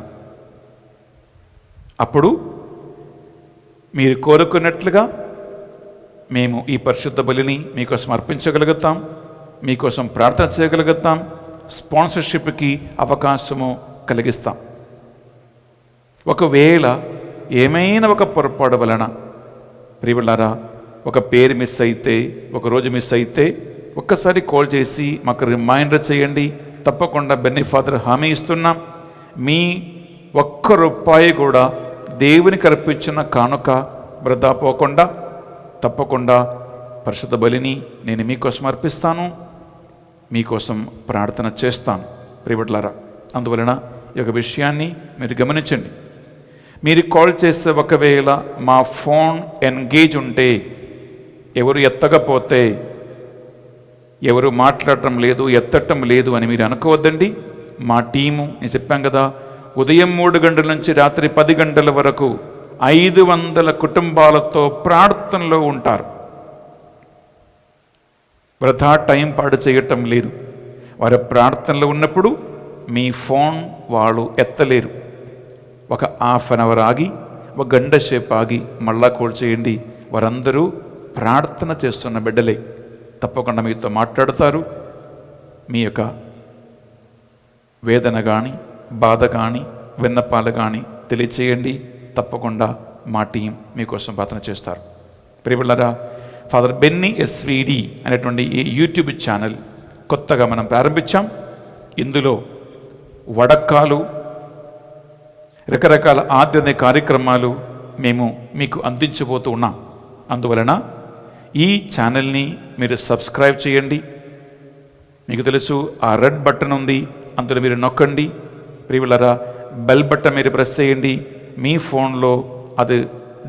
అప్పుడు మీరు కోరుకున్నట్లుగా మేము ఈ పరిశుద్ధ బలిని మీకోసం అర్పించగలుగుతాం, మీకోసం ప్రార్థన చేయగలుగుతాం, స్పాన్సర్షిప్కి అవకాశము కలిగిస్తాం. ఒకవేళ ఏమైనా ఒక పొరపాటు వలన ప్రియులారా ఒక పేరు మిస్ అయితే, ఒకరోజు మిస్ అయితే ఒక్కసారి కాల్ చేసి మాకు రిమైండర్ చేయండి. తప్పకుండా బెన్నీ ఫాదర్ హామీ ఇస్తున్నాం, మీ ₹1 కూడా దేవునికి అర్పించిన కానుక వృధా పోకుండా తప్పకుండా పరిశుద్ధ బలిని నేను మీకోసం అర్పిస్తాను, మీకోసం ప్రార్థన చేస్తాను ప్రియబిడ్డలారా. అందువలన ఈ యొక్క విషయాన్ని మీరు గమనించండి. మీరు కాల్ చేస్తే ఒకవేళ మా ఫోన్ ఎంగేజ్ ఉంటే, ఎవరు ఎత్తకపోతే, ఎవరు మాట్లాడటం లేదు, ఎత్తటం లేదు అని మీరు అనుకోవద్దండి. మా టీము, నేను చెప్పాం కదా, ఉదయం 3 గంటల నుంచి రాత్రి 10 గంటల వరకు 500 కుటుంబాలతో ప్రార్థనలో ఉంటారు. వృధా టైం పాడు చేయటం లేదు. వారి ప్రార్థనలో ఉన్నప్పుడు మీ ఫోన్ వాళ్ళు ఎత్తలేరు. ఒక ½ అన్ అవర్ ఆగి, ఒక గంట సేపు ఆగి మళ్ళా కాల్ చేయండి. వారందరూ ప్రార్థన చేస్తున్న బిడ్డలే, తప్పకుండా మీతో మాట్లాడతారు. మీ యొక్క వేదన కానీ, బాధ కానీ, విన్నపాలు కానీ తెలియచేయండి. తప్పకుండా మా టీం మీకోసం ప్రార్థన చేస్తారు. ప్రియబిడ్డలారా, ఫాదర్ బెన్నీ ఎస్విడి అనేటువంటి ఈ యూట్యూబ్ ఛానల్ కొత్తగా మనం ప్రారంభించాం. ఇందులో వడక్కాలు, రకరకాల ఆధ్యాత్మిక కార్యక్రమాలు మేము మీకు అందించబోతూ ఉన్నాం. అందువలన ఈ ఛానల్ని మీరు సబ్స్క్రైబ్ చేయండి. మీకు తెలుసు, ఆ రెడ్ బటన్ ఉంది, అందులో మీరు నొక్కండి. ప్రియులారా, బెల్ బటన్ మీరు ప్రెస్ చేయండి. మీ ఫోన్లో అది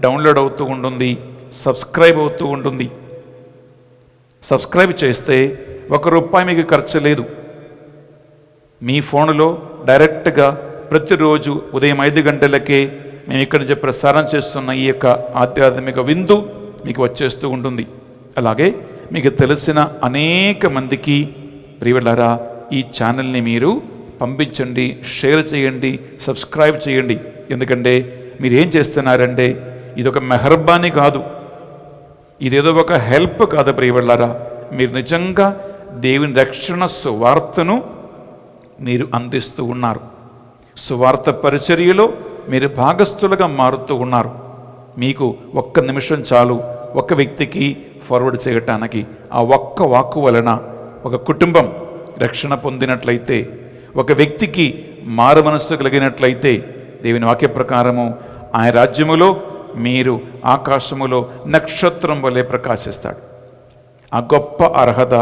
డౌన్లోడ్ అవుతూ ఉంటుంది, సబ్స్క్రైబ్ అవుతూ ఉంటుంది. సబ్స్క్రైబ్ చేస్తే ₹1 మీకు ఖర్చు లేదు. మీ ఫోన్లో డైరెక్ట్గా ప్రతిరోజు ఉదయం 5 గంటలకే మేము ఇక్కడి నుంచి ప్రసారం చేస్తున్న ఈ యొక్క ఆధ్యాత్మిక విందు మీకు వచ్చేస్తూ ఉంటుంది. అలాగే మీకు తెలిసిన అనేక మందికి ప్రియులారా ఈ ఛానల్ని మీరు పంపించండి, షేర్ చేయండి, సబ్స్క్రైబ్ చేయండి. ఎందుకంటే మీరు ఏం చేస్తున్నారంటే, ఇదొక మెహర్బానీ కాదు, ఇదేదో ఒక హెల్ప్ కాదు ప్రియులారా. మీరు నిజంగా దేవుని రక్షణ సువార్తను మీరు అందిస్తూ ఉన్నారు. సువార్త పరిచర్యలో మీరు భాగస్థులుగా మారుతూ ఉన్నారు. మీకు 1 నిమిషం చాలు ఒక వ్యక్తికి ఫార్వర్డ్ చేయటానికి. ఆ ఒక్క వాక్కు వలన ఒక కుటుంబం రక్షణ పొందినట్లయితే, ఒక వ్యక్తికి మారు మనస్సు కలిగినట్లయితే, దేవుని వాక్య ప్రకారము ఆయన రాజ్యములో మీరు ఆకాశములో నక్షత్రం వలె ప్రకాశిస్తాడు. ఆ గొప్ప అర్హత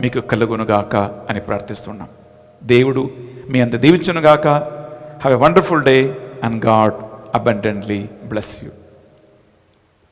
మీకు కలుగునుగాక అని ప్రార్థిస్తున్నాం. దేవుడు మీ అంత దీవించునుగాక. Have a wonderful day and God abundantly bless you.